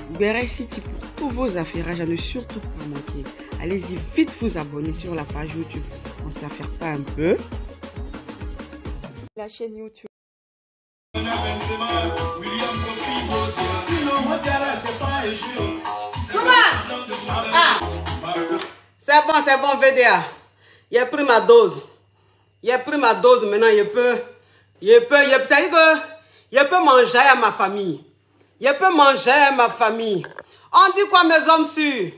Vous verrez ici pour tous vos affairages à ne surtout pas manquer. Allez-y vite vous abonner sur la page YouTube. On ne s'affaire pas un peu. La chaîne YouTube. C'est bon, VDA. J'ai pris ma dose. J'ai pris ma dose, maintenant je peux manger à ma famille. Je peux manger à ma famille. On dit quoi mes hommes sûrs?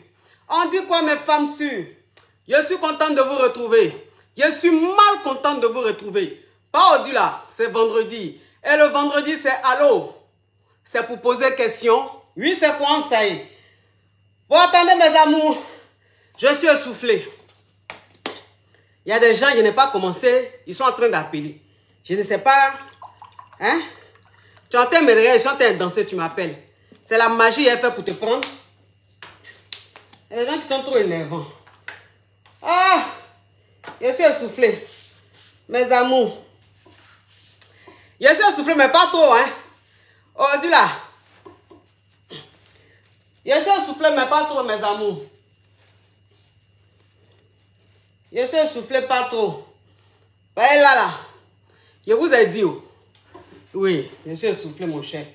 On dit quoi mes femmes sûres? Je suis contente de vous retrouver. Je suis mal contente de vous retrouver. Pas au-delà, c'est vendredi. Et le vendredi, c'est allô. C'est pour poser question. Oui, c'est quoi ça y est? Vous attendez mes amours. Je suis essoufflé. Il y a des gens, je n'ai pas commencé. Ils sont en train d'appeler. Je ne sais pas. Hein? Tu es en train de me regarder, ils sont en train de danser, tu m'appelles. C'est la magie qu'elle fait pour te prendre. Il y a des gens qui sont trop énervants. Ah! Je suis essoufflé. Mes amours. Je suis essoufflé, mais pas trop, hein? Oh, dis là. Je suis essoufflé, mais pas trop, mes amours. Je suis essoufflé, pas trop. Voyez là. Je vous ai dit. Oui, je suis essoufflé, mon cher.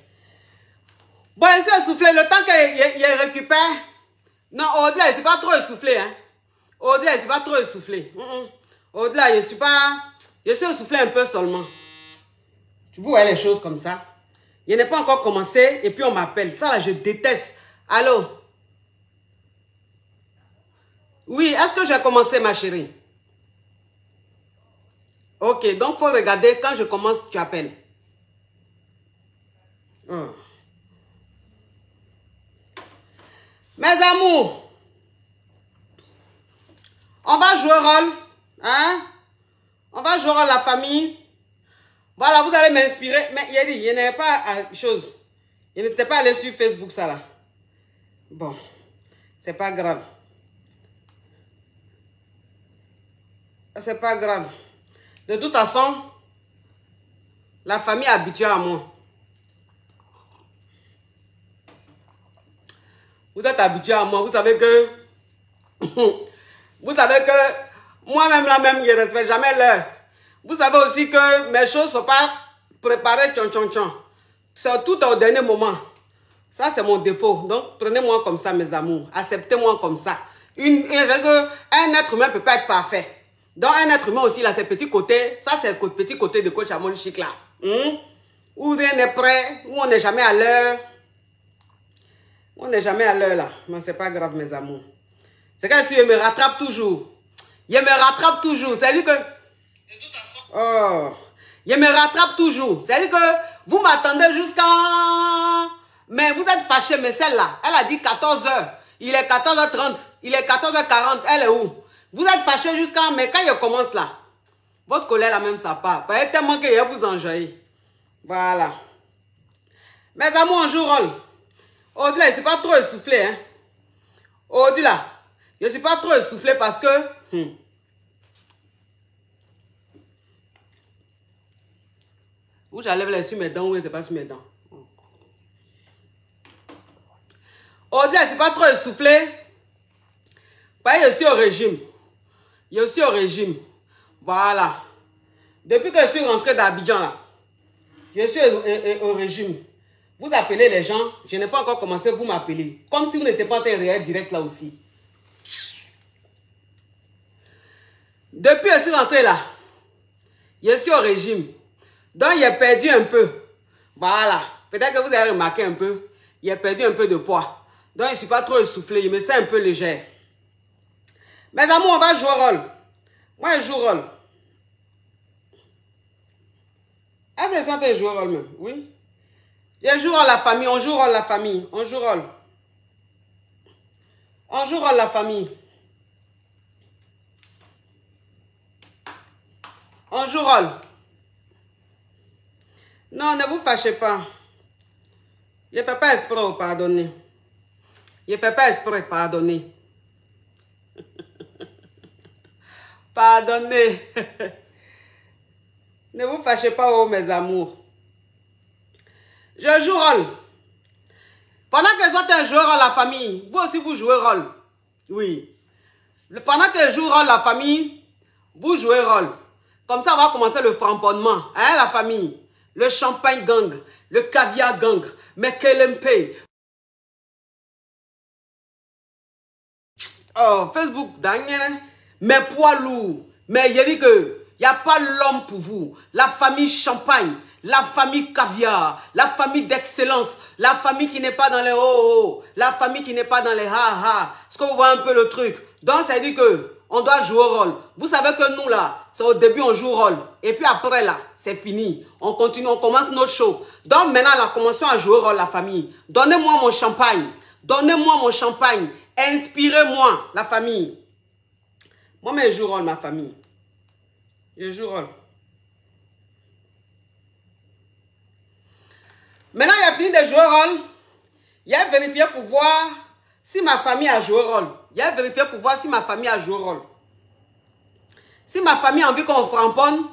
Bon, je suis essoufflé. Le temps que je récupère. Non, au-delà, je ne suis pas trop essoufflé, hein? Au-delà, je ne suis pas trop essoufflé. Au-delà, je suis essoufflé un peu seulement. Tu vois les choses comme ça. Je n'ai pas encore commencé et puis on m'appelle. Ça là, je déteste. Allô? Oui, est-ce que j'ai commencé, ma chérie? Ok, donc il faut regarder. Quand je commence, tu appelles. Oh. Mes amours, on va jouer rôle. Hein? On va jouer rôle la famille. Voilà, vous allez m'inspirer. Mais il a dit, il n'y a pas chose. Il n'était pas allé sur Facebook, ça là. Bon, c'est pas grave. C'est pas grave. De toute façon, la famille est habituée à moi. Vous êtes habitués à moi. Vous savez que... vous savez que... Moi-même, là-même, je ne respecte jamais l'heure. Vous savez aussi que mes choses ne sont pas préparées, c'est tout au dernier moment. Ça, c'est mon défaut. Donc, prenez-moi comme ça, mes amours. Acceptez-moi comme ça. Un être humain ne peut pas être parfait. Donc, un être humain aussi, il a ses petits côtés. Ça, c'est le petit côté de coach Amon Chic, là. Où rien n'est prêt, où on n'est jamais à l'heure. On n'est jamais à l'heure, là. Mais c'est pas grave, mes amours. C'est que si je me rattrape toujours. Je me rattrape toujours. C'est-à-dire que... Oh, je me rattrape toujours. C'est-à-dire que vous m'attendez jusqu'à... Mais vous êtes fâchés, mais celle-là, elle a dit 14 h. Il est 14h30. Il est 14h40. Elle est où? Vous êtes fâchés jusqu'à... Mais quand je commence là, votre colère là même, ça part. Parce que tellement que je vous enjaille. Voilà. Mes amours, on joue rôle. Au-delà, je ne suis pas trop essoufflé. Hein? Au-delà, je ne suis pas trop essoufflé parce que... Où j'enlève les sur mes dents, ou c'est pas sur mes dents. Au-delà, je ne suis pas trop essoufflé. Parce que je suis au régime. Je suis au régime. Voilà. Depuis que je suis rentré d'Abidjan, là, je suis au régime. Vous appelez les gens, je n'ai pas encore commencé, vous m'appelez. Comme si vous n'étiez pas en train de regarder direct là aussi. Depuis que je suis rentré là, je suis au régime. Donc, j'ai perdu un peu. Voilà. Peut-être que vous avez remarqué un peu. J'ai perdu un peu de poids. Donc, je ne suis pas trop essoufflé. Je me sens un peu légère. Mes amours, on va jouer rôle. Moi, je joue rôle. Est-ce que c'est en train de jouer rôle même? Oui. Je joue rôle la famille. On joue rôle la famille. On joue rôle. On joue rôle la famille. On joue rôle. Non, ne vous fâchez pas. Je ne fais pas exprès, pardonnez. Je ne fais pas exprès, pardonnez. Pardonnez. Ne vous fâchez pas, oh mes amours. Je joue rôle. Pendant que les autres jouent rôle la famille, vous aussi vous jouez rôle. Oui. Pendant que les jouent rôle la famille, vous jouez rôle. Comme ça, on va commencer le framponnement. Hein, la famille? Le champagne gang, le caviar gang, mais KLMP. Oh, Facebook, Daniel. Mais poids lourds. Mais il dit que il n'y a pas l'homme pour vous. La famille champagne, la famille caviar, la famille d'excellence, la famille qui n'est pas dans les oh, la famille qui n'est pas dans les ha. Est-ce que vous voyez un peu le truc? Donc, ça dit que on doit jouer au rôle. Vous savez que nous, là, c'est au début, on joue au rôle. Et puis après, là, c'est fini. On continue, on commence nos shows. Donc, maintenant, là, commençons à jouer au rôle, la famille. Donnez-moi mon champagne. Donnez-moi mon champagne. Inspirez-moi, la famille. Moi, mais je joue rôle, ma famille. Je joue rôle. Maintenant, il a fini de jouer rôle. Il a vérifié pour voir si ma famille a joué rôle. Il a vérifié pour voir si ma famille a joué rôle. Si ma famille a envie qu'on framponne,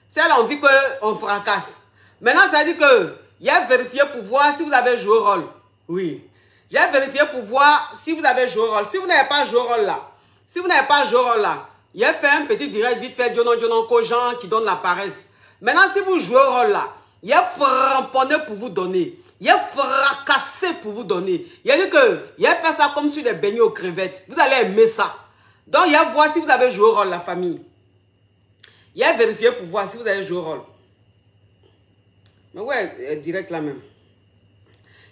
si elle a envie qu'on fracasse. Maintenant, ça dit que il a vérifié pour voir si vous avez joué rôle. Oui. J'ai vérifié pour voir si vous avez joué rôle. Si vous n'avez pas joué rôle là, si vous n'avez pas joué rôle là, il a fait un petit direct vite fait, Jonon aux gens qui donnent la paresse. Maintenant, si vous jouez rôle là, il a framponné pour vous donner. Il a fracassé pour vous donner. Il a dit que, il a fait ça comme sur des beignets aux crevettes. Vous allez aimer ça. Donc, il a voir si vous avez joué rôle, la famille. Il a vérifié pour voir si vous avez joué rôle. Mais ouais, direct là même.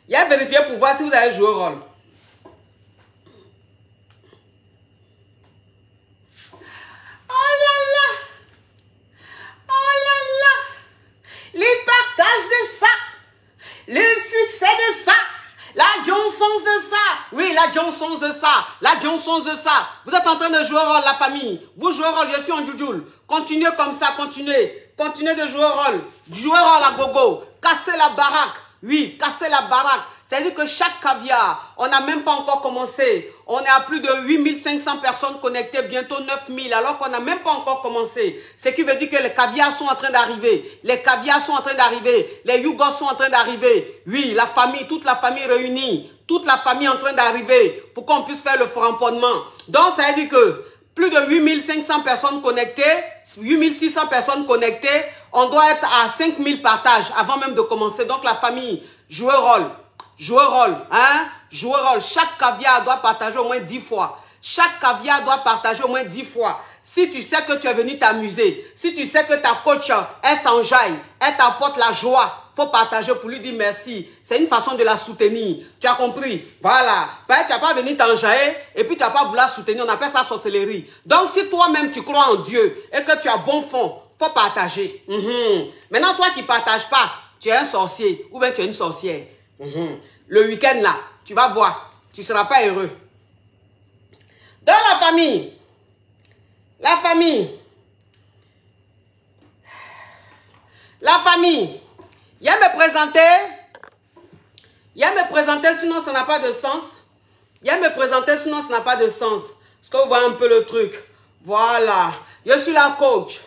Il a vérifié pour voir si vous avez joué rôle. Oh là là! Oh là là! Les partages de ça! Le succès de ça! La Johnson's de ça! Oui, la Johnson's de ça! La Johnson's de ça! Vous êtes en train de jouer au rôle, la famille. Vous jouez au rôle, je suis en Djoujoul. Continuez comme ça, continuez. Continuez de jouer au rôle. Jouer au rôle à gogo. Cassez la baraque. Oui, cassez la baraque. C'est-à-dire que chaque caviar, on n'a même pas encore commencé. On est à plus de 8500 personnes connectées, bientôt 9000, alors qu'on n'a même pas encore commencé. Ce qui veut dire que les caviars sont en train d'arriver. Les caviars sont en train d'arriver. Les yougos sont en train d'arriver. Oui, la famille, toute la famille réunie. Toute la famille en train d'arriver pour qu'on puisse faire le framponnement. Donc, ça veut dire que plus de 8500 personnes connectées, 8600 personnes connectées, on doit être à 5000 partages avant même de commencer. Donc, la famille, jouez rôle. Jouer rôle, hein? Jouer rôle. Chaque caviar doit partager au moins 10 fois. Chaque caviar doit partager au moins 10 fois. Si tu sais que tu es venu t'amuser, si tu sais que ta coach, elle s'enjaille, elle t'apporte la joie, il faut partager pour lui dire merci. C'est une façon de la soutenir. Tu as compris? Voilà. Tu n'as pas venu t'enjailler et puis tu n'as pas voulu la soutenir. On appelle ça sorcellerie. Donc, si toi-même tu crois en Dieu et que tu as bon fond, il faut partager. Maintenant, toi qui ne partages pas, tu es un sorcier ou bien tu es une sorcière. Le week-end là, tu vas voir, tu ne seras pas heureux. Dans la famille, il y a me présenter, sinon ça n'a pas de sens. Il y a me présenter, sinon ça n'a pas de sens. Est-ce que vous voyez un peu le truc? Voilà, je suis la coach.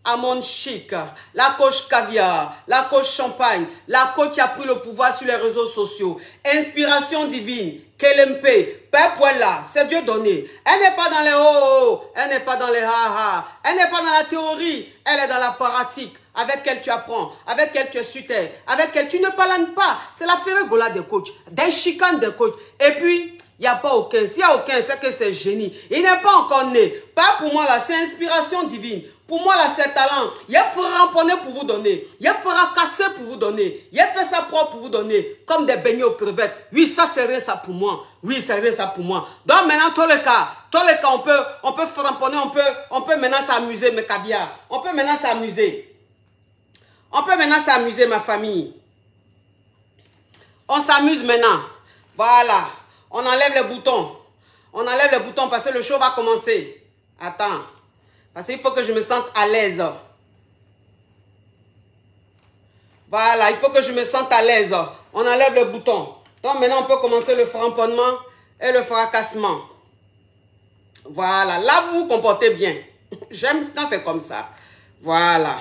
Amon Chic, la coach caviar, la coach champagne, la coach qui a pris le pouvoir sur les réseaux sociaux. Inspiration divine, KLMP, Père Poella, c'est Dieu donné. Elle n'est pas dans les oh, elle n'est pas dans les ha, elle n'est pas dans la théorie, elle est dans la pratique. Avec elle tu apprends, avec elle tu es sur terre, avec elle tu ne parles pas. C'est la férégola des coachs, des chicanes des coachs. Et puis, il n'y a pas aucun. S'il n'y a aucun, c'est que c'est génie. Il n'est pas encore né. Pas pour moi là, c'est inspiration divine. Pour moi là, c'est talent. Il a framponné pour vous donner. Il a fracassé pour vous donner. Il a fait ça propre pour vous donner. Comme des beignets aux crevettes. Oui, ça c'est rien ça pour moi. Oui, c'est rien ça pour moi. Donc maintenant, tous les cas, on peut framponner, on peut maintenant s'amuser, mes caviars. On peut maintenant s'amuser. On peut maintenant s'amuser, ma famille. On s'amuse maintenant. Voilà. On enlève les boutons. On enlève les boutons parce que le show va commencer. Attends. Parce qu'il faut que je me sente à l'aise. Voilà, il faut que je me sente à l'aise. On enlève les boutons. Donc maintenant, on peut commencer le framponnement et le fracassement. Voilà, là, vous vous comportez bien. J'aime quand c'est comme ça. Voilà.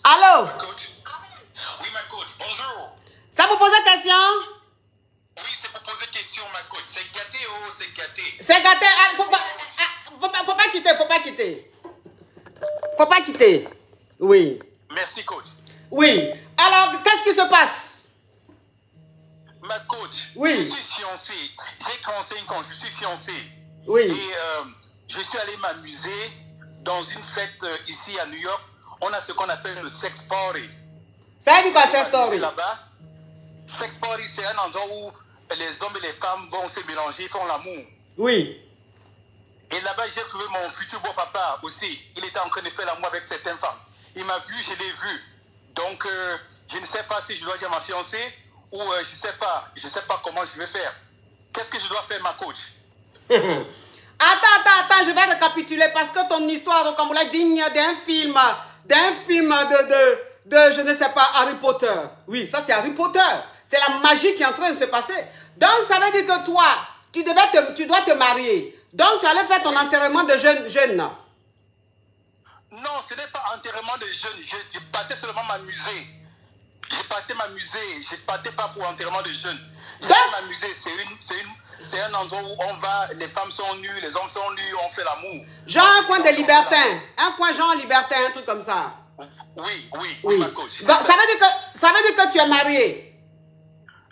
Allô? Ma coach. Oui, ma coach. Bonjour. Ça vous pose question? Oui, c'est pour poser question, ma coach. C'est gâté ou c'est gâté? C'est gâté. Faut pas quitter, faut pas quitter. Faut pas quitter. Oui. Merci, coach. Oui. Alors, qu'est-ce qui se passe? Ma coach, Oui. je suis fiancé. J'ai 35 ans, je suis fiancé. Oui. Et je suis allé m'amuser dans une fête ici à New York. On a ce qu'on appelle le sex party. Ça veut dire quoi, cette story? Là-bas, sex party, c'est un endroit où les hommes et les femmes vont se mélanger, font l'amour. Oui. Et là-bas, j'ai trouvé mon futur beau-papa aussi. Il était en train de faire l'amour avec certaines femmes. Il m'a vu, je l'ai vu. Donc, je ne sais pas si je dois dire à ma fiancée ou je ne sais pas comment je vais faire. Qu'est-ce que je dois faire, ma coach? Attends, je vais récapituler parce que ton histoire, comme vous l'avez digne d'un film de, je ne sais pas, Harry Potter. Oui, ça c'est Harry Potter. C'est la magie qui est en train de se passer. Donc, ça veut dire que toi, tu dois te marier. Donc, tu allais faire ton enterrement de jeune. Non, ce n'est pas enterrement de jeunes. Je passais seulement m'amuser. Je partais m'amuser. Je ne partais pas pour enterrement de jeunes. Je partais m'amuser. C'est un endroit où on va, les femmes sont nues, les hommes sont nus, on fait l'amour. Genre un coin de libertin. Un coin genre libertin, un truc comme ça. Oui, ma coach. Donc, ça veut dire que tu es marié.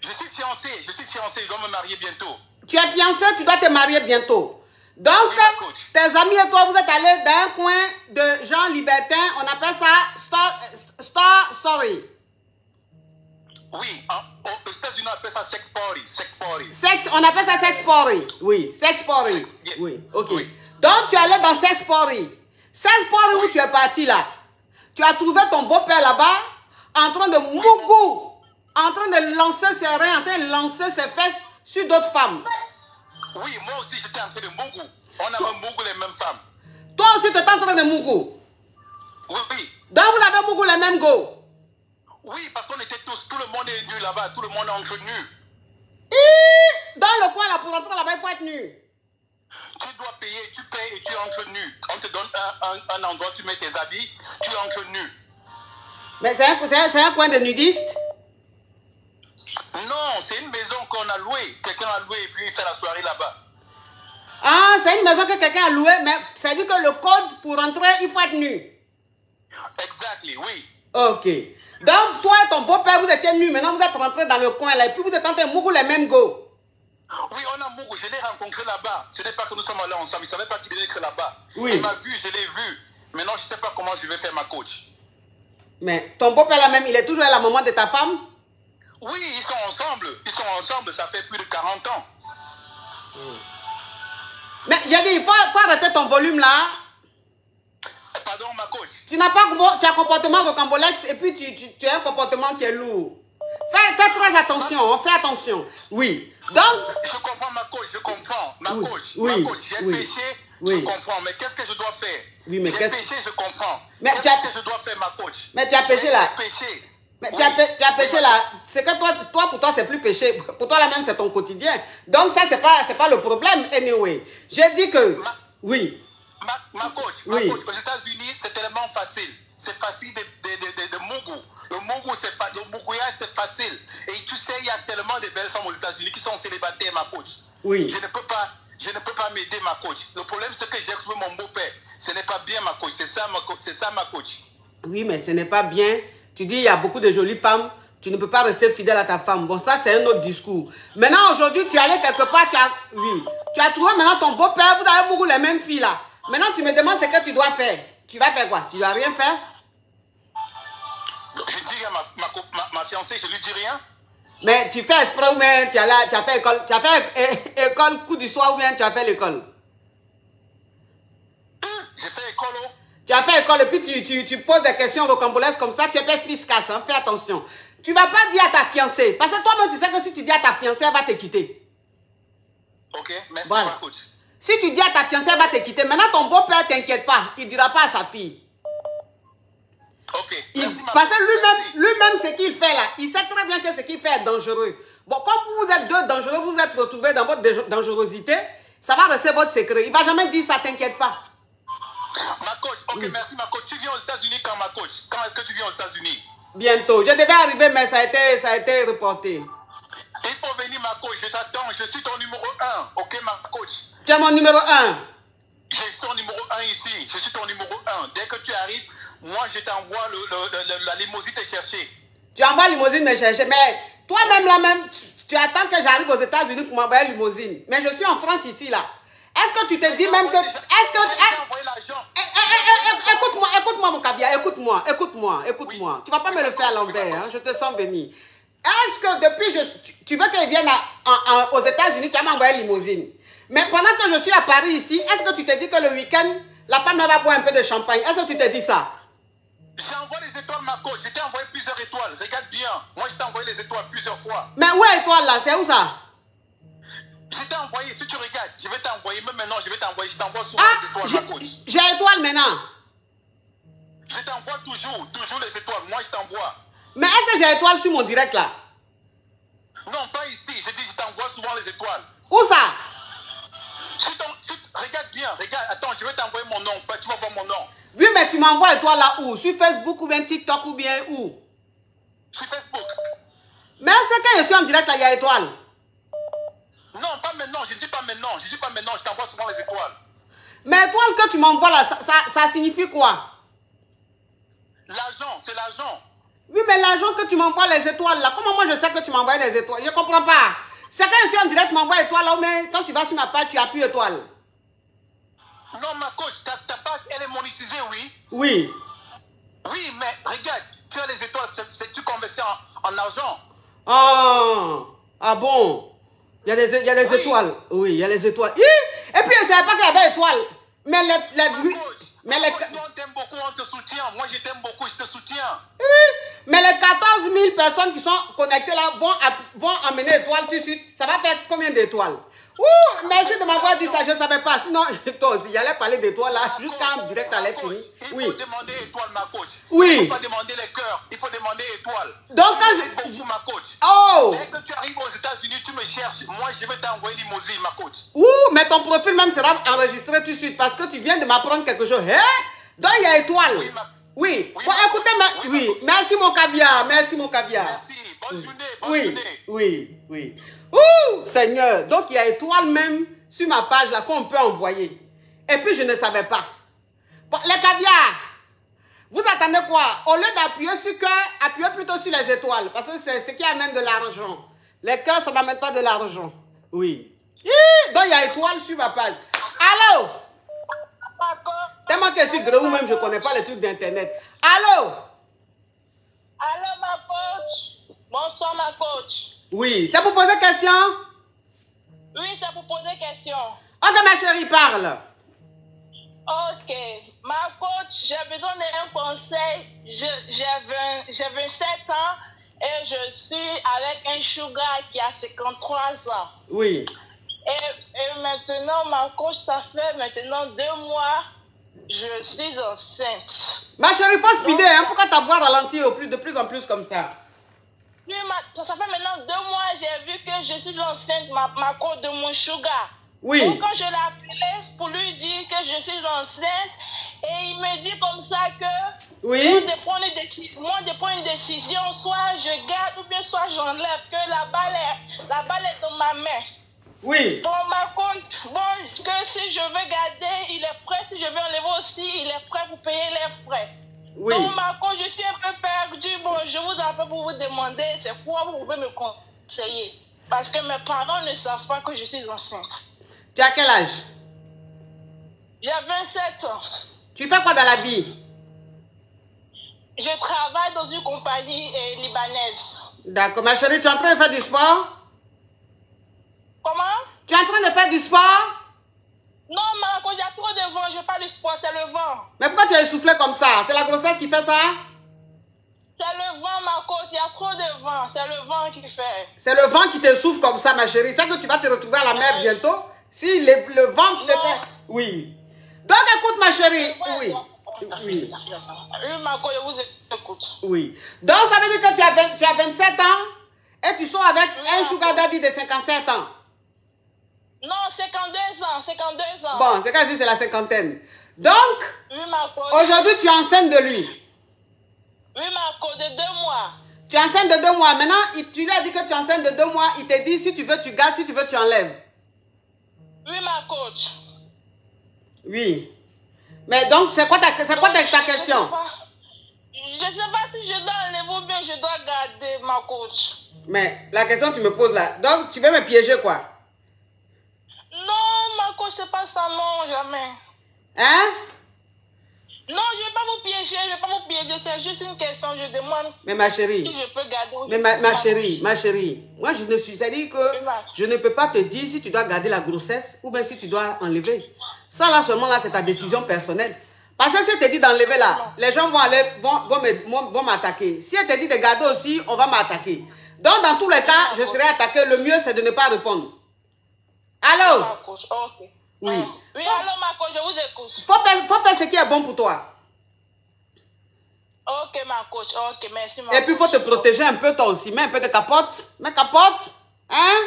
Je suis fiancé, je dois me marier bientôt. Tu es fiancé, tu dois te marier bientôt. Donc, Oui, tes amis et toi, vous êtes allés dans un coin de gens libertins, on appelle ça sorry. Oui, aux États-Unis, on appelle ça sex party. On appelle ça sex party. Oui, sex party. Yeah. Oui, ok. Oui. Donc, tu es allé dans sex party. Sex party où tu es parti là. Tu as trouvé ton beau-père là-bas, en train de mougou, en train de lancer ses reins, en train de lancer ses fesses sur d'autres femmes. Oui, moi aussi, j'étais en train de mougou. On a même mougou les mêmes femmes. Toi aussi, tu es en train de mougou. Oui. Donc, vous avez mougou les mêmes go. Oui, parce qu'on était tous, tout le monde est nu là-bas, tout le monde est entre nus. Dans le coin là, pour entrer là-bas, il faut être nu. Tu dois payer, tu payes et tu entres nu. On te donne un endroit, tu mets tes habits, tu entres nu. Mais c'est un coin de nudistes? Non, c'est une maison qu'on a louée. Quelqu'un a loué et puis il fait la soirée là-bas. Ah, c'est une maison que quelqu'un a louée, mais ça veut dire que le code pour entrer, il faut être nu. Exactly, oui. Ok. Donc, toi et ton beau-père, vous étiez nus. Maintenant, vous êtes rentrés dans le coin là. Et puis, vous êtes en train de mougou les mêmes go. Oui, on a mougou. Je l'ai rencontré là-bas. Ce n'est pas que nous sommes allés ensemble. Il ne savait pas qu'il devait être là-bas. Oui. Il m'a vu, je l'ai vu. Maintenant, je ne sais pas comment je vais faire ma coach. Mais ton beau-père là même, il est toujours à la maman de ta femme? Oui, ils sont ensemble. Ça fait plus de 40 ans. Mais j'ai dit, il faut arrêter ton volume là. Pardon, ma coach. Tu n'as pas tu as un comportement rocambolesque et puis tu as un comportement qui est lourd. Fais très attention, fais attention. Oui. Donc. Je comprends, ma coach, je comprends. Ma coach, j'ai péché, je comprends. Mais qu'est-ce que je dois faire? Oui, mais j'ai péché, je comprends. Mais qu'est-ce que je dois faire, ma coach? Mais tu as péché là. Péché. Mais tu as péché là. C'est que toi, pour toi, c'est plus péché. Pour toi, là même, c'est ton quotidien. Donc, ça, c'est pas le problème, anyway. J'ai dit que. Oui. Ma coach, aux États-Unis, c'est tellement facile. C'est facile de mougou. Le mougouillage, c'est facile. Et tu sais, il y a tellement de belles femmes aux États-Unis qui sont célibataires, ma coach. Oui. Je ne peux pas m'aider, ma coach. Le problème, c'est que j'ai trouvé mon beau-père. Ce n'est pas bien, ma coach. C'est ça, ma coach. Oui, mais ce n'est pas bien. Tu dis, il y a beaucoup de jolies femmes. Tu ne peux pas rester fidèle à ta femme. Bon, ça, c'est un autre discours. Maintenant, aujourd'hui, tu es allé quelque part. Tu as trouvé maintenant ton beau-père. Vous avez beaucoup les mêmes filles là. Maintenant, tu me demandes ce que tu dois faire. Tu vas faire quoi? Tu ne dois rien faire? Je dis à ma fiancée, je lui dis rien. Mais tu fais exprès ou bien tu as fait école, école coup du soir ou bien tu as fait l'école? J'ai fait école. Tu as fait école et puis tu poses des questions rocambolesques comme ça, tu es perspicace, hein? Fais attention. Tu ne vas pas dire à ta fiancée, parce que toi-même tu sais que si tu dis à ta fiancée, elle va te quitter. Ok, merci, voilà. Ma coach. Si tu dis à ta fiancée, elle va te quitter. Maintenant, ton beau-père, t'inquiète pas, il ne dira pas à sa fille. Ok. Parce que lui-même, ce qu'il fait là, il sait très bien que ce qu'il fait est dangereux. Bon, comme vous êtes deux dangereux, vous êtes retrouvés dans votre dangerosité, ça va rester votre secret. Il ne va jamais dire ça, t'inquiète pas. Ma coach, Ok, merci ma coach. Tu viens aux États-Unis quand ma coach? Quand est-ce que tu viens aux États-Unis? Bientôt. Je devais arriver, mais ça a été reporté. Il faut venir ma coach, je t'attends. Je suis ton numéro 1. Ok ma coach? Tu es mon numéro 1. Je suis ton numéro 1 ici. Je suis ton numéro 1. Dès que tu arrives, moi je t'envoie la limousine te chercher. Tu envoies limousine me chercher. Mais toi-même là-même, tu attends que j'arrive aux États-Unis pour m'envoyer limousine. Mais je suis en France ici là. Est-ce que tu te dis même que... Écoute-moi mon caviar, écoute-moi. Oui. Tu vas pas me le faire à l'envers, hein, je te sens venir. Est-ce que depuis, tu veux qu'elle vienne aux États-Unis, tu vas m'envoyer limousine. Mais pendant que je suis à Paris ici, est-ce que tu te dis que le week-end, la femme va boire un peu de champagne? Est-ce que tu te dis ça? J'envoie les étoiles ma coach, je t'ai envoyé plusieurs étoiles, regarde bien. Moi je t'ai envoyé les étoiles plusieurs fois. Mais où est l'étoile là? C'est où ça? Je t'ai envoyé, si tu regardes, je vais t'envoyer, même maintenant je vais t'envoyer, je t'envoie souvent les étoiles ma coach. J'ai étoile maintenant. Je t'envoie toujours les étoiles, moi je t'envoie. Mais est-ce que j'ai étoile sur mon direct là? Non, pas ici, je dis je t'envoie souvent les étoiles. Où ça? Regarde bien, regarde, attends, je vais t'envoyer mon nom, tu vas voir mon nom. Oui, mais tu m'envoies étoile là où? Sur Facebook ou bien TikTok ou bien où? Sur Facebook. Mais c'est quand je suis en direct là, il y a étoile. Non, pas maintenant, je ne dis pas maintenant, je t'envoie souvent les étoiles. Mais étoile que tu m'envoies là, ça signifie quoi? L'argent, c'est l'argent. Oui, mais l'argent que tu m'envoies les étoiles là, comment moi je sais que tu m'envoies des étoiles? Je ne comprends pas. C'est quand je suis en direct, tu m'envoies étoile là, mais quand tu vas sur ma page, tu appuies étoile. Non, ma coach, ta page, elle est monétisée, oui. Oui. Oui, mais regarde, tu as les étoiles, tu convertis en argent. Ah bon? Il y a des Oui. étoiles. Oui, il y a les étoiles. Et puis je ne savais pas qu'il y avait étoiles. Mais Mais nous, on t'aime beaucoup, on te soutient. Moi, je t'aime beaucoup, je te soutiens. Mais les 14 000 personnes qui sont connectées là vont emmener étoiles tout de suite. Ça va faire combien d'étoiles? Merci de m'avoir dit ça, je ne savais pas. Sinon, toi aussi, il allait parler d'étoiles là, jusqu'à un direct allait finir. Il faut demander étoile, ma coach. Oui. Il ne faut pas demander les cœurs, il faut demander étoile. Donc, quand beaucoup, ma coach. Dès que tu arrives aux États-Unis, tu me cherches. Moi, je vais t'envoyer limousine, ma coach. Mais ton profil même sera enregistré tout de suite parce que tu viens de m'apprendre quelque chose. Donc, il y a étoile. Oui. Bon, écoutez, merci mon caviar. Merci. Bonne journée. Oui. Seigneur. Donc, il y a étoile même sur ma page là qu'on peut envoyer. Et puis, je ne savais pas. Bon, les caviars, vous attendez quoi? Au lieu d'appuyer sur cœur, appuyez plutôt sur les étoiles. Parce que c'est ce qui amène de l'argent. Les cœurs, ça n'amène pas de l'argent. Oui. Donc, il y a étoile sur ma page. Allô? Tellement que je suis gros, même je ne connais pas les trucs d'internet. Allô? Allô, ma coach. Bonsoir, ma coach. Oui, c'est pour poser question? Oui, c'est pour poser question. Ok, ma chérie, parle. Ok. Ma coach, j'ai besoin d'un conseil. J'ai 27 ans et je suis avec un sugar qui a 53 ans. Oui. Et maintenant, ma coach, ça fait maintenant 2 mois, je suis enceinte. Ma chérie, il faut speeder, hein? Pourquoi ta voix ralentit de plus en plus comme ça? Oui, ça fait maintenant 2 mois, j'ai vu que je suis enceinte, ma coach de mon sugar. Oui. Donc, quand je l'ai appelé pour lui dire que je suis enceinte, et il me dit comme ça que oui. moi de prendre une décision, soit je garde ou bien soit j'enlève, que la balle est dans ma main. Oui. Bon, ma compte, que si je veux garder, il est prêt. Si je veux enlever aussi, il est prêt pour payer les frais. Oui. Donc, ma compte, je suis un peu perdue. Bon, je vous appelle pour vous demander, c'est quoi vous pouvez me conseiller? Parce que mes parents ne savent pas que je suis enceinte. Tu as quel âge? J'ai 27 ans. Tu fais quoi dans la vie? Je travaille dans une compagnie libanaise. D'accord. Ma chérie, tu es en train de faire du sport? Comment? Tu es en train de faire du sport? Non, maman, il y a trop de vent. Je n'ai pas du sport, c'est le vent. Mais pourquoi tu es essoufflé comme ça? C'est la grossesse qui fait ça? C'est le vent, ma coach. Il y a trop de vent. C'est le vent qui fait. C'est le vent qui t'essouffle comme ça, ma chérie. C'est que tu vas te retrouver à la mer bientôt. Si le vent qui te fait... Oui. Donc, écoute, ma chérie. Oui. Oui. Ma coach, je vous écoute. Oui. Donc, ça veut dire que tu as 27 ans et tu sors avec un sugar daddy de 57 ans. Non, 52 ans. 52 ans. Bon, c'est quand c'est la cinquantaine. Donc, Oui, ma coach. aujourd'hui, tu es enceinte de lui. Oui, ma coach, de 2 mois. Tu es enceinte de 2 mois. Maintenant, tu lui as dit que tu es enceinte de 2 mois. Il te dit, si tu veux, tu gardes. Si tu veux, tu enlèves. Oui, ma coach. Oui. Mais donc, c'est quoi ta question? Je ne sais pas si je dois enlever ou bien je dois garder, ma coach. Mais la question que tu me poses là. Donc, tu veux me piéger quoi? Non, ma coach, c'est pas ça, non, jamais. Hein? Non, je ne vais pas vous piéger, c'est juste une question, je demande Mais ma chérie. si je peux garder. Mais ma chérie, moi je ne suis, c'est-à-dire que je ne peux pas te dire si tu dois garder la grossesse ou bien si tu dois enlever. Ça là seulement là, c'est ta décision personnelle. Parce que si elle te dit d'enlever là, les gens vont m'attaquer. Si elle te dit de garder aussi, on va m'attaquer. Donc dans tous les cas, je serai attaqué. Le mieux c'est de ne pas répondre. Allô? Ma coach, ok. Oui. Oui, allô, ma coach, je vous écoute. Faut faire ce qui est bon pour toi. Ok, ma coach, ok, merci, ma Et puis il faut te protéger un peu toi aussi. Mets un peu de capote. Mets capote. Hein?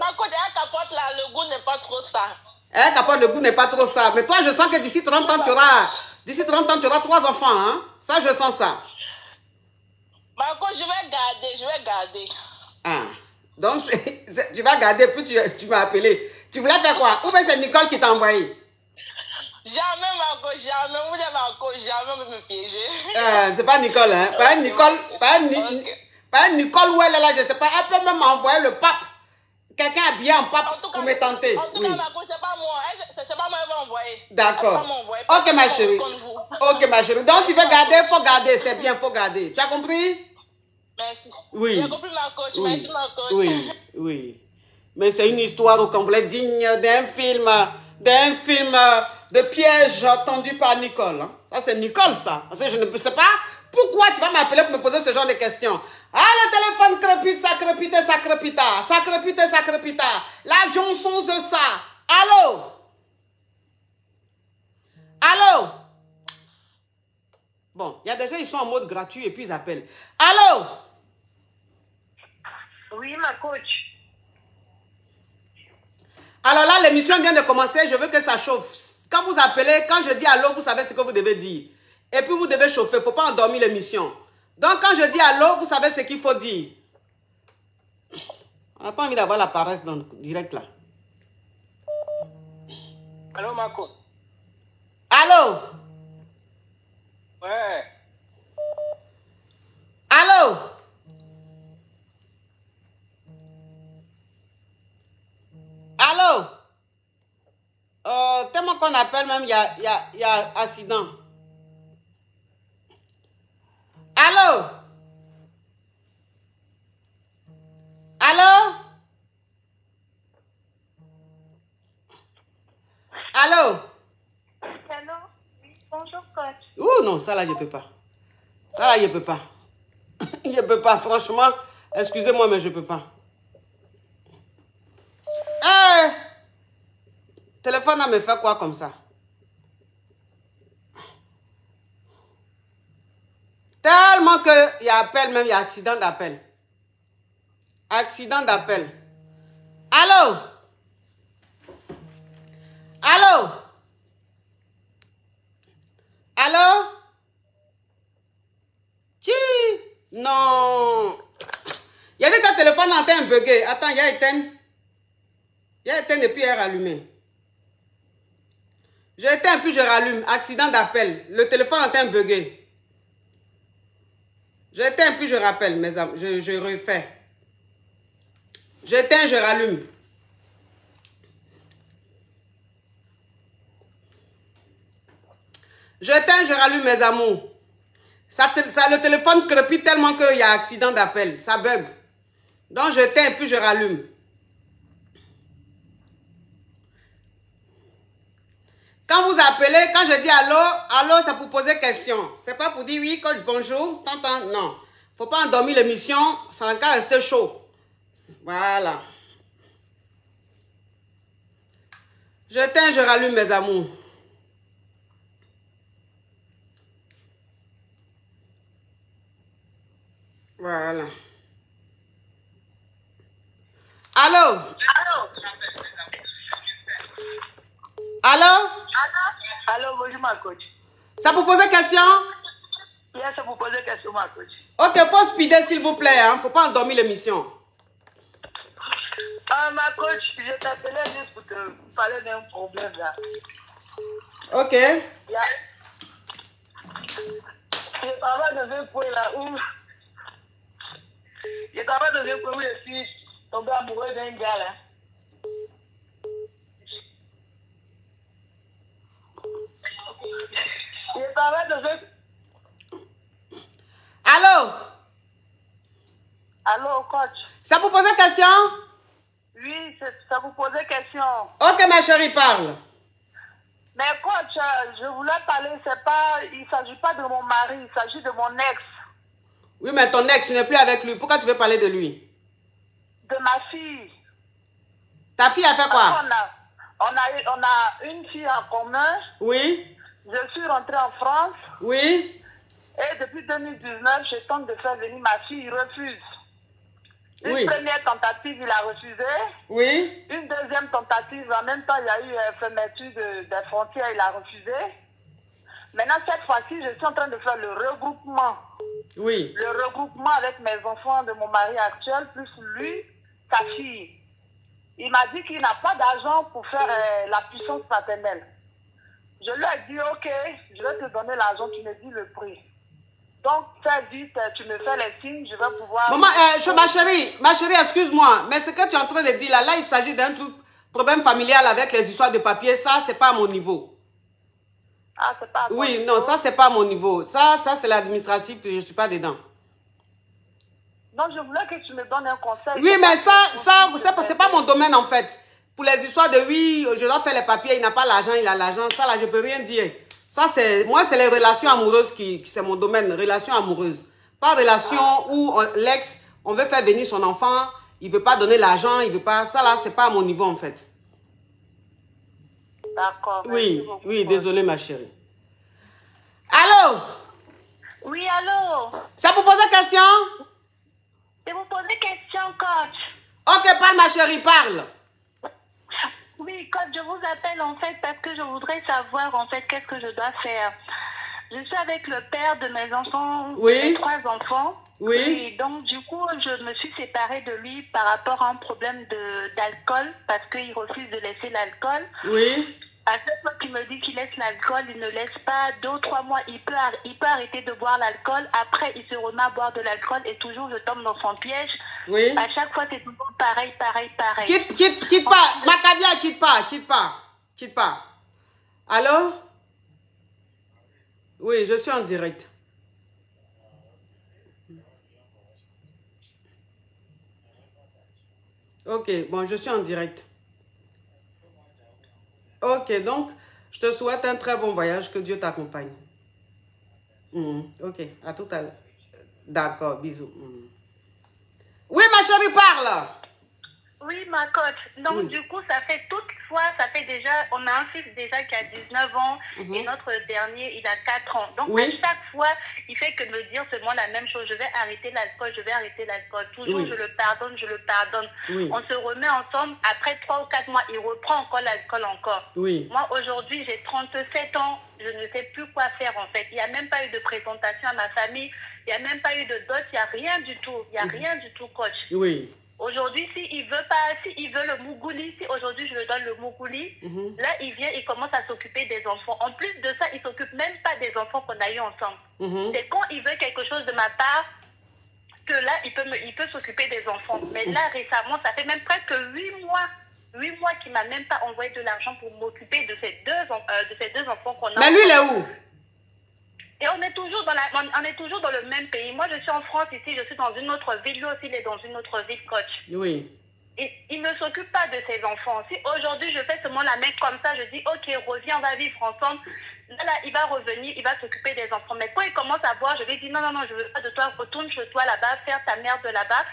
Ma coach, la capote là, le goût n'est pas trop ça. Hein, capote, le goût n'est pas trop ça. Mais toi, je sens que d'ici 30 ans, tu auras 3 enfants. Hein? Ça, je sens ça. Ma coach, je vais garder. Ah. Donc, tu vas garder, puis tu m'as appelé. Tu voulais faire quoi? Ou bien c'est Nicole qui t'a envoyé? Jamais, ma coach, jamais. Vous êtes ma coach, jamais me piéger. C'est pas Nicole, hein? Pas une Nicole, pas une Nicole où elle est là, je sais pas. Elle peut même m'envoyer le pape. Quelqu'un habillé en pape pour me tenter. En tout cas, ma coach, c'est pas moi. C'est pas moi qui va envoyer. D'accord. Ok, ma chérie. Ok, ma chérie. Donc, tu veux garder, il faut garder. C'est bien, il faut garder. Tu as compris? Merci. Oui. J'ai compris, ma coach. Oui. Merci, ma coach. Oui, oui. Mais c'est une histoire au complet digne d'un film de piège tendu par Nicole. Hein. Ça, c'est Nicole, ça. Parce que je ne sais pas pourquoi tu vas m'appeler pour me poser ce genre de questions. Ah, le téléphone crépite, ça crépite, ça crépita. Ça crépite, ça crépita. La Johnson de ça. Allô? Allô? Bon, il y a des gens, ils sont en mode gratuit et puis ils appellent. Allô? Oui, ma coach. Alors là, l'émission vient de commencer. Je veux que ça chauffe. Quand vous appelez, quand je dis allô, vous savez ce que vous devez dire. Et puis vous devez chauffer. Il ne faut pas endormir l'émission. Donc quand je dis allô, vous savez ce qu'il faut dire. On n'a pas envie d'avoir la paresse dans le direct là. Allô, Marco? Allô? Ouais. Allô? Allô? Tellement qu'on appelle même, il y a accident. Allô? Allô? Allô? Allô? Oui, bonjour, coach. Ouh, non, ça là, je peux pas. Ça là, je peux pas. Je peux pas, franchement. Excusez-moi, mais je peux pas. Téléphone là me fait quoi comme ça? Tellement qu'il y a appel, même il y a accident d'appel. Accident d'appel. Allô? Allô? Allô? Qui? Non. Il y a des cas téléphone en train de bugger. Attends, il y a éteint. Il y a éteint et puis il est rallumé. Je éteins puis je rallume. Accident d'appel. Le téléphone est en train de bugger. J'éteins puis je rappelle, mes amis. Je refais. J'éteins, je rallume. J'éteins, je rallume, mes amours. Le téléphone crépite tellement qu'il y a accident d'appel. Ça bug. Donc, j'éteins puis je rallume. Quand vous appelez, quand je dis allô, allô, c'est pour poser question. C'est pas pour dire oui, coach, bonjour, t'entends, non. Faut pas endormir l'émission, ça va encore rester chaud. Voilà. J'éteins, je rallume, mes amours. Voilà. Allô? Allô? Allô? Allô? Allô, bonjour ma coach. C'est pour poser question? Yes, c'est pour poser question ma coach. Ok, faut speeder s'il vous plaît, hein. Faut pas endormir l'émission. Ma coach, je t'appelais juste pour te parler d'un problème là. Ok. Je travaille dans un point là où... Je travaille dans un point où je suis tombée amoureuse d'un gars là. Je travaille dans un... Allô? Allô, coach? C'est pour poser question? Oui, ça vous posait question. Ok, ma chérie, parle. Mais coach, je voulais parler, il ne s'agit pas de mon mari, il s'agit de mon ex. Oui, mais ton ex, tu n'es plus avec lui. Pourquoi tu veux parler de lui? De ma fille. Ta fille a fait quoi? On a une fille en commun. Oui. Je suis rentrée en France. Oui. Et depuis 2019, je tente de faire venir ma fille, il refuse. Une première tentative, il a refusé. Oui. Une deuxième tentative, en même temps, il y a eu fermeture des frontières, il a refusé. Maintenant, cette fois-ci, je suis en train de faire le regroupement. Oui. Le regroupement avec mes enfants de mon mari actuel, plus lui, sa fille. Il m'a dit qu'il n'a pas d'argent pour faire la puissance paternelle. Je lui ai dit, ok, je vais te donner l'argent, tu me dis le prix. Donc, très vite, tu me fais les signes, je vais pouvoir... Maman, ma chérie, excuse-moi, mais ce que tu es en train de dire là, il s'agit d'un truc, problème familial avec les histoires de papier, ça, c'est pas à mon niveau. Ah, c'est pas à Oui, niveau. non, ça, c'est pas à mon niveau. Ça c'est l'administratif, je suis pas dedans. Donc, je voulais que tu me donnes un conseil. Oui, mais ça c'est pas mon domaine, en fait. Pour les histoires de oui, je dois faire les papiers, il n'a pas l'argent, il a l'argent, ça, là, je peux rien dire. Ça, moi, c'est les relations amoureuses qui c'est mon domaine, relations amoureuses. Pas relation où l'ex, on veut faire venir son enfant, il veut pas donner l'argent, il veut pas... Ça, là, c'est pas à mon niveau, en fait. D'accord. Oui, oui, désolée, ma chérie. Allô? Oui, allô? C'est pour poser question? Je vous poser question, coach. Ok, parle, ma chérie, parle. Oui, coach, je vous appelle en fait parce que je voudrais savoir en fait qu'est-ce que je dois faire. Je suis avec le père de mes enfants, mes 3 enfants. Oui. Et donc, du coup, je me suis séparée de lui par rapport à un problème d'alcool parce qu'il refuse de laisser l'alcool. Oui. À chaque fois qu'il me dit qu'il laisse l'alcool, il ne laisse pas 2 ou 3 mois. Il peut arrêter de boire l'alcool. Après, il se remet à boire de l'alcool et toujours je tombe dans son piège. Oui. À chaque fois, c'est toujours pareil. Quitte pas. Macabia, quitte pas. Allô? Oui, je suis en direct. Ok, bon, je suis en direct. Ok, donc, je te souhaite un très bon voyage, que Dieu t'accompagne. Ok, à tout à l'heure. D'accord, bisous. Oui, ma chérie, parle. Oui, ma coach. Donc, Oui. du coup, ça fait déjà, on a un fils déjà qui a 19 ans et notre dernier, il a 4 ans. Donc, Oui. à chaque fois, il fait que me dire seulement la même chose. Je vais arrêter l'alcool. Toujours, Oui. je le pardonne. Oui. On se remet ensemble. Après 3 ou 4 mois, il reprend encore l'alcool encore. Oui. Moi, aujourd'hui, j'ai 37 ans. Je ne sais plus quoi faire, en fait. Il n'y a même pas eu de présentation à ma famille. Il n'y a même pas eu de dot. Il n'y a rien du tout. Il n'y a rien du tout, coach. Oui. Aujourd'hui, s'il veut le Mougouli, si aujourd'hui je lui donne le Mougouli, là, il vient, il commence à s'occuper des enfants. En plus de ça, il ne s'occupe même pas des enfants qu'on a eu ensemble. C'est quand il veut quelque chose de ma part que là, il peut s'occuper des enfants. Mais là, récemment, ça fait même presque 8 mois qu'il ne m'a même pas envoyé de l'argent pour m'occuper de ces deux enfants qu'on a. Mais lui, il est où? Et on est toujours dans le même pays. Moi, je suis en France ici, je suis dans une autre ville. Lui aussi, il est dans une autre ville, coach. Oui. Il ne s'occupe pas de ses enfants. Si aujourd'hui, je fais seulement la main comme ça, je dis, ok, reviens, on va vivre ensemble. Là, il va revenir, il va s'occuper des enfants. Mais quand il commence à boire, je vais dire, non, je veux pas de toi, retourne chez toi là-bas, faire ta merde là-bas.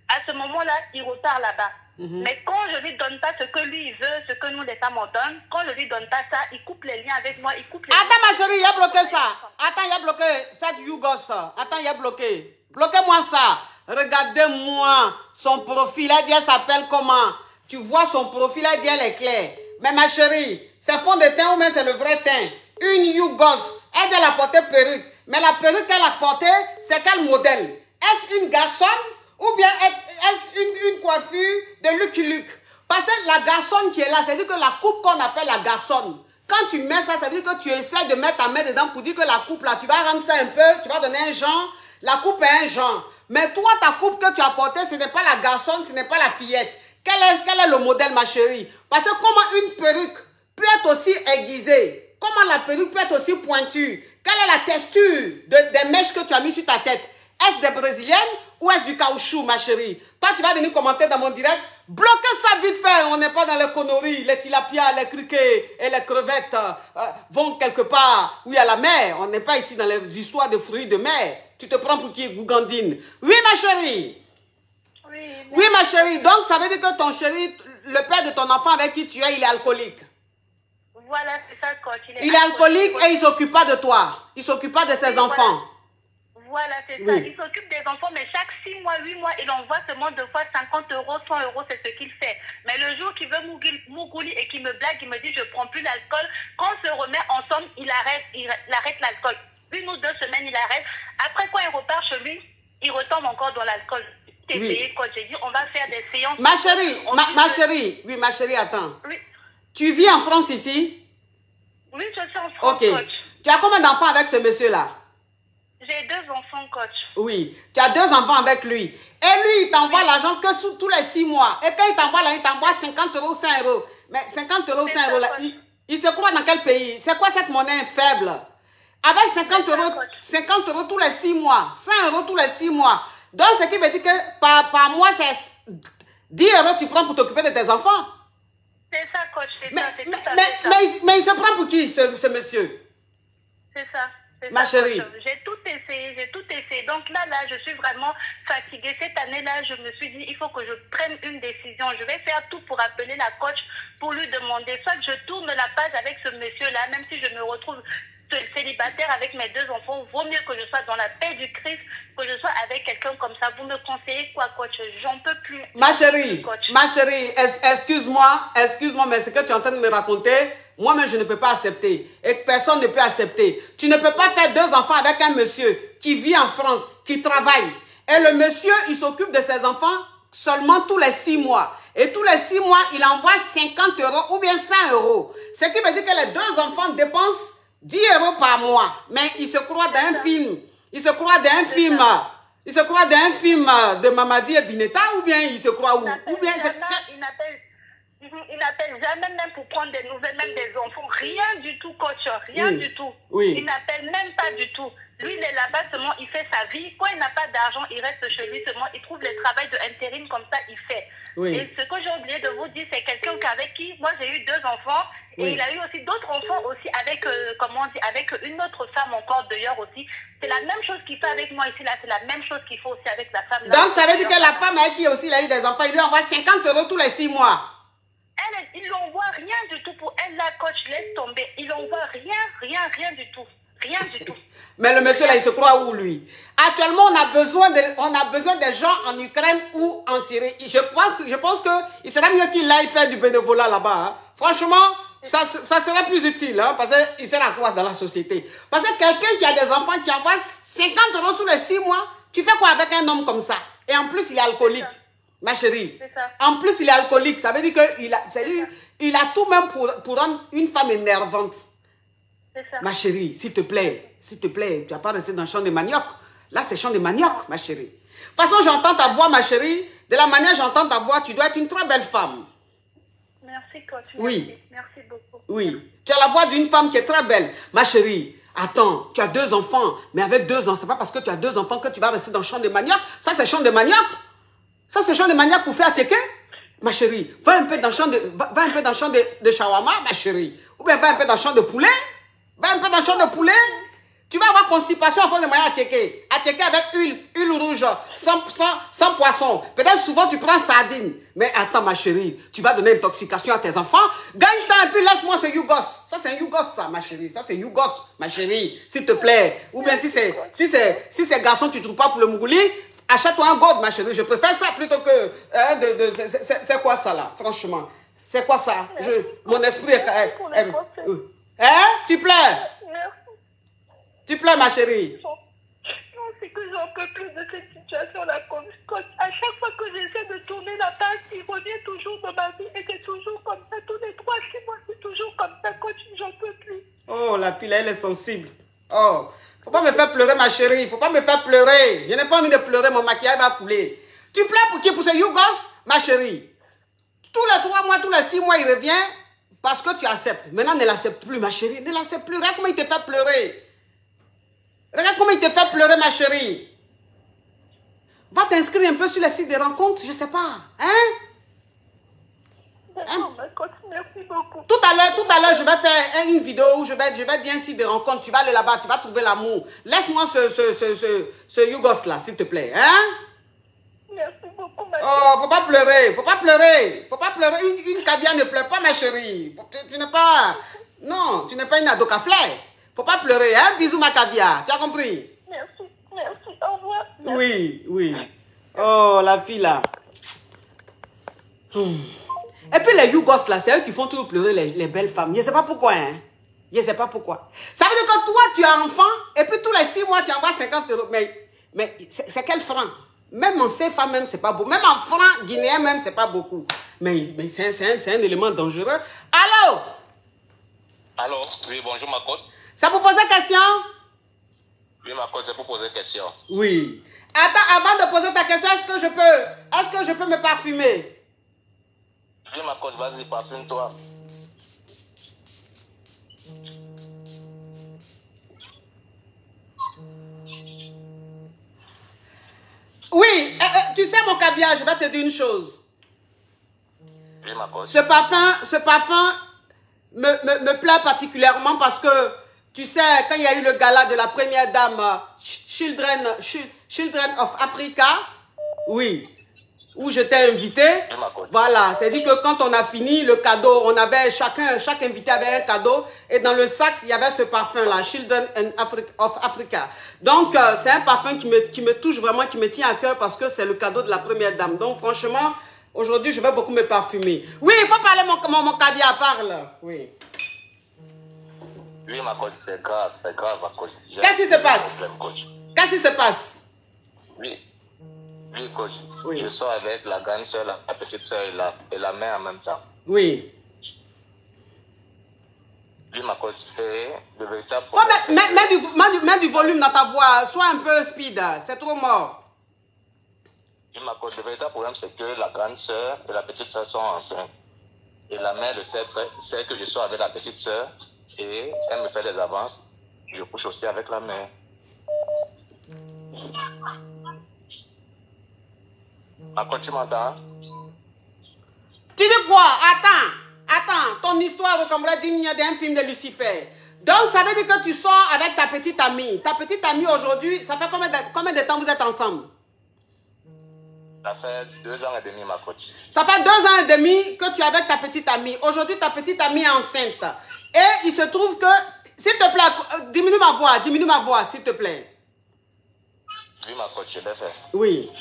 À ce moment-là, il repart là-bas. Mais quand je lui donne pas ce que lui veut, ce que nous les femmes on donne, quand je lui donne pas ça, il coupe les liens avec moi, Attends, ma chérie, il a bloqué ça. Attends, il a bloqué cette YouGos. Attends, il a bloqué. Bloquez-moi ça. Regardez-moi son profil. Elle dit, elle s'appelle comment? Tu vois son profil, elle dit, elle est claire. Mais ma chérie, C'est fond de teint ou même c'est le vrai teint. Une Yougos, elle doit la porter perruque. Mais la perruque qu'elle a portée, c'est quel modèle? Est-ce une garçonne ou bien est-ce une coiffure de Lucky Luke? Parce que la garçonne qui est là, c'est-à-dire que la coupe qu'on appelle la garçonne, quand tu mets ça, ça veut dire que tu essaies de mettre ta main dedans pour dire que la coupe là, tu vas rendre ça un peu, tu vas donner un genre. La coupe est un genre. Mais toi, ta coupe que tu as portée, ce n'est pas la garçonne, ce n'est pas la fillette. Quel est le modèle, ma chérie? Parce que comment une perruque peut être aussi aiguisée? Comment la perruque peut être aussi pointue? Quelle est la texture des mèches que tu as mis sur ta tête? Est-ce des brésiliennes ou est-ce du caoutchouc, ma chérie? Toi, tu vas venir commenter dans mon direct. Bloquez ça vite fait. On n'est pas dans les conneries. Les tilapias, les criquets et les crevettes vont quelque part où il y a la mer. On n'est pas ici dans les histoires de fruits de mer. Tu te prends pour qui, Gougandine? Oui, ma chérie. Oui, ma chérie. Donc, ça veut dire que ton chéri, le père de ton enfant avec qui tu es, il est alcoolique. Voilà, c'est ça, coach. Il est alcoolique et il ne s'occupe pas de toi. Il ne s'occupe pas de ses enfants. Voilà, c'est ça. Il s'occupe des enfants, mais chaque 6 mois, 8 mois, il envoie seulement 2 fois 50 €, 100 €, c'est ce qu'il fait. Mais le jour qu'il veut Mougouli et qu'il me blague, il me dit je ne prends plus l'alcool. Quand on se remet ensemble, il arrête l'alcool. 1 ou 2 semaines, il arrête. Après, quand il repart chez lui, il retombe encore dans l'alcool. Quand j'ai dit, on va faire des séances. Ma chérie, oui, ma chérie, attends. Oui. Tu vis en France ici? Oui, je suis en France, Ok. coach. Tu as combien d'enfants avec ce monsieur-là? J'ai 2 enfants, coach. Oui, tu as 2 enfants avec lui. Et lui, il t'envoie l'argent que tous les 6 mois. Et quand il t'envoie là, il t'envoie 50 €, 100 €. Mais 50 €, 100 € là, il se croit dans quel pays? C'est quoi cette monnaie faible? Avec 50 € tous les 6 mois, 100 € tous les 6 mois. Donc, ce qui veut dire que par mois, c'est 10 € tu prends pour t'occuper de tes enfants. C'est ça, coach. Mais il se prend pour qui, ce monsieur? C'est ça. Ma chérie. J'ai tout essayé. Donc là, je suis vraiment fatiguée. Cette année-là, je me suis dit, il faut que je prenne une décision. Je vais faire tout pour appeler la coach, pour lui demander. Soit je tourne la page avec ce monsieur-là, même si je me retrouve célibataire avec mes 2 enfants, vaut mieux que je sois dans la paix du Christ, que je sois avec quelqu'un comme ça. Vous me conseillez quoi, coach? J'en peux plus. Ma chérie, excuse-moi, mais ce que tu es en train de me raconter, moi-même, je ne peux pas accepter. Et personne ne peut accepter. Tu ne peux pas faire 2 enfants avec un monsieur qui vit en France, qui travaille. Et le monsieur, il s'occupe de ses enfants seulement tous les 6 mois. Et tous les 6 mois, il envoie 50 € ou bien 100 €. Ce qui veut dire que les 2 enfants dépensent 10 € par mois. Mais il se croit dans un film. Il se croit dans un film. Il se croit dans un film de Mamadi et Bineta ou bien il se croit où? Ou bien il n'appelle jamais même pour prendre des nouvelles, même des enfants. Rien du tout, coach. Rien du tout. Oui. Il n'appelle même pas du tout. Lui, il est là-bas seulement, il fait sa vie. Quand il n'a pas d'argent, il reste chez lui seulement. Il trouve le travail de intérim comme ça, il fait. Oui. Et ce que j'ai oublié de vous dire, c'est quelqu'un avec qui, moi j'ai eu 2 enfants. Et il a eu aussi d'autres enfants aussi avec, avec une autre femme encore d'ailleurs aussi. C'est la même chose qu'il fait avec moi ici, là. C'est la même chose qu'il fait aussi avec la femme. Donc ça veut dire que la femme avec qui aussi il a eu des enfants, il lui envoie 50 € tous les 6 mois. Il n'envoie rien du tout pour elle, la coach, laisse tomber. Il n'envoie rien du tout. Rien du tout. Mais le monsieur là, il se croit où lui? Actuellement, on a besoin des gens en Ukraine ou en Syrie. Je pense qu'il serait mieux qu'il aille faire du bénévolat là-bas. Hein. Franchement, ça serait plus utile, hein, parce qu'il sert à quoi dans la société? Parce que quelqu'un qui a des enfants qui envoie 50 € tous les 6 mois, tu fais quoi avec un homme comme ça? Et en plus, il est alcoolique. Ma chérie, en plus il est alcoolique, ça veut dire qu'il a tout même pour rendre une femme énervante. Ma chérie, s'il te plaît, tu vas pas rester dans le champ de manioc. Là, c'est champ de manioc, ma chérie. De toute façon, j'entends ta voix, ma chérie. De la manière j'entends ta voix, tu dois être une très belle femme. Merci, coach. Oui. Merci beaucoup. Oui, tu as la voix d'une femme qui est très belle. Ma chérie, attends, tu as 2 enfants, mais avec 2 ans, c'est pas parce que tu as 2 enfants que tu vas rester dans le champ de manioc. Ça, c'est champ de manioc. Ça, c'est le champ de manioc pour faire tchéké. Ma chérie, va un peu dans le champ de shawarma, ma chérie. Ou bien va un peu dans le champ de poulet. Va un peu dans le champ de poulet. Tu vas avoir constipation à force de manger à tchéké. À tchéké avec huile rouge, sans poisson. Peut-être souvent tu prends sardine. Mais attends, ma chérie, tu vas donner intoxication à tes enfants. Gagne temps et puis laisse-moi ce yougos. Ça, c'est un yougos, ça, ma chérie. Ça, c'est yougos, ma chérie. S'il te plaît. Ou bien si c'est garçon, tu ne trouves pas pour le mougouli, achète-toi un gold, ma chérie. Je préfère ça plutôt que... c'est quoi ça, là? Franchement. C'est quoi ça? Mon esprit est... Pour les conseils. Hein? Tu pleures? Merci. Tu pleures, ma chérie? Non, c'est que j'en peux plus de cette situation-là. À chaque fois que j'essaie de tourner la page, il revient toujours dans ma vie et c'est toujours comme ça. Tous les 3-6 mois, c'est toujours comme ça. Continue, j'en peux plus. Oh, la fille, elle est sensible. Oh, faut pas me faire pleurer, ma chérie. Faut pas me faire pleurer. Je n'ai pas envie de pleurer, mon maquillage va couler. Tu pleures pour qui? Pour ce Yougos, ma chérie? Tous les 3 mois, tous les 6 mois, il revient parce que tu acceptes. Maintenant, ne l'accepte plus, ma chérie. Ne l'accepte plus. Regarde comment il te fait pleurer. Regarde comment il te fait pleurer, ma chérie. Va t'inscrire un peu sur les sites de rencontres, je sais pas. Hein? D'accord, merci beaucoup. Tout à l'heure, je vais faire une vidéo où je vais dire un site de rencontre. Tu vas aller là-bas, tu vas trouver l'amour. Laisse-moi ce Yougos là, s'il te plaît. Hein? Merci beaucoup, Oh, faut pas pleurer, faut pas pleurer. Faut pas pleurer. Une caviar ne pleure pas, ma chérie. Tu n'es pas... Non, tu n'es pas une ado café. Faut pas pleurer, hein? Bisous, ma caviar. Tu as compris? Merci, au revoir. Merci. Oui, oui. Oh, la fille là. Et puis les Yougos là, c'est eux qui font toujours pleurer les belles femmes. Je ne sais pas pourquoi, hein. Je ne sais pas pourquoi. Ça veut dire que toi, tu as enfant, et puis tous les 6 mois, tu envoies 50 €. Mais c'est quel franc? Même en CFA même, c'est pas beaucoup. Même en franc guinéen même, c'est pas beaucoup. Mais c'est un élément dangereux. Allô? Allô? Oui, bonjour, ma côte. Ça vous pose question? Oui, ma côte, c'est pour poser question. Oui. Attends, avant de poser ta question, est-ce que je peux me parfumer? Oui, ma côte, vas-y, parfume-toi. Oui, tu sais mon caviar, je vais te dire une chose. Oui, ma côte. Ce parfum me plaît particulièrement parce que, tu sais, quand il y a eu le gala de la première dame, Children of Africa, oui, où j'étais invité, voilà, c'est-à-dire que quand on a fini le cadeau, on avait chaque invité avait un cadeau, et dans le sac, il y avait ce parfum-là, Children of Africa. Donc, c'est un parfum qui me touche vraiment, qui me tient à cœur parce que c'est le cadeau de la première dame. Donc, franchement, aujourd'hui, je vais beaucoup me parfumer. Oui, il faut parler, mon caviar, parle. Oui. Oui, ma coach, c'est grave, ma coach. Qu'est-ce qui se passe? Qu'est-ce qui se passe? Oui, coach. Oui. Je sors avec la grande soeur, la petite soeur et la mère en même temps. Oui. Oui, ma coach, c'est le véritable Oh, mets du volume dans ta voix, sois un peu speed, c'est trop mort. Oui, ma coach, le véritable problème, c'est que la grande soeur et la petite soeur sont enceintes. Et la mère le sait que je sors avec la petite soeur et elle me fait des avances. Je couche aussi avec la mère. Ma coach, tu m'entends? Tu dis quoi? Attends, ton histoire ressemble digne d'un film de Lucifer. Donc, ça veut dire que tu sors avec ta petite amie. Ta petite amie aujourd'hui, ça fait combien de temps vous êtes ensemble? Ça fait 2 ans et demi, ma coach. Ça fait 2 ans et demi que tu es avec ta petite amie. Aujourd'hui, ta petite amie est enceinte. Et il se trouve que, s'il te plaît, diminue ma voix, s'il te plaît. Oui, ma coach, je l'ai fait. Oui.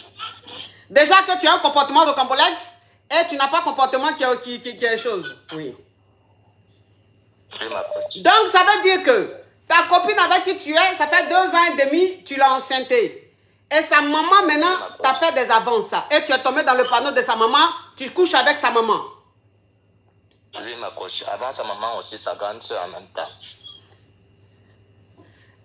Déjà que tu as un comportement rocambolesque et tu n'as pas un comportement qui est chose. Oui. Oui, ma coach. Donc, ça veut dire que ta copine avec qui tu es, ça fait 2 ans et demi, tu l'as enceinté. Et sa maman, maintenant, t'a fait des avances. Et tu es tombé dans le panneau de sa maman, tu couches avec sa maman. Oui, ma coach. Avant sa maman aussi, sa grande soeur en même temps.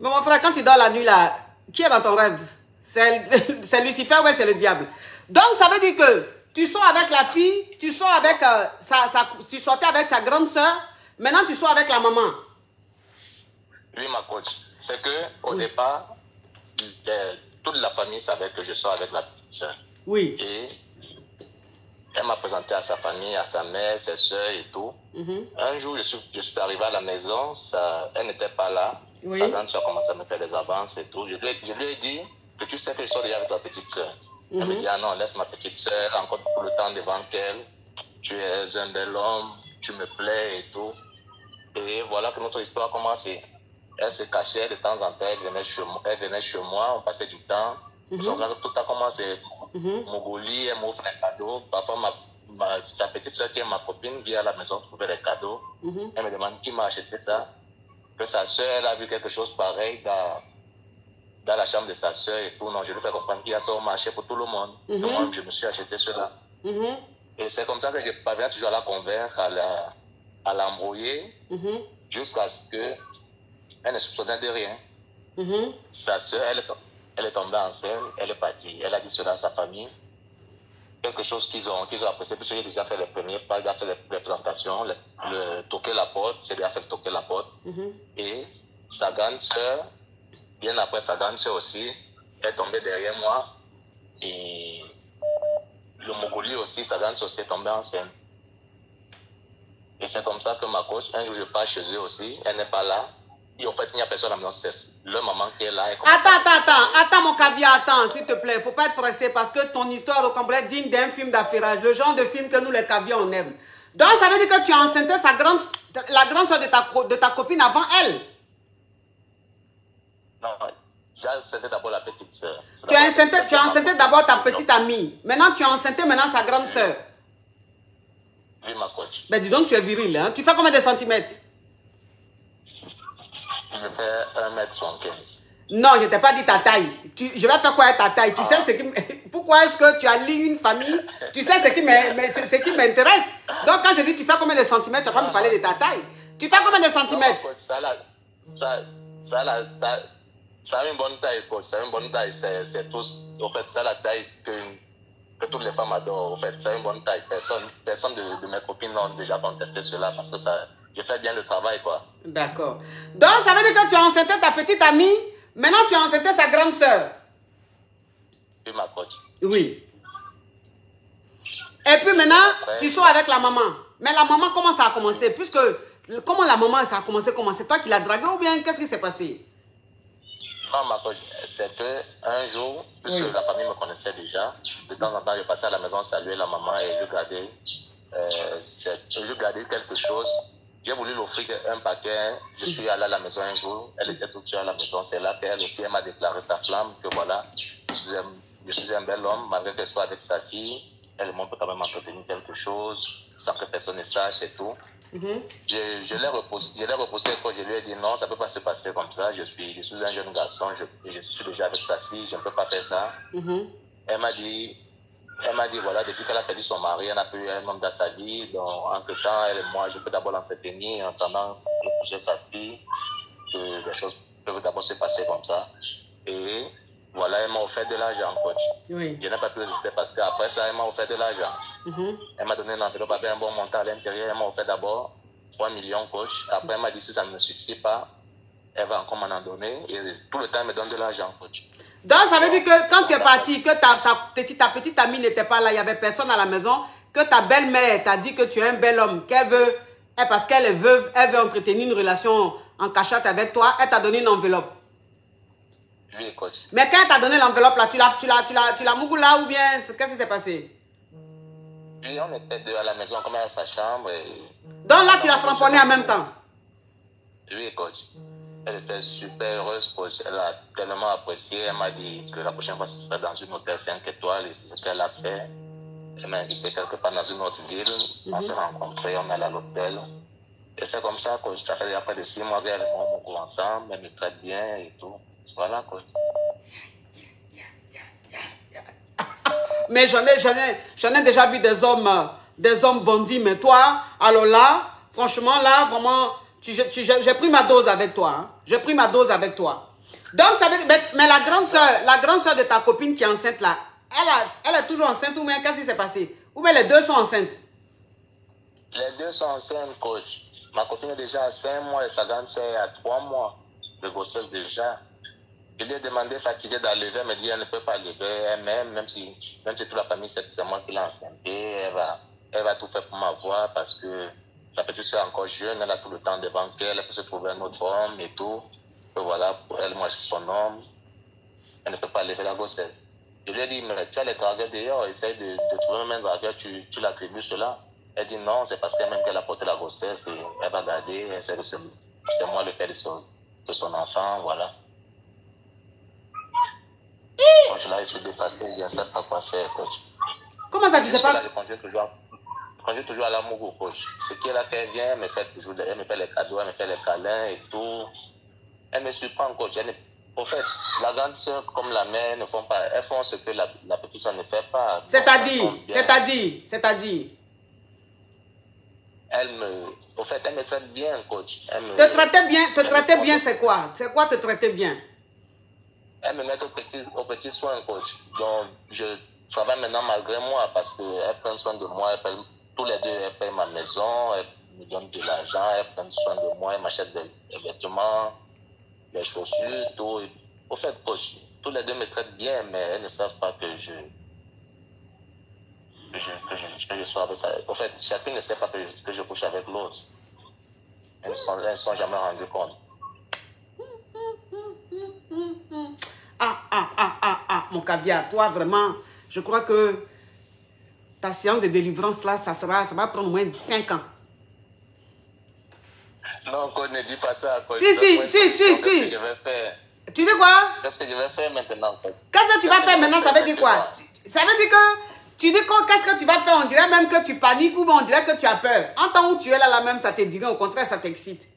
Mais mon frère, quand tu dors la nuit, là, qui est dans ton rêve? C'est Lucifer ou c'est le diable? Donc, ça veut dire que tu sors avec la fille, tu sors avec tu sortais avec sa grande soeur, maintenant tu sors avec la maman. Oui, ma coach. C'est que au départ, toute la famille savait que je sors avec la petite soeur. Oui. Et elle m'a présenté à sa famille, à sa mère, ses soeurs et tout. Un jour, je suis arrivé à la maison, elle n'était pas là. Oui. Sa grande soeur commençait à me faire des avances et tout. Je lui ai dit que tu sais que je sors déjà avec ta petite soeur. Elle me dit, ah non, laisse ma petite soeur, encore tout le temps devant elle. Tu es un bel homme, tu me plais et tout. Et voilà que notre histoire a commencé. Elle se cachait de temps en temps, elle venait chez moi, on passait du temps. Tout a commencé. Mogoli, elle m'offre un cadeau. Parfois, sa petite soeur qui est ma copine vient à la maison trouver des cadeaux. Elle me demande qui m'a acheté ça. Que sa soeur, elle a vu quelque chose pareil dans la chambre de sa soeur et tout. Non, je lui fais comprendre qu'il y a ça au marché pour tout le monde. Et moi, je me suis acheté cela. Et c'est comme ça que je parviens toujours à la convaincre, à l'embrouiller, jusqu'à ce qu'elle ne soupçonnait de rien. Sa soeur, elle est tombée enceinte, elle est partie. Elle a dit cela à sa famille. Quelque chose qu'ils ont apprécié, puisque j'ai déjà fait les premiers pas, j'ai déjà fait les présentations, le toquer la porte, j'ai déjà fait le toquer la porte. Et sa grande soeur, bien après sa grande soeur aussi, est tombée derrière moi. Et le Mogoli aussi, sa grande soeur aussi est tombée enceinte. Et c'est comme ça que ma coach, un jour je pars chez eux aussi, elle n'est pas là. Et en fait, il n'y a personne à la maison, c'est leur maman qui est là. Attends mon caviar, attends, s'il te plaît. Il ne faut pas être pressé parce que ton histoire au complet digne d'un film d'affairage, le genre de film que nous les caviars on aime. Donc ça veut dire que tu as enceinté la grande soeur de ta copine avant elle. Non, j'ai enceinté d'abord la petite soeur. Tu as enceinté d'abord ta petite amie. Maintenant tu as enceinté sa grande soeur. Oui, ma coach. Ben dis donc, tu es viril, hein? Tu fais combien de centimètres? Je fais 1m75. Non, je ne t'ai pas dit ta taille. Je vais faire quoi avec ta taille? Tu sais ce qui... Pourquoi est-ce que tu alignes une famille? Tu sais ce qui m'intéresse. Donc quand je dis tu fais combien de centimètres, tu ne vas pas me parler de ta taille. Tu fais combien de centimètres? Ça a une bonne taille, coach. Ça a une bonne taille. C'est tout. En fait, c'est la taille que toutes les femmes adorent. En fait, c'est une bonne taille. Personne de mes copines n'ont déjà contesté cela parce que je fais bien le travail, quoi. D'accord. Donc, ça veut dire que tu as enceinté ta petite amie. Maintenant, tu as enceinté sa grande soeur. Oui, ma coach. Oui. Et puis maintenant, tu sors avec la maman. Mais la maman, comment ça a commencé? Comment la maman, ça a commencé? Comment? C'est toi qui l'as draguée ou bien qu'est-ce qui s'est passé? Non, ma coach, c'est qu'un jour, puisque la famille me connaissait déjà, de temps en temps, je passais à la maison saluer la maman et lui garder quelque chose. J'ai voulu l'offrir un paquet. Je suis allé à la maison un jour. Elle était toute seule à la maison. C'est là qu'elle aussi m'a déclaré sa flamme. Que voilà, je suis un bel homme, malgré qu'elle soit avec sa fille. Elle peut quand même entretenir quelque chose sans que personne ne sache et tout. Je l'ai repoussé quand je lui ai dit non, ça ne peut pas se passer comme ça. Je suis un jeune garçon. Je suis déjà avec sa fille. Je ne peux pas faire ça. Elle m'a dit, voilà, depuis qu'elle a perdu son mari, elle n'a plus un homme dans sa vie. Donc, entre-temps, elle et moi, je peux d'abord l'entretenir en attendant de coucher sa fille. Que les choses peuvent d'abord se passer comme ça. Et voilà, elle m'a offert de l'argent, coach. Oui. Je n'ai pas pu résister parce qu'après ça, elle m'a offert de l'argent. Elle m'a donné une enveloppe avec un bon montant à l'intérieur. Elle m'a offert d'abord 3 millions, coach. Après, elle m'a dit si ça ne me suffit pas, elle va encore m'en donner. Et tout le temps, elle me donne de l'argent, coach. Donc, ça veut dire que quand tu es parti, que ta petite amie n'était pas là, il n'y avait personne à la maison, que ta belle-mère t'a dit que tu es un bel homme, qu'elle veut, parce qu'elle est veuve, elle veut entretenir une relation en cachette avec toi, elle t'a donné une enveloppe. Oui, coach. Mais quand elle t'a donné l'enveloppe, là, tu l'as mougou là ou bien, qu'est-ce qui s'est passé? Oui, on était deux à la maison, comme elle à sa chambre. Donc là, tu l'as framponné en même temps? Oui, coach. Elle était super heureuse, coach. Elle a tellement apprécié. Elle m'a dit que la prochaine fois, ce sera dans une hôtel 5 étoiles. Et c'est ce qu'elle a fait. Elle m'a invité quelque part dans une autre ville. On s'est rencontrés, on est allé à l'hôtel. Et c'est comme ça, coach. Ça fait déjà près de 6 mois qu'elle est mon ensemble. Elle me traite bien et tout. Voilà, coach. Mais j'en ai déjà vu des hommes bandits. Mais toi, alors là, franchement, là, vraiment... J'ai pris ma dose avec toi. Hein. J'ai pris ma dose avec toi. Donc, ça veut dire... Mais la grande soeur de ta copine qui est enceinte là, elle est toujours enceinte ou bien qu'est-ce qui s'est passé? Ou bien les deux sont enceintes? Les deux sont enceintes, coach. Ma copine est déjà à 5 mois et sa grande soeur est à 3 mois de grossesse déjà. Je lui ai demandé, fatiguée d'enlever, elle me dit elle ne peut pas lever elle-même, même si toute la famille sait que c'est moi qui l'ai enceintée, elle va tout faire pour m'avoir parce que sa petite soeur est encore jeune, elle a tout le temps devant elle, elle peut se trouver un autre homme et tout. Et voilà, pour elle, moi je suis son homme, elle ne peut pas lever la grossesse. Je lui ai dit, mais tu as les dragueurs d'ailleurs, essaye de trouver même dragueur, tu l'attribues cela. Elle dit non, c'est parce qu'elle-même qu'elle a porté la grossesse et elle va garder, elle sait que c'est moi le père de son enfant, voilà. Et... Quand je l'ai dépassé, je ne sais pas quoi faire, coach. Comment ça, tu sais pas? Je continue toujours quand je suis toujours à l'amour, coach, ce qu'elle a fait bien, elle me fait toujours, elle me fait les cadeaux, elle me fait les câlins et tout. Elle me surprend, coach. Au fait, la grande soeur comme la mère ne font pas, elles font ce que la petite soeur ne fait pas. C'est-à-dire. Au fait, elle me traite bien, coach. Te traiter bien, c'est quoi? C'est quoi te traiter bien? Elle me met au petit soin, coach. Donc, je travaille maintenant malgré moi parce qu'elle prend soin de moi. Tous les deux, elle paye ma maison, elle me donne de l'argent, elle prend soin de moi, elle m'achète des vêtements, des chaussures, tout. Au fait, coach, tous les deux me traitent bien, mais elles ne savent pas que je sois avec ça. Au fait, chacune ne sait pas que je couche avec l'autre. Elles ne sont jamais rendues compte. Mon caviar, toi vraiment, je crois que ta séance de délivrance là, ça va prendre au moins 5 ans. Non, coach, ne dis pas ça, coach. Si. Qu'est-ce que je vais faire? Tu dis quoi? Qu'est-ce que je vais faire maintenant, coach? Qu'est-ce que tu vas faire maintenant? Ça veut dire quoi? Ça veut dire que tu dis qu'est-ce que tu vas faire? On dirait même que tu paniques ou on dirait que tu as peur. En temps où tu es là même, ça te dirait, au contraire, ça t'excite.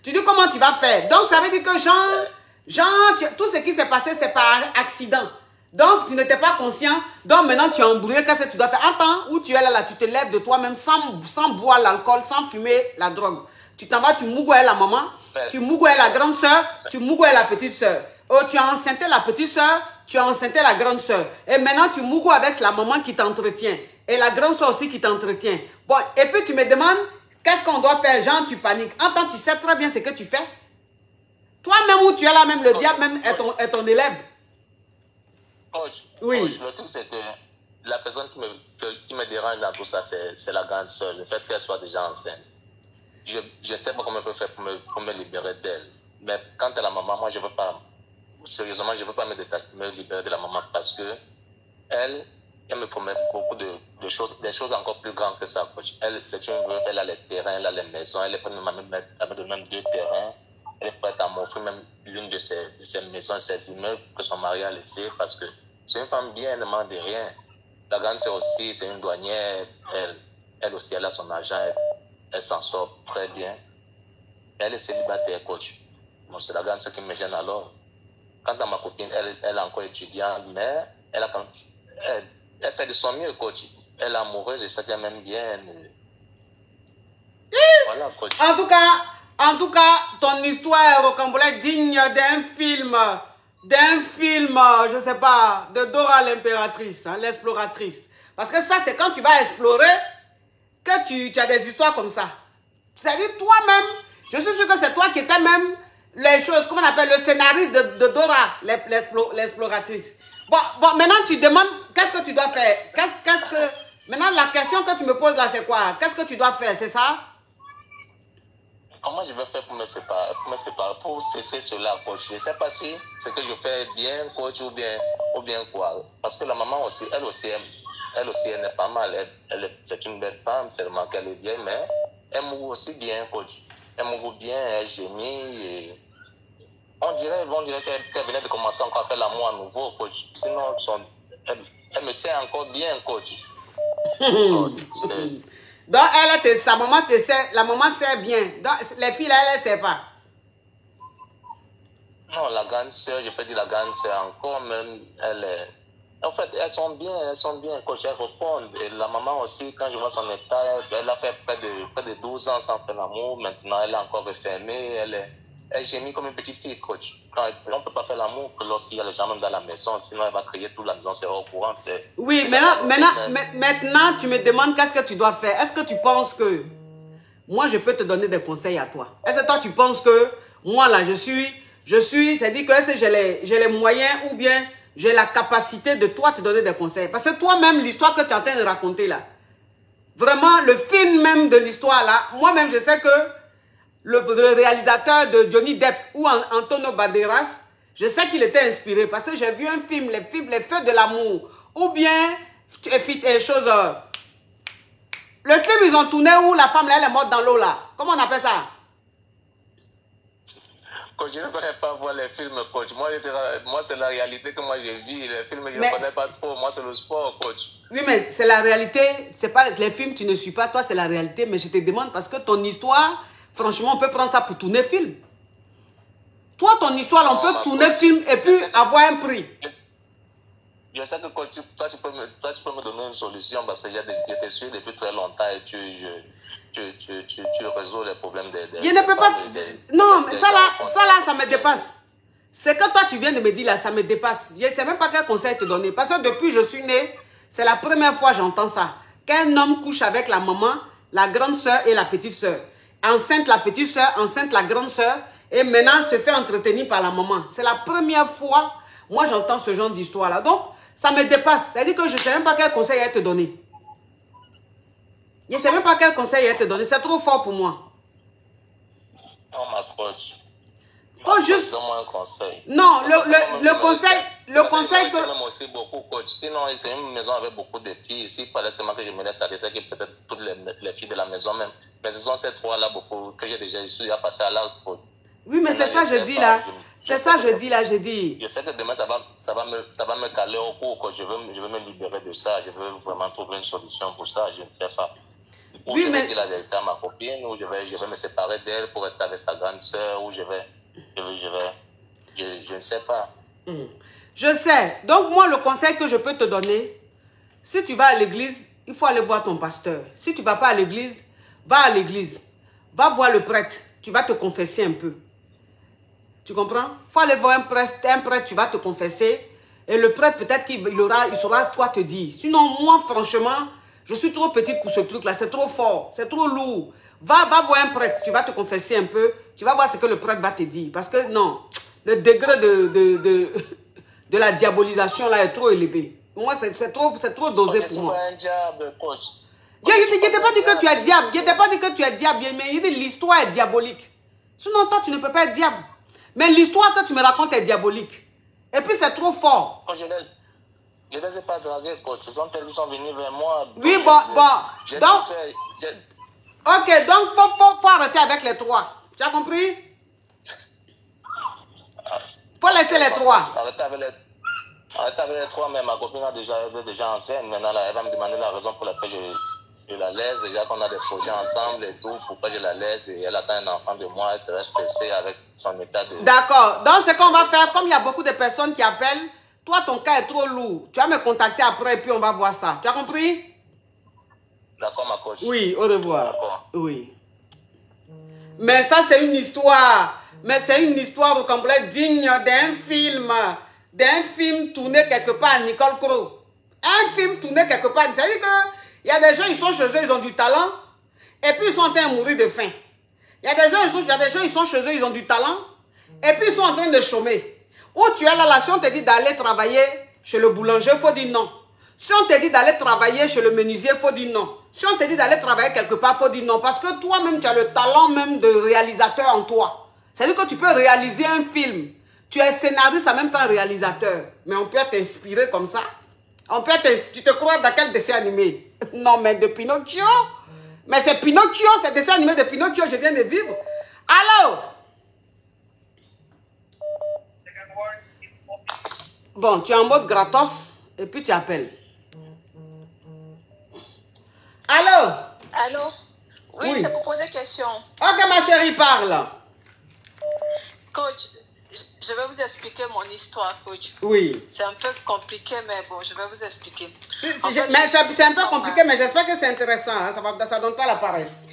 Tu dis comment tu vas faire? Donc ça veut dire que tout ce qui s'est passé, c'est par accident. Donc tu n'étais pas conscient. Donc maintenant tu es embrouillé. Qu'est-ce que tu dois faire? En temps où tu es là, tu te lèves de toi-même sans boire l'alcool, sans fumer la drogue. Tu t'en vas, tu mougouais la maman, tu mougouais la grande soeur, tu mougouais la petite soeur. Oh, tu as enceinté la petite soeur, tu as enceinté la grande soeur. Et maintenant tu mougoues avec la maman qui t'entretient. Et la grande soeur aussi qui t'entretient. Bon, et puis tu me demandes, qu'est-ce qu'on doit faire? Genre, tu paniques. En temps, tu sais très bien ce que tu fais. Toi-même où tu es là, même le diable même est ton élève. Coach, oui. Coach, le truc c'est que la personne qui me dérange dans tout ça, c'est la grande soeur. Le fait qu'elle soit déjà enceinte. Je ne sais pas comment elle peut faire pour me libérer d'elle. Mais quant à la maman, moi je ne veux pas, sérieusement, je ne veux pas me libérer de la maman parce que elle me promet beaucoup de choses, des choses encore plus grandes que ça, coach. C'est une veuve, elle a les terrains, elle a les maisons, elle est prête à me donner même 2 terrains. Elle est prête à m'offrir même l'une de ses maisons, ses immeubles que son mari a laissés parce que c'est une femme bien, elle ne demande rien. La grande sœur aussi, c'est une douanière, elle aussi, elle a son argent, elle s'en sort très bien. Elle est célibataire, coach. Bon, c'est la grande sœur qui me gêne alors. Quant à ma copine, elle est encore étudiante, mais elle fait de son mieux, coach. Elle est amoureuse, je sais qu'elle m'aime bien. Voilà, coach. En tout cas, ton histoire est rocambolesque, digne d'un film, je sais pas, de Dora l'impératrice, hein, l'exploratrice. Parce que ça, c'est quand tu vas explorer que tu as des histoires comme ça. C'est-à-dire toi-même, je suis sûr que c'est toi qui étais même les choses, comment on appelle, le scénariste de Dora l'exploratrice. Bon, maintenant tu demandes, qu'est-ce que tu dois faire? Maintenant la question que tu me poses là, c'est quoi? Qu'est-ce que tu dois faire, c'est ça? Comment je vais faire pour me séparer, pour cesser cela, coach? Je ne sais pas si ce que je fais bien, coach, ou bien quoi. Parce que la maman aussi, elle aussi, elle n'est pas mal. C'est une belle femme, seulement qu'elle est vieille, mais elle mourut aussi bien, coach. Elle mourut bien, elle gémit. Et on dirait qu'elle venait de commencer encore à faire l'amour à nouveau, coach. Sinon, elle me sait encore bien, coach. Donc, sa maman te sait, la maman sait bien. Donc, les filles, là, elles ne savent pas. Non, la grande sœur, je peux dire la grande sœur encore, même, en fait, elles sont bien, coach, elles répondent. Et la maman aussi, quand je vois son état, elle a fait près de 12 ans sans faire l'amour. Maintenant, elle est encore refermée, elle gémit comme une petite fille, coach. On ne peut pas faire l'amour que lorsqu'il y a les gens même dans la maison, sinon elle va crier toute la maison, c'est au courant. Oui, maintenant, tu me demandes qu'est-ce que tu dois faire. Est-ce que tu penses que moi, je peux te donner des conseils à toi? Est-ce que toi, tu penses que moi, là, c'est-à-dire que est-ce que j'ai les moyens ou bien j'ai la capacité de toi te donner des conseils? Parce que toi-même, l'histoire que tu es en train de raconter là, vraiment, le film même de l'histoire là, moi-même, je sais que le réalisateur de Johnny Depp ou Antonio Banderas, je sais qu'il était inspiré parce que j'ai vu un film, les Feux de l'amour, ou bien le film, ils ont tourné où la femme là, elle est morte dans l'eau là. Comment on appelle ça? Coach, je ne connais pas voir les films, coach. Moi, c'est la réalité que moi j'ai vis. Les films, je Mais- ne connais pas trop. Moi, c'est le sport, coach. Oui, mais c'est la réalité. C'est pas les films, tu ne suis pas. Toi, c'est la réalité. Mais je te demande parce que ton histoire, franchement, on peut prendre ça pour tourner film. Toi, ton histoire, on Non, peut ma tourner coach, film et puis avoir un prix. Je sais que coach, toi, tu peux me donner une solution parce que je te suis depuis très longtemps et tu résous les problèmes des Je ne peux pas... femmes et Non, mais des ça enfants. là, ça me dépasse. C'est que toi, tu viens de me dire là, ça me dépasse. Je ne sais même pas quel conseil te donner. Parce que depuis que je suis née, c'est la première fois que j'entends ça. Qu'un homme couche avec la maman, la grande soeur et la petite soeur. Enceinte la petite soeur, enceinte la grande soeur. Et maintenant, se fait entretenir par la maman. C'est la première fois, moi, j'entends ce genre d'histoire-là. Donc, ça me dépasse. C'est-à-dire que je ne sais même pas quel conseil à te donner. Je ne sais même pas quel conseil à te donner. C'est trop fort pour moi. Non, ma coach. Faut juste... Donne-moi un conseil. Non, le conseil que... Je m'aime aussi beaucoup, coach. Sinon, c'est une maison avec beaucoup de filles. S'il fallait seulement que je me laisse aller, c'est que peut-être toutes les filles de la maison même. Mais ce sont ces trois-là beaucoup que j'ai déjà eu à passer à l'acte, coach. Oui, mais c'est ça je dis là. C'est ça je dis là, je dis. Je sais que demain, ça va me caler au cours, coach. Je veux me libérer de ça. Je veux vraiment trouver une solution pour ça. Je ne sais pas. Ou Oui, je vais mais... dire la vérité à ma copine, ou je vais me séparer d'elle pour rester avec sa grande soeur, ou je ne sais pas. Je sais. Donc, moi, le conseil que je peux te donner, si tu vas à l'église, il faut aller voir ton pasteur. Si tu ne vas pas à l'église, va à l'église. Va voir le prêtre. Tu vas te confesser un peu. Tu comprends? Il faut aller voir un prêtre, tu vas te confesser. Et le prêtre, peut-être qu'il saura quoi te dire. Sinon, moi, franchement, je suis trop petite pour ce truc-là. C'est trop fort. C'est trop lourd. Va voir un prêtre. Tu vas te confesser un peu. Tu vas voir ce que le prêtre va te dire. Parce que non, le degré de la diabolisation là est trop élevé. Moi, c'est trop dosé pour moi. Un diable, coach. Je ne t'ai pas dit que tu es diable. Je ne t'ai pas dit que tu es diable. Mais je dis l'histoire est diabolique. Sinon, toi, tu ne peux pas être diable. Mais l'histoire que tu me racontes est diabolique. Et puis, c'est trop fort. Je ne les ai pas dragués, coach. Ils sont venus vers moi. Oui, bon. Donc, ok, donc, faut arrêter avec les trois. Tu as compris? Faut laisser les trois. Arrêtez avec les trois, mais ma copine est déjà enceinte. Maintenant, elle va me demander la raison pour laquelle je la laisse. Déjà qu'on a des projets ensemble et tout, pourquoi je la laisse. Et elle attend un enfant de moi, elle serait stressée avec son état de... D'accord. Donc, ce qu'on va faire, comme il y a beaucoup de personnes qui appellent, toi, ton cas est trop lourd. Tu vas me contacter après et puis on va voir ça. Tu as compris? D'accord, ma coach. Oui, au revoir. D'accord. Oui. Mais ça, c'est une histoire. Mais c'est une histoire au complet digne d'un film. D'un film tourné quelque part à Nicole Crowe. Un film tourné quelque part. C'est-à-dire qu'il y a des gens, ils sont chez eux, ils ont du talent. Et puis, ils sont en train de mourir de faim. Il y a des gens, ils sont chez eux, ils ont du talent. Et puis, ils sont en train de chômer. Ou tu es là, si on te dit d'aller travailler chez le boulanger, il faut dire non. Si on te dit d'aller travailler chez le menuisier, il faut dire non. Si on te dit d'aller travailler quelque part, il faut dire non. Parce que toi-même, tu as le talent même de réalisateur en toi. C'est-à-dire que tu peux réaliser un film. Tu es scénariste en même temps réalisateur. Mais on peut t'inspirer comme ça. Tu te crois dans quel dessin animé? Non, mais de Pinocchio. Mais c'est Pinocchio, c'est dessin animé de Pinocchio, je viens de vivre. Allô? Bon, tu es en mode gratos et puis tu appelles. Allô? Allô? Oui, Oui. c'est pour poser question. Ok, ma chérie, parle. Coach, je vais vous expliquer mon histoire, coach. Oui. C'est un peu compliqué, mais bon, je vais vous expliquer. Mais c'est un peu compliqué, mais j'espère que c'est intéressant. Hein? Ça donne pas la paresse.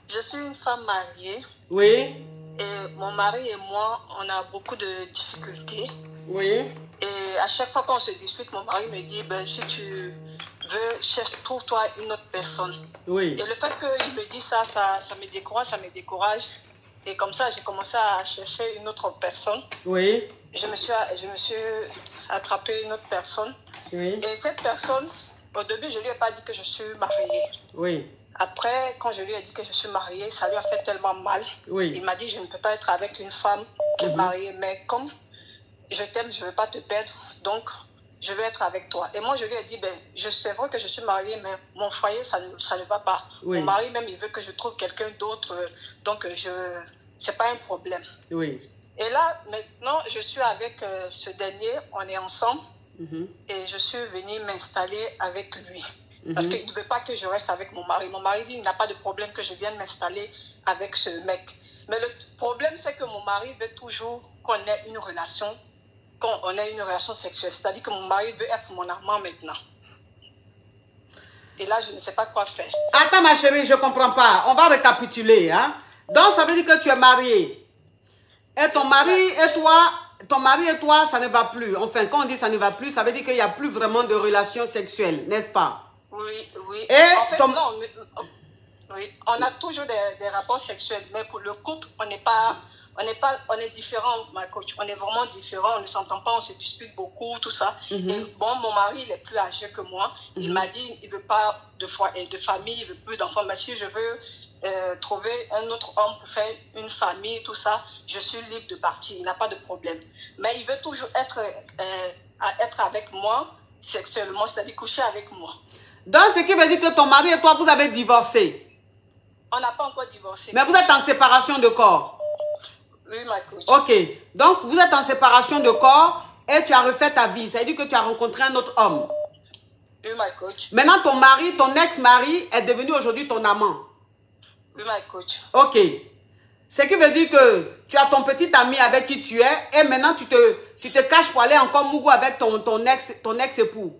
Je suis une femme mariée. Oui. Et mon mari et moi, on a beaucoup de difficultés. Oui. Et à chaque fois qu'on se dispute, mon mari me dit, ben, si tu veux, trouve-toi une autre personne. Oui. Et le fait qu'il me dit ça me décourage. Et comme ça, j'ai commencé à chercher une autre personne. Oui. Je me suis attrapé une autre personne. Oui. Et cette personne, au début, je ne lui ai pas dit que je suis mariée. Oui. Après, quand je lui ai dit que je suis mariée, ça lui a fait tellement mal. Oui. Il m'a dit, je ne peux pas être avec une femme qui est mariée. Mais comme je t'aime, je ne veux pas te perdre. Donc, je vais être avec toi. Et moi, je lui ai dit, c'est vrai que je suis mariée, mais mon foyer, ça ne va pas. Oui. Mon mari, même, il veut que je trouve quelqu'un d'autre. Donc, je c'est pas un problème. Oui. Et là, maintenant, je suis avec ce dernier, on est ensemble, et je suis venue m'installer avec lui. Parce qu'il ne veut pas que je reste avec mon mari. Mon mari dit qu'il n'a pas de problème que je vienne m'installer avec ce mec. Mais le problème, c'est que mon mari veut toujours qu'on ait une relation, sexuelle. C'est-à-dire que mon mari veut être mon amant maintenant. Et là, je ne sais pas quoi faire. Attends, ma chérie, je ne comprends pas. On va récapituler. Hein? Donc, ça veut dire que tu es mariée. Et ton mari et toi, ça ne va plus. Enfin, quand on dit ça ne va plus, ça veut dire qu'il n'y a plus vraiment de relations sexuelles, n'est-ce pas? Oui, oui. Et en fait, non, oui, on a toujours des rapports sexuels, mais pour le couple, on est différents, ma coach. On est vraiment différents, on ne s'entend pas, on se dispute beaucoup, tout ça. Et bon, mon mari, il est plus âgé que moi. Il m'a dit, il ne veut pas de famille, il ne veut plus d'enfants. Mais si je veux trouver un autre homme pour faire une famille, tout ça, je suis libre de partir, il n'a pas de problème. Mais il veut toujours être avec moi sexuellement, c'est-à-dire coucher avec moi. Donc, ce qui veut dire que ton mari et toi, vous avez divorcé. On n'a pas encore divorcé. Mais vous êtes en séparation de corps. Oui, ma coach. Ok. Donc, vous êtes en séparation de corps et tu as refait ta vie. Ça veut dire que tu as rencontré un autre homme. Oui, ma coach. Maintenant, ton mari, ton ex-mari est devenu aujourd'hui ton amant. Oui, ma coach. Ok. Ce qui veut dire que tu as ton petit ami avec qui tu es et maintenant tu te caches pour aller encore mougou avec ton ex-époux.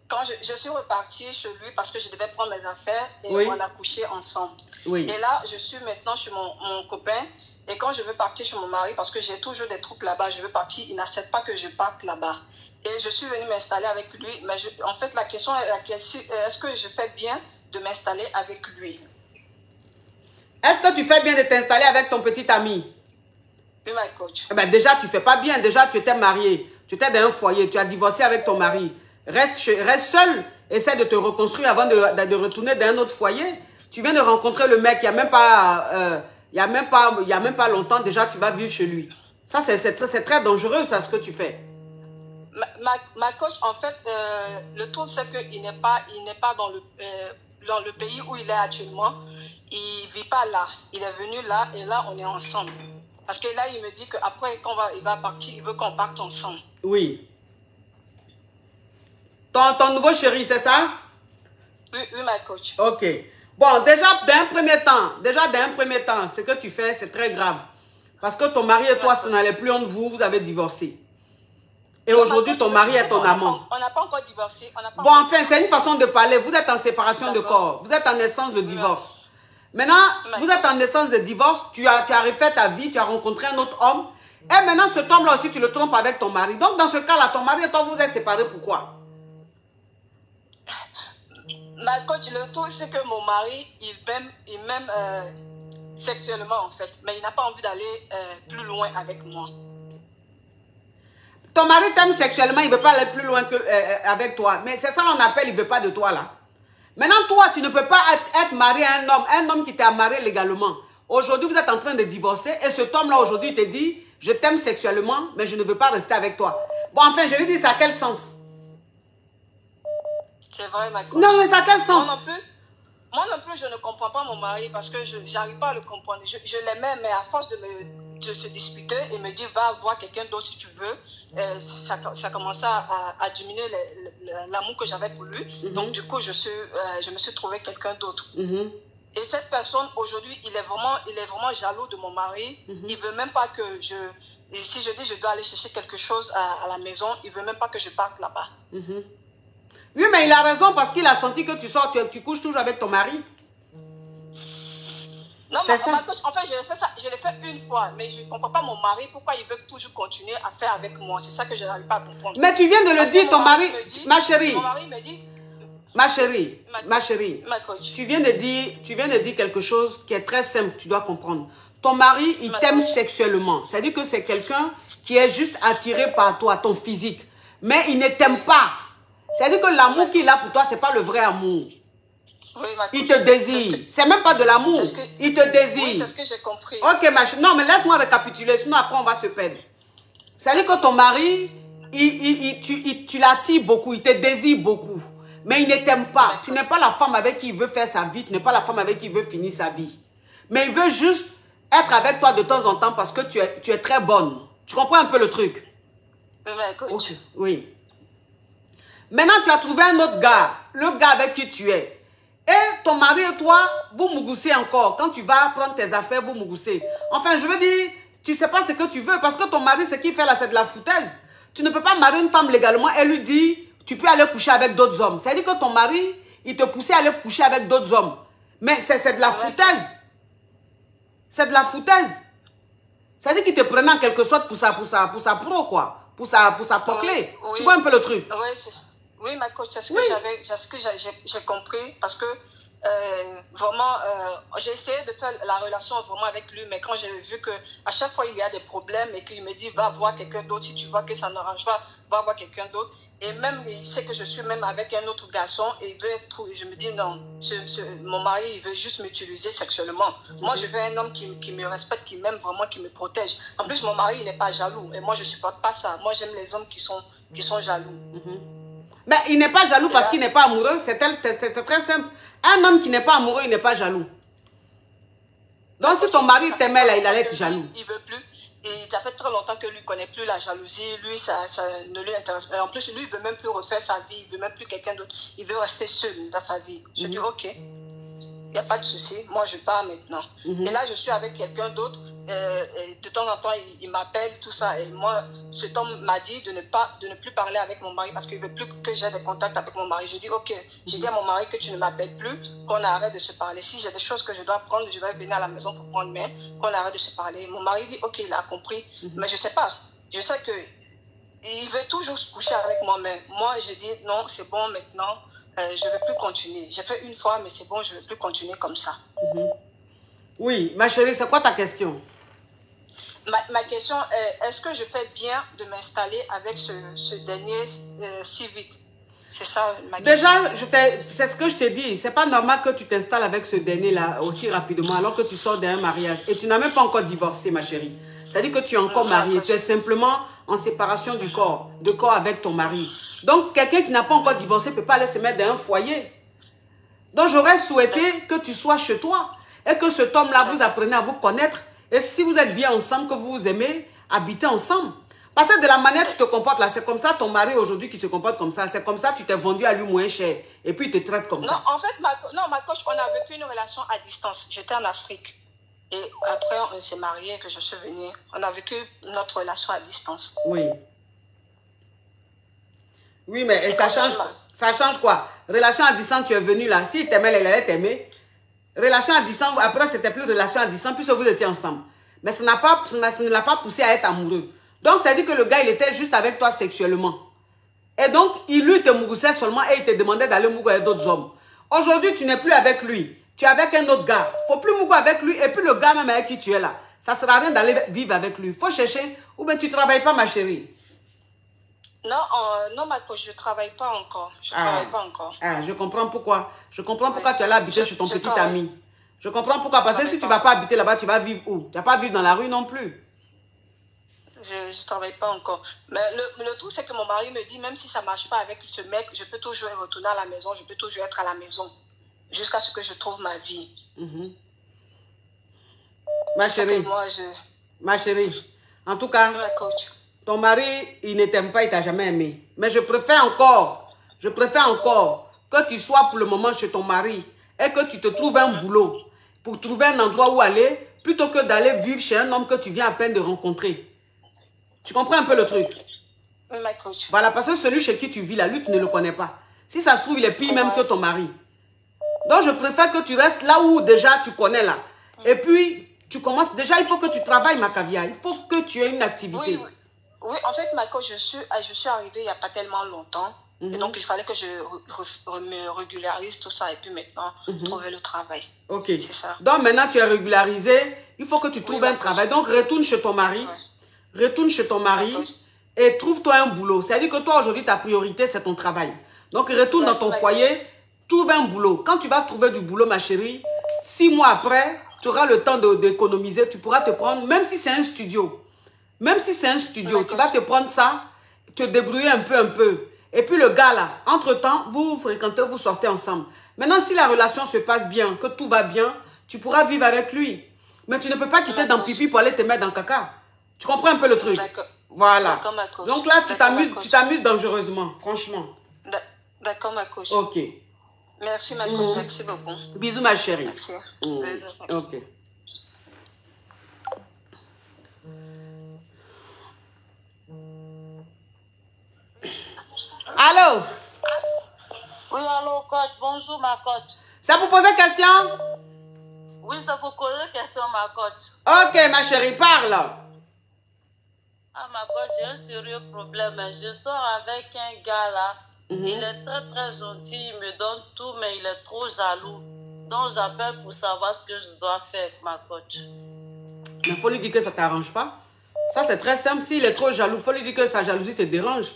Quand je suis repartie chez lui parce que je devais prendre mes affaires et on a couché ensemble. Oui. Et là, je suis maintenant chez mon copain et quand je veux partir chez mon mari, parce que j'ai toujours des trucs là-bas, je veux partir, il n'accepte pas que je parte là-bas. Et je suis venue m'installer avec lui, mais en fait, la question est est-ce que je fais bien de m'installer avec lui? Est-ce que tu fais bien de t'installer avec ton petit ami? Oui, ma coach. Eh ben déjà, tu ne fais pas bien. Déjà, tu étais marié. Tu étais dans un foyer. Tu as divorcé avec ton mari. Reste seul. Essaie de te reconstruire avant de retourner dans un autre foyer. Tu viens de rencontrer le mec. Il n'y a même pas longtemps. Déjà, tu vas vivre chez lui. Ça, c'est très dangereux, ça, ce que tu fais. Ma coach, en fait, le truc, c'est qu'il n'est pas dans le pays où il est actuellement. Il ne vit pas là. Il est venu là et là, on est ensemble. Parce que là, il me dit qu'après, quand il va partir, il veut qu'on parte ensemble. Oui. Ton nouveau chéri, c'est ça? Oui, ma coach. Ok. Bon, déjà, d'un premier temps, ce que tu fais, c'est très grave. Parce que ton mari et toi, ça n'allait plus entre vous, vous avez divorcé. Et aujourd'hui, ton mari est ton amant. On n'a pas encore divorcé. Bon, enfin, c'est une façon de parler. Vous êtes en séparation de corps. Vous êtes en naissance de divorce. Maintenant, vous êtes en naissance de divorce, tu as refait ta vie, tu as rencontré un autre homme. Et maintenant, cet homme-là aussi, tu le trompes avec ton mari. Donc, dans ce cas-là, ton mari et toi, vous êtes séparés. Pourquoi? Ma coach, le truc, c'est que mon mari, il m'aime sexuellement, en fait. Mais il n'a pas envie d'aller plus loin avec moi. Ton mari t'aime sexuellement, il ne veut pas aller plus loin avec toi. Mais c'est ça qu'on appelle, il ne veut pas de toi, là. Maintenant, toi, tu ne peux pas être marié à un homme qui t'a marié légalement. Aujourd'hui, vous êtes en train de divorcer et cet homme-là, aujourd'hui, il te dit, je t'aime sexuellement, mais je ne veux pas rester avec toi. Bon, enfin, je lui dis, ça a quel sens? C'est vrai, ma coach. Non, mais ça a quel sens? Moi non plus, je ne comprends pas mon mari parce que je n'arrive pas à le comprendre. Je l'aimais, mais à force de se disputer, il me dit, va voir quelqu'un d'autre si tu veux. Ça commençait à diminuer l'amour que j'avais pour lui. Donc, du coup, je me suis trouvé quelqu'un d'autre. Et cette personne, aujourd'hui, il est vraiment jaloux de mon mari. Il ne veut même pas que si je dis je dois aller chercher quelque chose à la maison, il ne veut même pas que je parte là-bas. Oui, mais il a raison parce qu'il a senti que tu sors, tu couches toujours avec ton mari. Non, en fait, je l'ai fait une fois, mais je ne comprends pas mon mari, pourquoi il veut toujours continuer à faire avec moi. C'est ça que je n'arrive pas à comprendre. Mais tu viens de le dire, ton mari, ma chérie. Mon mari me dit... Ma chérie, tu viens de dire quelque chose qui est très simple, tu dois comprendre. Ton mari, il t'aime sexuellement. C'est-à-dire que c'est quelqu'un qui est juste attiré par toi, ton physique. Mais il ne t'aime pas. C'est-à-dire que l'amour qu'il a pour toi, ce n'est pas le vrai amour. Oui, il te désire. C'est même pas de l'amour. Il te désire. Oui, c'est ce que j'ai compris. Ok, ma chérie. Non, mais laisse-moi récapituler, sinon après on va se perdre. C'est-à-dire que ton mari, tu l'attires beaucoup, il te désire beaucoup. Mais il ne t'aime pas. Tu n'es pas la femme avec qui il veut faire sa vie. Tu n'es pas la femme avec qui il veut finir sa vie. Mais il veut juste être avec toi de temps en temps parce que tu es très bonne. Tu comprends un peu le truc? Oui, ma coach. Okay. Oui. Maintenant, tu as trouvé un autre gars, le gars avec qui tu es. Et ton mari et toi, vous mougoussez encore. Quand tu vas prendre tes affaires, vous mougoussez. Enfin, je veux dire, tu ne sais pas ce que tu veux parce que ton mari, ce qu'il fait là, c'est de la foutaise. Tu ne peux pas marier une femme légalement et lui dire, tu peux aller coucher avec d'autres hommes. C'est-à-dire que ton mari, il te poussait à aller coucher avec d'autres hommes. Mais c'est de la foutaise. C'est de la foutaise. C'est-à-dire qu'il te prenait en quelque sorte pour sa pro, quoi. Pour sa poclée. Oui, tu vois un peu le truc? Oui, ma coach, c'est ce que j'ai compris parce que vraiment, j'ai essayé de faire la relation vraiment avec lui, mais quand j'ai vu que à chaque fois il y a des problèmes et qu'il me dit va voir quelqu'un d'autre, si tu vois que ça n'arrange pas, va voir quelqu'un d'autre. Et même il sait que je suis même avec un autre garçon et il veut être, je me dis non, mon mari il veut juste m'utiliser sexuellement. Moi je veux un homme qui me respecte, qui m'aime vraiment, qui me protège. En plus mon mari il n'est pas jaloux et moi je supporte pas ça. Moi j'aime les hommes qui sont jaloux. Mais il n'est pas jaloux parce qu'il n'est pas amoureux, c'est très simple. Un homme qui n'est pas amoureux, il n'est pas jaloux. Donc si ton mari t'aimait là, il allait être jaloux. Il veut plus. Et ça fait très longtemps que lui ne connaît plus la jalousie. Lui, ça ne lui intéresse pas. En plus, lui, il ne veut même plus refaire sa vie. Il ne veut même plus quelqu'un d'autre. Il veut rester seul dans sa vie. Je dis, ok, il n'y a pas de souci. Moi, je pars maintenant. Et là, je suis avec quelqu'un d'autre. De temps en temps, il m'appelle, tout ça. Et moi, cet homme m'a dit de ne plus parler avec mon mari parce qu'il ne veut plus que j'ai des contacts avec mon mari. Je dis, ok, j'ai dit à mon mari que tu ne m'appelles plus, qu'on arrête de se parler. Si j'ai des choses que je dois prendre, je vais venir à la maison pour prendre, mais qu'on arrête de se parler. Mon mari dit, ok, il a compris. Mais je ne sais pas. Je sais que il veut toujours se coucher avec moi, mais moi, je dis, non, c'est bon maintenant. Je ne veux plus continuer. J'ai fait une fois, mais c'est bon, je ne veux plus continuer comme ça. Oui, ma chérie, c'est quoi ta question? Ma question est, est-ce que je fais bien de m'installer avec ce dernier si vite? C'est ça ma question. Déjà, c'est ce que je t'ai dit. C'est pas normal que tu t'installes avec ce dernier-là aussi rapidement alors que tu sors d'un mariage. Et tu n'as même pas encore divorcé, ma chérie. C'est-à-dire que tu es encore mariée. Tu es simplement en séparation de corps avec ton mari. Donc, quelqu'un qui n'a pas encore divorcé ne peut pas aller se mettre dans un foyer. Donc, j'aurais souhaité que tu sois chez toi et que cet homme-là, vous apprenez à vous connaître. Et si vous êtes bien ensemble, que vous vous aimez, habitez ensemble. Parce que de la manière dont tu te comportes là, c'est comme ça ton mari aujourd'hui qui se comporte comme ça. C'est comme ça tu t'es vendu à lui moins cher. Et puis il te traite comme ça. Non, en fait, ma coach, on a vécu une relation à distance. J'étais en Afrique. Et après, on s'est mariés, que je suis venue. On a vécu notre relation à distance. Oui. Oui, mais et ça change quoi? Relation à distance, tu es venu là. S'il t'aimait, elle allait t'aimer. Relation à distance, après, c'était plus relation à distance, puisque vous étiez ensemble. Mais ça ne l'a pas poussé à être amoureux. Donc, ça dit que le gars, il était juste avec toi sexuellement. Et donc, il lui te mougoussait seulement et il te demandait d'aller mougouer avec d'autres hommes. Aujourd'hui, tu n'es plus avec lui. Tu es avec un autre gars. Il ne faut plus mougouer avec lui. Et puis, le gars même avec qui tu es là, ça ne sert à rien d'aller vivre avec lui. Il faut chercher ou bien tu ne travailles pas, ma chérie. Non, ma coach, je ne travaille pas encore. Je travaille pas encore. Je comprends pourquoi. Je comprends pourquoi tu allais habiter chez ton petit ami. Je comprends pourquoi. Parce que si tu ne vas pas habiter là-bas, tu vas vivre où? Tu ne vas pas vivre dans la rue non plus. Je ne travaille pas encore. Mais le truc, c'est que mon mari me dit, même si ça ne marche pas avec ce mec, je peux toujours retourner à la maison, je peux toujours être à la maison. Jusqu'à ce que je trouve ma vie. Ma chérie. Ma chérie. En tout cas, ton mari, il ne t'aime pas, il ne t'a jamais aimé. Mais je préfère encore que tu sois pour le moment chez ton mari et que tu te trouves un boulot pour trouver un endroit où aller plutôt que d'aller vivre chez un homme que tu viens à peine de rencontrer. Tu comprends un peu le truc? Oui, ma coach. Voilà, parce que celui chez qui tu vis là, lui, tu ne le connais pas. Si ça se trouve, il est pire même que ton mari. Donc, je préfère que tu restes là où déjà tu connais là. Et puis, tu commences. Déjà, il faut que tu travailles, ma caviar. Il faut que tu aies une activité. Oui, en fait, ma coach, je suis arrivée il n'y a pas tellement longtemps. Et donc, il fallait que je me régularise tout ça. Et puis maintenant, trouver le travail. Ok. C'est ça. Donc, maintenant, tu es régularisé. Il faut que tu trouves un travail. Donc, retourne chez ton mari. Retourne chez ton mari et trouve-toi un boulot. C'est-à-dire que toi, aujourd'hui, ta priorité, c'est ton travail. Donc, retourne dans ton foyer, trouve un boulot. Quand tu vas trouver du boulot, ma chérie, 6 mois après, tu auras le temps d'économiser. Tu pourras te prendre, même si c'est un studio. Même si c'est un studio, tu vas te prendre ça, te débrouiller un peu. Et puis, le gars, là, entre-temps, vous fréquentez, vous sortez ensemble. Maintenant, si la relation se passe bien, que tout va bien, tu pourras vivre avec lui. Mais tu ne peux pas quitter dans pipi pour aller te mettre dans caca. Tu comprends un peu le truc? D'accord. Voilà. D'accord, ma coach. Donc là, tu D'accord, t'amuses dangereusement, franchement. D'accord, ma coach. Ok. Merci, ma coach. Merci beaucoup. Bisous, ma chérie. Merci. Bisous. Ok. Allô? Oui, allô, coach. Bonjour, ma coach. Ça vous pose question? Oui, ça vous pose question, ma coach. Ok, ma chérie, parle. Ah, ma coach, j'ai un sérieux problème. Je sors avec un gars là. Il est très, très gentil. Il me donne tout, mais il est trop jaloux. Donc, j'appelle pour savoir ce que je dois faire avec ma coach. Mais il faut lui dire que ça ne t'arrange pas. Ça, c'est très simple. S'il est trop jaloux, il faut lui dire que sa jalousie te dérange.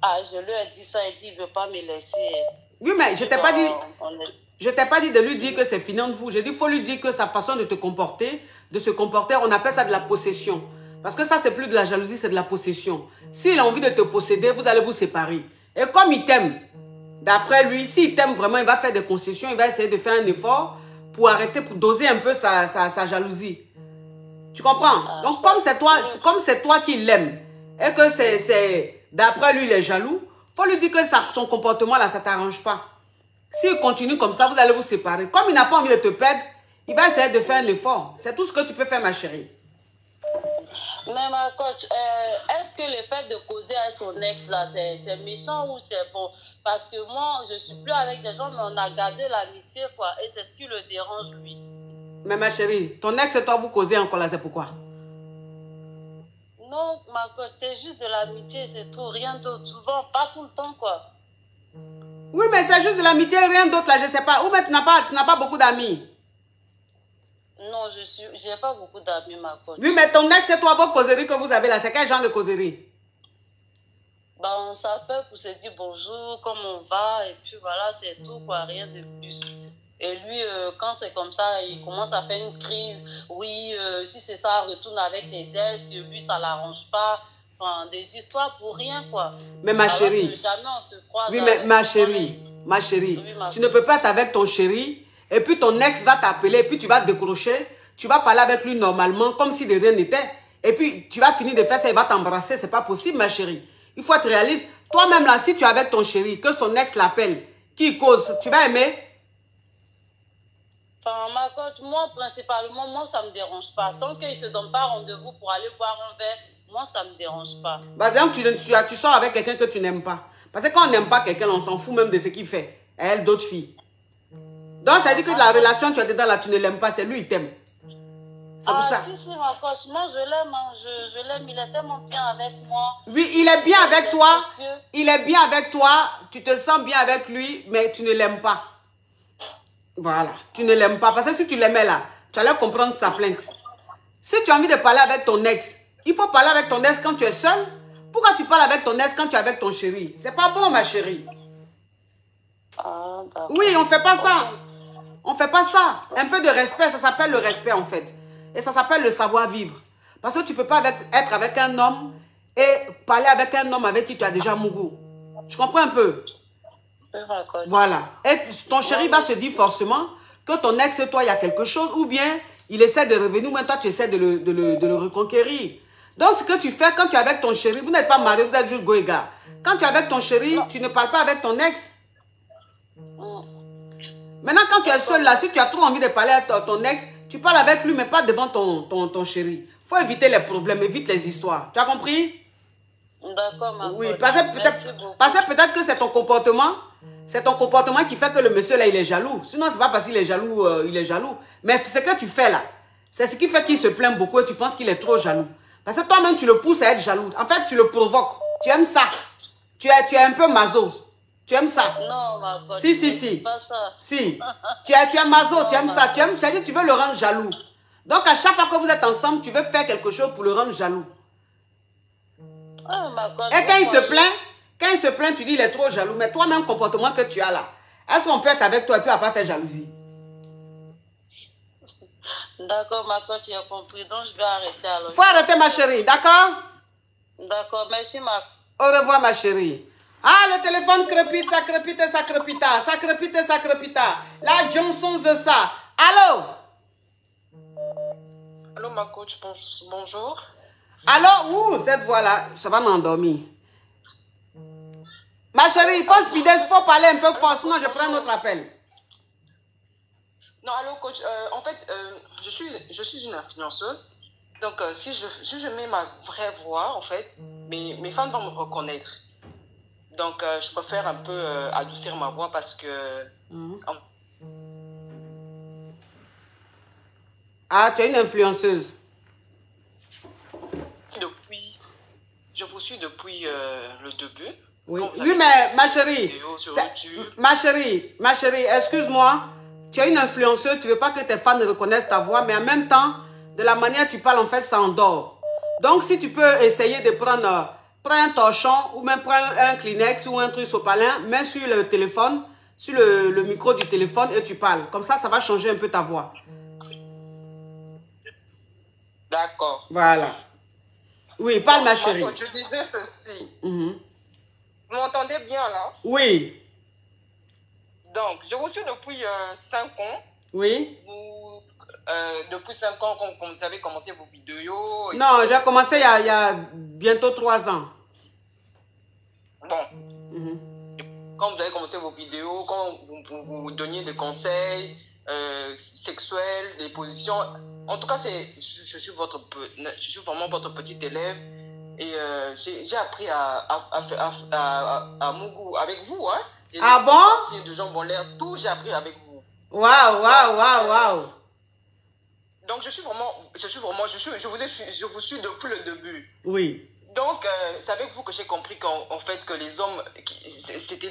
Ah, je lui ai dit ça. Il dit qu'il ne veut pas me laisser. Oui, mais je ne t'ai pas dit... Je t'ai pas dit de lui dire que c'est fini entre vous. J'ai dit, il faut lui dire que sa façon de se comporter, on appelle ça de la possession. Parce que ça, c'est plus de la jalousie, c'est de la possession. S'il a envie de te posséder, vous allez vous séparer. Et comme il t'aime, d'après lui, s'il t'aime vraiment, il va faire des concessions, il va essayer de faire un effort pour arrêter, pour doser un peu sa jalousie. Tu comprends? Donc, comme c'est toi qui l'aime, et que c'est d'après lui, il est jaloux, il faut lui dire que son comportement là, ça ne t'arrange pas. S'il continue comme ça, vous allez vous séparer. Comme il n'a pas envie de te perdre, il va essayer de faire un effort. C'est tout ce que tu peux faire, ma chérie. Mais ma coach, est-ce que le fait de causer avec son ex là, c'est méchant ou c'est bon? Parce que moi, je ne suis plus avec des gens, mais on a gardé l'amitié, quoi. Et c'est ce qui le dérange, lui. Mais ma chérie, ton ex et toi, vous causez encore là, c'est pourquoi? Non, ma coach, c'est juste de l'amitié, c'est tout, rien d'autre. Souvent, pas tout le temps, quoi. Oui, mais c'est juste de l'amitié, rien d'autre là, je ne sais pas. Ou mais tu n'as pas beaucoup d'amis. Non, j'ai pas beaucoup d'amis, ma coach. Oui, mais ton ex et toi, vos causeries que vous avez là, c'est quel genre de causerie? Bah, on s'appelle pour se dire bonjour, comment on va, et puis voilà, c'est tout, quoi, rien de plus. Et lui, quand c'est comme ça, il commence à faire une crise. Oui, si c'est ça, retourne avec tes ex, que lui, ça l'arrange pas. Enfin, des histoires pour rien, quoi. Mais ma chérie, jamais on se croise. oui, mais ma chérie, oui, tu ne peux pas être avec ton chéri, et puis ton ex va t'appeler, et puis tu vas décrocher, tu vas parler avec lui normalement, comme si de rien n'était, et puis tu vas finir de faire ça, il va t'embrasser, c'est pas possible, ma chérie. Il faut être réaliste. Toi-même là, si tu es avec ton chéri, que son ex l'appelle, qui cause, tu vas aimer? Enfin, ma coach, moi, principalement, moi, ça me dérange pas. Tant qu'il ne se donne pas rendez-vous pour aller boire un verre, moi, ça me dérange pas. Par exemple, tu sors avec quelqu'un que tu n'aimes pas. Parce que quand on n'aime pas quelqu'un, on s'en fout même de ce qu'il fait. Elle, d'autres filles. Donc, ça dit que la relation, tu es dedans là, tu ne l'aimes pas, c'est lui, il t'aime. C'est pour ça. Si, ma coach, moi, je l'aime, hein. Je l'aime, il est tellement bien avec moi. Oui, il est bien avec toi. Il est bien avec toi, tu te sens bien avec lui, mais tu ne l'aimes pas. Voilà, tu ne l'aimes pas. Parce que si tu l'aimais là, tu allais comprendre sa plainte. Si tu as envie de parler avec ton ex, il faut parler avec ton ex quand tu es seul. Pourquoi tu parles avec ton ex quand tu es avec ton chéri? C'est pas bon, ma chérie. Oui, on ne fait pas ça. On ne fait pas ça. Un peu de respect, ça s'appelle le respect en fait. Et ça s'appelle le savoir-vivre. Parce que tu ne peux pas être avec un homme et parler avec un homme avec qui tu as déjà mougou. Tu comprends un peu? Voilà. Et ton chéri va se dire forcément que ton ex et toi, il y a quelque chose, ou bien il essaie de revenir, mais toi, tu essaies de le reconquérir. Donc, ce que tu fais quand tu es avec ton chéri, vous n'êtes pas mariés, vous êtes juste goéga. Quand tu es avec ton chéri, tu ne parles pas avec ton ex. Maintenant, quand tu es seul là, si tu as trop envie de parler à ton ex, tu parles avec lui, mais pas devant ton chéri. Il faut éviter les problèmes, évite les histoires. Tu as compris? D'accord, ma oui, parce que peut-être que c'est ton comportement. C'est ton comportement qui fait que le monsieur là, il est jaloux. Sinon, c'est pas parce qu'il est jaloux, il est jaloux. Mais ce que tu fais là, c'est ce qui fait qu'il se plaint beaucoup et tu penses qu'il est trop jaloux. Parce que toi-même, tu le pousses à être jaloux. En fait, tu le provoques. Tu aimes ça. Tu es un peu maso. Tu aimes ça? Non, ma coach, si. Pas ça. Si. Tu es maso, tu aimes ça. C'est-à-dire tu veux le rendre jaloux. Donc, à chaque fois que vous êtes ensemble, tu veux faire quelque chose pour le rendre jaloux. Ma coach, et quand il se plaint, tu dis il est trop jaloux. Mais toi-même, comportement que tu as là, est-ce qu'on peut être avec toi et puis on va pas faire jalousie? D'accord, ma coach, tu as compris. Donc, je vais arrêter alors. Faut arrêter, ma chérie, d'accord? D'accord, merci, ma... Au revoir, ma chérie. Ah, le téléphone crépite, ça crépite et ça crépita. Ça crépite et ça crépita. La Johnson de ça. Allô? ma coach, bonjour. Alors, où cette voix-là? Ça va m'endormir. Ma chérie, il faut parler un peu fort, sinon je prends un autre appel. Non, allô coach, en fait, je suis une influenceuse. Donc, si je mets ma vraie voix, en fait, mes fans vont me reconnaître. Donc, je préfère un peu adoucir ma voix parce que... Ah, tu es une influenceuse. Je vous suis depuis le début. Oui, oui, mais ma chérie, excuse-moi. Tu es une influenceuse, tu ne veux pas que tes fans reconnaissent ta voix, mais en même temps, de la manière dont tu parles, en fait, ça endort. Donc, si tu peux essayer de prendre un torchon ou même prendre un Kleenex ou un truc sopalin, mets sur le téléphone, sur le micro du téléphone et tu parles. Comme ça va changer un peu ta voix. D'accord. Voilà. Oui, parle ma chérie. Je disais ceci. Vous m'entendez bien là? Oui. Donc, je vous suis depuis 5 ans. Oui. Depuis 5 ans, quand vous avez commencé vos vidéos. Non, j'ai commencé il y a bientôt 3 ans. Bon. Quand vous avez commencé vos vidéos, quand vous donniez des conseils sexuels, des positions. En tout cas, je suis vraiment votre petit élève. Et j'ai appris à Mougou avec vous. Hein. Ah bon? De jambes en l'air, tout j'ai appris avec vous. Waouh. Donc je vous suis depuis le début. Oui. Donc c'est avec vous que j'ai compris qu'en fait que les hommes c'était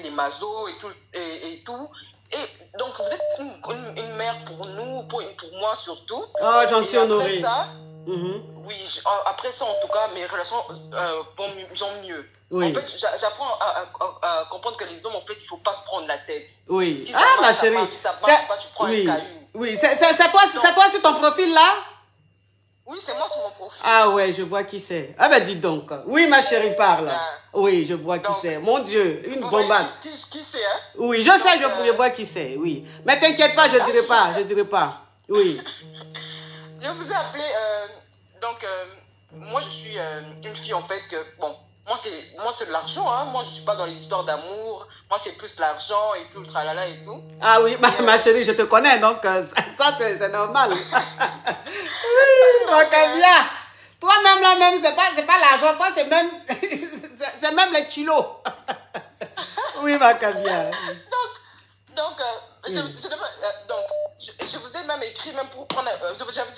des masos et tout. Et donc vous êtes une mère pour nous, pour moi surtout. Oh, j'en suis honorée. Oui, après ça, en tout cas, mes relations vont mieux. Oui. En fait, j'apprends à comprendre que les hommes, en fait, il ne faut pas se prendre la tête. Oui. Si marche, ma chérie. Si ça marche pas, tu prends un caillou. Oui, c'est toi sur ton profil là? Oui, c'est moi sur mon profil. Ah ouais, je vois qui c'est. Ah ben dis donc. Oui, ma chérie, parle. Oui, je vois qui c'est. Mon Dieu, une bombasse. Qui c'est, hein? Oui, je sais, je vois qui c'est, oui. Mais t'inquiète pas, je dirai pas. Oui. Je vous ai appelé, moi je suis une fille en fait que, bon, moi c'est de l'argent, hein. Moi je suis pas dans les histoires d'amour, moi c'est plus l'argent et tout, le tralala et tout. Ah oui, ma chérie, je te connais, donc ça c'est normal. Oui, donc bien. Toi-même là-même, c'est pas l'argent, toi c'est même, c'est même les kilos. Oui, ma cabia. Donc, je vous ai même écrit même pour prendre, j'avais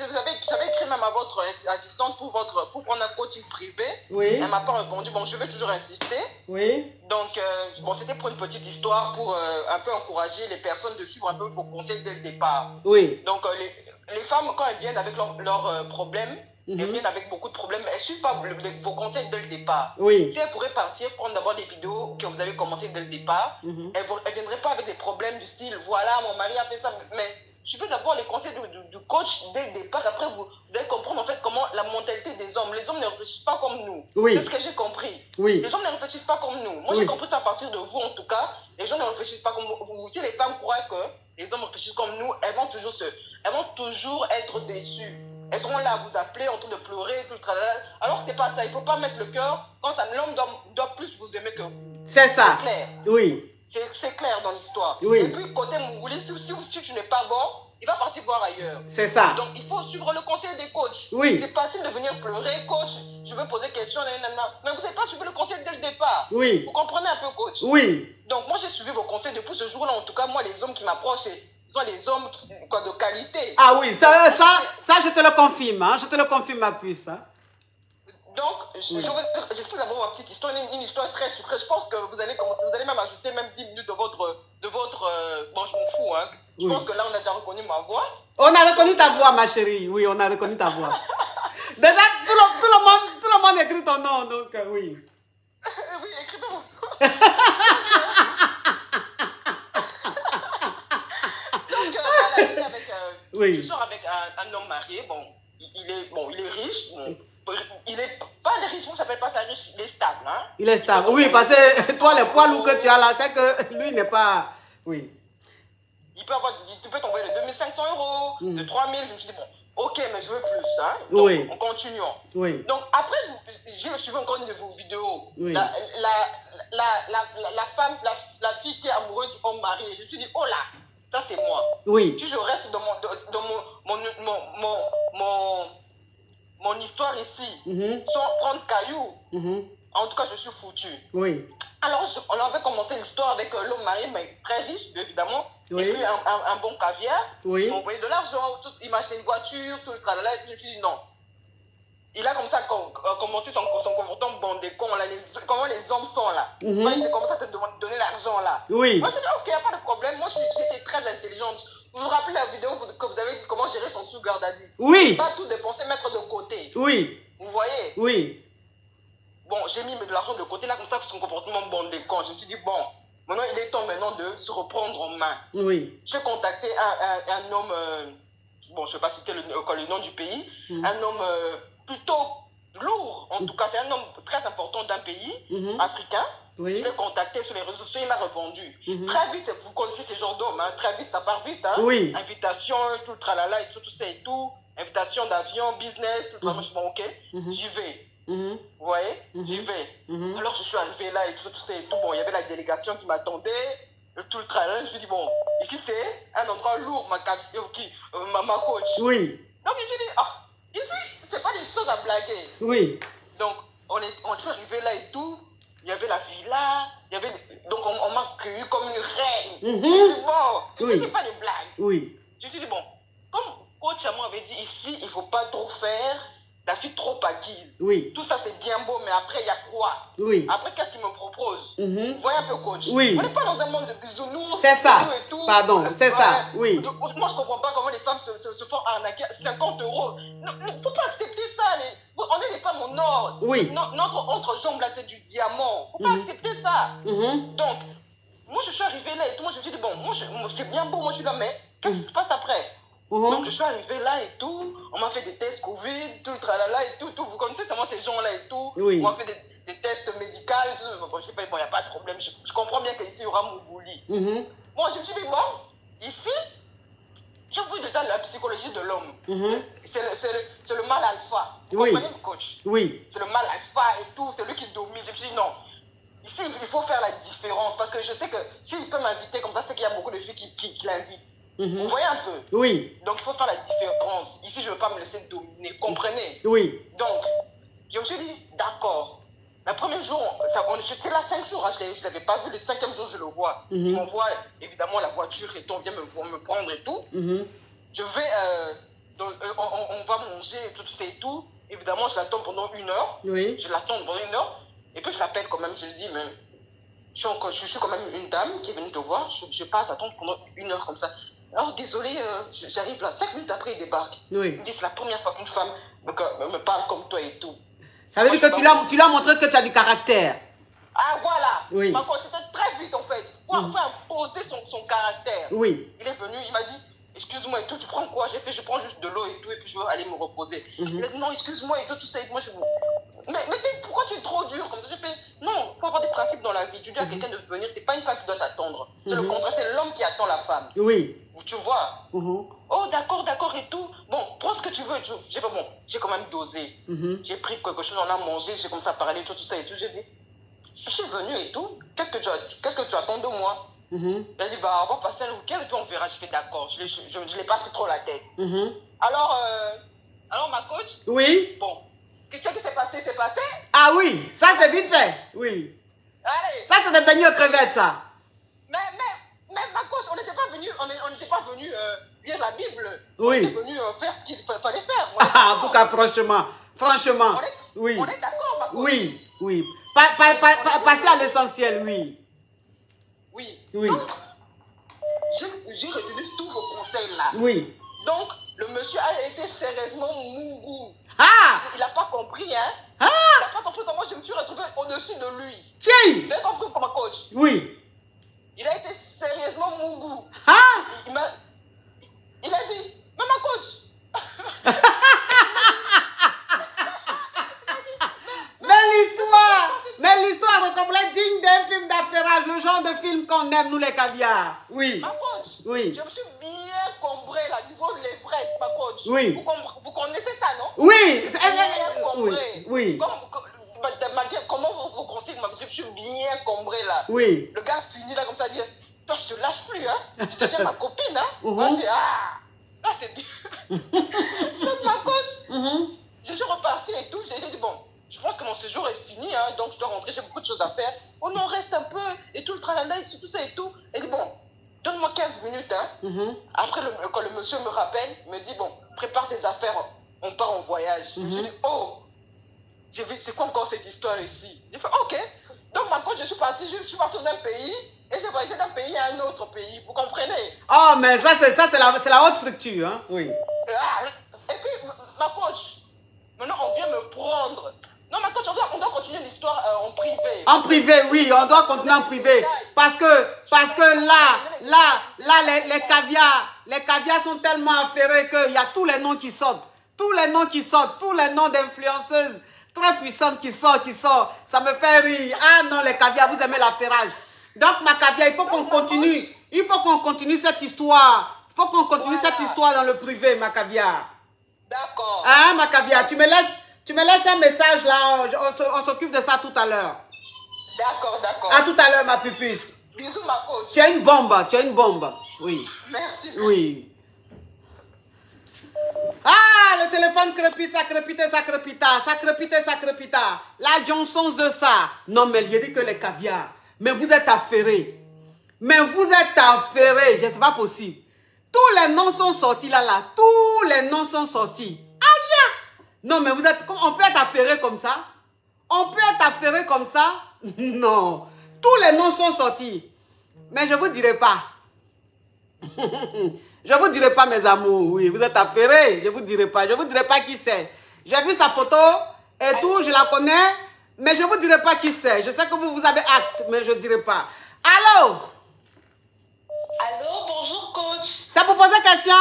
écrit même à votre assistante pour prendre un coaching privé. Oui. Elle m'a pas répondu. Bon, je vais toujours insister. Oui. Donc, bon, c'était pour une petite histoire pour un peu encourager les personnes de suivre un peu vos conseils dès le départ. Oui. Donc, les femmes, quand elles viennent avec leurs problèmes, elles viennent avec beaucoup de problèmes, elles ne suivent pas vos conseils dès le départ. Oui. Si elles pourraient partir, prendre d'abord des vidéos que vous avez commencé dès le départ, elles ne viendraient pas avec des problèmes du style, voilà, mon mari a fait ça, mais suivez d'abord les conseils du coach dès le départ. Après, vous allez comprendre en fait comment la mentalité des hommes. Les hommes ne réfléchissent pas comme nous. Oui. C'est ce que j'ai compris. Oui. Les hommes ne réfléchissent pas comme nous. Moi, j'ai compris ça à partir de vous, en tout cas. Les gens ne réfléchissent pas comme vous. Si les femmes croient que les hommes réfléchissent comme nous, elles vont toujours être déçues. Elles seront là à vous appeler en train de pleurer, tout le travail. Alors, c'est pas ça. Il ne faut pas mettre le cœur. Quand l'homme doit plus vous aimer que vous. C'est ça. C'est clair. Oui. C'est clair dans l'histoire. Oui. Et puis, côté Mougouli, si tu n'es pas bon, il va partir voir ailleurs. C'est ça. Donc, il faut suivre le conseil des coachs. Oui. C'est facile de venir pleurer, coach, je veux poser des questions, mais vous n'avez pas suivi le conseil dès le départ. Oui. Vous comprenez un peu, coach? Oui. Donc, moi, j'ai suivi vos conseils depuis ce jour-là. En tout cas, moi, les hommes qui m'approchent, ce sont des hommes de qualité. Ah oui, ça je te le confirme. Hein. Je te le confirme, ma puce. Hein. Donc, j'explique d'abord ma petite histoire, une histoire très sucrée. Je pense que vous allez même ajouter même 10 minutes de votre bon, je m'en fous, hein. Je pense que là, on a déjà reconnu ma voix. On a reconnu ta voix, ma chérie. Oui, on a reconnu ta voix. Déjà, tout le monde écrit ton nom, donc oui. Oui, écrivez-moi. Donc, voilà, je sors avec un homme marié. Bon, il est riche. Bon. Il est pas riche, on ne s'appelle pas ça riche, il est stable. Hein? Il est stable, oui, parce que toi, les poids lourds que tu as là, c'est que lui n'est pas. Oui. Tu peux t'envoyer de 2500 €, de 3000. Je me suis dit, bon, Ok, mais je veux plus. Hein? Donc, Oui. on continue. Oui. Donc, après, j'ai suivi encore une de vos vidéos. Oui. La femme, la fille qui est amoureuse du homme marié. Je me suis dit, oh là, ça c'est moi. Oui. Si je reste dans mon histoire ici, sans prendre caillou, en tout cas, je suis foutu. Oui. Alors, on avait commencé l'histoire avec l'homme marié, mais très riche, évidemment. Oui. Et puis, un bon caviar. Oui. Il m'a envoyé de l'argent, il m'a acheté une voiture, tout le tralala. Et puis, je me suis dit non. Il a comme ça commencé son comportement bandé, comment les hommes sont là. Il a commencé à te donner l'argent là. Oui. Moi, je dis ok, il n'y a pas de problème. Moi, j'étais très intelligente. Vous vous rappelez la vidéo que vous avez dit comment gérer son sugar daddy? Oui. Pas tout dépenser, mettre de côté. Oui. Vous voyez? Oui. Bon, j'ai mis de l'argent de côté là, comme ça, son comportement bandé. Quand je me suis dit, bon, maintenant, il est temps maintenant de se reprendre en main. Oui. J'ai contacté un homme, bon, je ne vais pas citer le nom du pays, un homme plutôt lourd, en tout cas, c'est un homme très important d'un pays africain. Oui. Je l'ai contacté sur les réseaux sociaux, il m'a répondu. Très vite, vous connaissez ces genres d'hommes, hein, très vite, ça part vite. Hein. Oui. Invitation, tout le tralala, et tout ça et tout. Invitation d'avion, business, tout le tralala. Je dis, bon, ok, j'y vais. Vous voyez, j'y vais. Alors, je suis arrivé là et tout ça et tout. Bon, il y avait la délégation qui m'attendait, tout le tralala. Je me suis dit, bon, ici, c'est un endroit lourd, ma coach. Oui. Donc, je me suis dit, ah, ici, c'est pas des choses à blaguer. Oui. Donc, on est arrivé là et tout. Il y avait la villa, donc on m'a accueilli comme une reine. Je me suis dit, bon, Oui. c'est pas des blagues. Oui. Je me suis dit, bon, comme coach à moi avait dit ici, il ne faut pas trop faire, la fille trop acquise. Oui. Tout ça c'est bien beau, mais après il y a quoi? Oui. Après, qu'est-ce qu'il me propose? Vous voyez un peu, coach? Oui. On n'est pas dans un monde de bisounours. C'est ça. Et tout. Pardon, c'est ça. Oui. Donc, moi, je ne comprends pas comment les femmes se font arnaquer 50 €. Il ne faut pas accepter ça. On est des femmes en or. Oui. Notre entrejambe, là, c'est du diamant. Il ne faut pas accepter ça. Donc, moi, je suis arrivée là et tout. Moi, je me suis dit, bon, c'est bien beau, moi, je suis là, mais qu'est-ce qui se passe après? Donc, je suis arrivée là et tout. On m'a fait des tests Covid, tout le tralala et tout. Vous connaissez seulement ces gens-là et tout. Oui. On m'a fait des tests médicaux. Bon, je sais pas, bon, il n'y a pas de problème. Je comprends bien qu'ici, il y aura Mougouli. Bon, je me suis dit, bon, ici, j'ai vu déjà la psychologie de l'homme. C'est le mal alpha. Vous Oui. comprenez, coach? Oui. C'est le mal alpha et tout. C'est lui qui domine. Je me suis dit, non. Ici, il faut faire la différence. Parce que je sais que s'il peut m'inviter comme ça, c'est qu'il y a beaucoup de filles qui l'invitent. Vous voyez un peu? Oui. Donc, il faut faire la différence. Ici, je ne veux pas me laisser dominer. Comprenez? Oui. Donc, je me suis dit, d'accord. Le premier jour, j'étais là 5 jours. Hein, je ne l'avais pas vu. Le 5e jour, je le vois. Il m'envoie évidemment la voiture et tout. On vient me prendre et tout. Je vais, on va manger et tout. Évidemment, je l'attends pendant 1 heure. Oui. Je l'attends pendant 1 heure. Et puis, je l'appelle quand même. Je lui dis, mais je suis quand même une dame qui est venue te voir. Je ne vais pas t'attendre pendant 1 heure comme ça. Alors, désolé, j'arrive là. 5 minutes après, il débarque. Oui. Il me dit, c'est la première fois qu'une femme me parle comme toi et tout. Ça veut dire que tu l'as montré que tu as du caractère. Ah, voilà. Oui. C'était très vite, en fait. Pour imposer son caractère. Oui. Il est venu, il m'a dit, excuse-moi et tout, tu prends quoi? J'ai fait, je prends juste de l'eau et tout, et puis je veux aller me reposer. Il a dit, non, excuse-moi et tout ça. Et moi, je mais pourquoi tu es trop dur comme ça? J'ai fait, non, il faut avoir des principes dans la vie. Tu dis à quelqu'un de venir, c'est pas une femme qui doit t'attendre. C'est le contraire, c'est l'homme qui attend la femme. Oui. Tu vois? Oh, d'accord et tout. Bon, prends ce que tu veux. J'ai fait, bon, j'ai quand même dosé. J'ai pris quelque chose, on a mangé, j'ai commencé à parler, tout ça et tout. J'ai dit, je suis venue et tout. Qu'est-ce que tu attends de moi? Il a dit, bah, on va passer un week-end et puis on verra. Je fais d'accord. Je ne l'ai pas pris trop la tête. Alors, ma coach? Oui. Bon, qu'est-ce qui s'est passé? C'est passé? Ah oui, ça c'est vite fait. Oui. Allez. Ça c'est des beignets aux crevettes, ça. Mais ma coach, on n'était pas venu lire la Bible. Oui. On était venu faire ce qu'il fallait faire. En tout cas, franchement. Oui. On est d'accord, ma coach. Oui. Passer à l'essentiel, oui. Oui. Donc, j'ai retenu tous vos conseils là. Oui. Donc, le monsieur a été sérieusement mougou. Ah! Il n'a pas compris, hein? Ah! Il n'a pas compris comment je me suis retrouvée au-dessus de lui. Qui? Vous avez compris comme coach? Oui. Il a été sérieusement mougou. Ah! Il a dit, mais ma coach. Mais l'histoire est complète digne d'un film d'affairage, le genre de film qu'on aime, nous les caviars. Oui. Ma coach, oui. Je me suis bien combré là, niveau de l'évrette. ma coach. Oui. Vous connaissez ça, non? Oui. Oui. Comment vous conseillez, je suis bien combré là. Oui. Le gars finit là comme ça, dit, toi je te lâche plus, hein. Je te deviens ma copine, hein. Moi je dis, là c'est bien. Donc ma coach, je suis repartie et tout, j'ai dit, bon, je pense que mon séjour est fini, hein, donc je dois rentrer, j'ai beaucoup de choses à faire. On en reste un peu, et tout le tralala, et tout ça et tout. Elle dit, bon, donne-moi 15 minutes, hein. Après, quand le monsieur me rappelle, il me dit, bon, prépare tes affaires, on part en voyage. Je dis, oh, j'ai vu, c'est quoi encore cette histoire ici? J'ai fait, ok. Donc, ma coach, je suis partie dans un pays, et j'ai voyagé d'un pays à un autre pays, vous comprenez? Oh, mais ça, c'est la haute structure, hein, oui. Et puis, ma coach, maintenant, on vient me prendre. Non, ma coach, on doit continuer l'histoire en privé. En privé, oui, on doit continuer en privé. Parce que là, les caviars sont tellement affairés qu'il y a tous les noms qui sortent. Tous les noms d'influenceuses très puissantes qui sortent. Ça me fait rire. Ah non, les caviars, vous aimez l'affairage. Donc, ma caviar, il faut qu'on continue. Il faut qu'on continue cette histoire. Il faut qu'on continue cette histoire dans le privé, ma caviar. D'accord. Hein, ma caviar, tu me laisses un message là, on s'occupe de ça tout à l'heure. D'accord. À tout à l'heure, ma pupuce. Bisous, ma coach. Tu as une bombe, oui. Merci. Oui. Ah, le téléphone crépite, ça crépita. La Johnson de ça. Non, mais il dit que les caviars. Mais vous êtes affairés. C'est pas possible. Tous les noms sont sortis là. Tous les noms sont sortis. Aïe! Non, mais on peut être affairé comme ça? Non. Tous les noms sont sortis. Mais je ne vous dirai pas. Je ne vous dirai pas, mes amours. Oui, vous êtes affairés. Je ne vous dirai pas. Je ne vous dirai pas qui c'est. J'ai vu sa photo et tout. Je la connais. Mais je ne vous dirai pas qui c'est. Je sais que vous avez acte, mais je ne dirai pas. Allô? Allô, bonjour, coach. C'est pour poser question?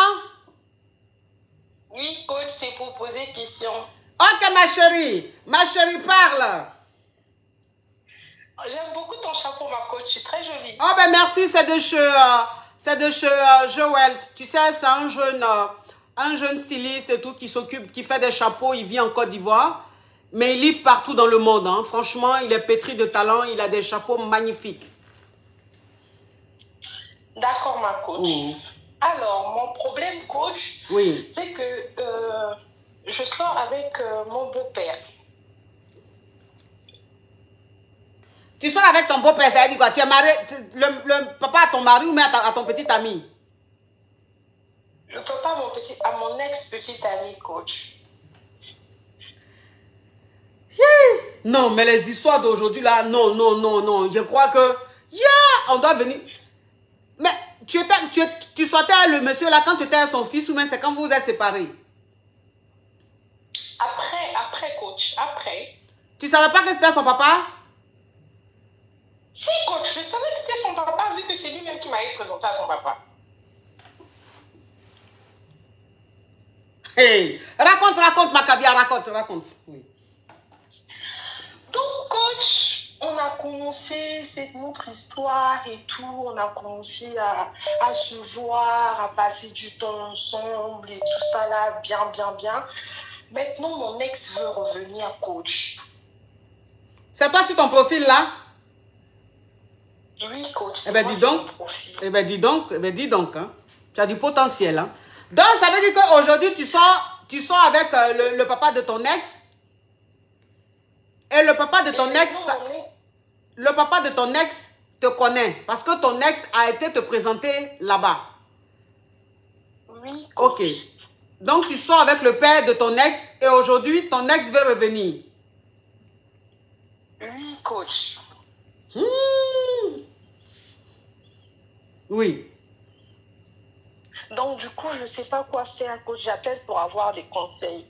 Oui, coach, c'est pour poser question. Ok, ma chérie. Ma chérie, parle. J'aime beaucoup ton chapeau, ma coach. C'est très joli. Oh, ben merci. C'est de chez Joël. Tu sais, c'est un jeune styliste et tout qui fait des chapeaux. Il vit en Côte d'Ivoire. Mais il livre partout dans le monde. Hein. Franchement, il est pétri de talent. Il a des chapeaux magnifiques. D'accord, ma coach. Alors, mon problème, coach, c'est que je sors avec mon beau-père. Tu sors avec ton beau-père, ça veut dire quoi? Tu es marié, le papa à ton mari ou même à ton petit ami? Le papa à mon ex-petit ami, coach. Non, mais les histoires d'aujourd'hui là, non. Je crois que, on doit venir. Mais tu sortais avec le monsieur là quand tu étais avec son fils ou même c'est quand vous vous êtes séparés? Après, coach, après. Tu savais pas que c'était son papa? Si, coach, je savais que c'était son papa vu que c'est lui-même qui m'avait présenté à son papa. Hey, raconte ma caviar, raconte. Oui. Donc, coach, on a commencé notre histoire et tout. On a commencé à se voir, à passer du temps ensemble et tout ça là, bien. Maintenant, mon ex veut revenir, coach. C'est toi sur ton profil là? Oui, coach. Eh ben dis donc. Hein. Tu as du potentiel. Hein. Donc, ça veut dire qu'aujourd'hui, tu sors avec le papa de ton ex. Et le papa de ton ex te connaît. Parce que ton ex a été te présenter là-bas. Oui, coach. Ok. Donc, tu sors avec le père de ton ex. Et aujourd'hui, ton ex veut revenir. Oui, coach. Oui. Donc, du coup, je ne sais pas quoi faire, coach. J'appelle pour avoir des conseils.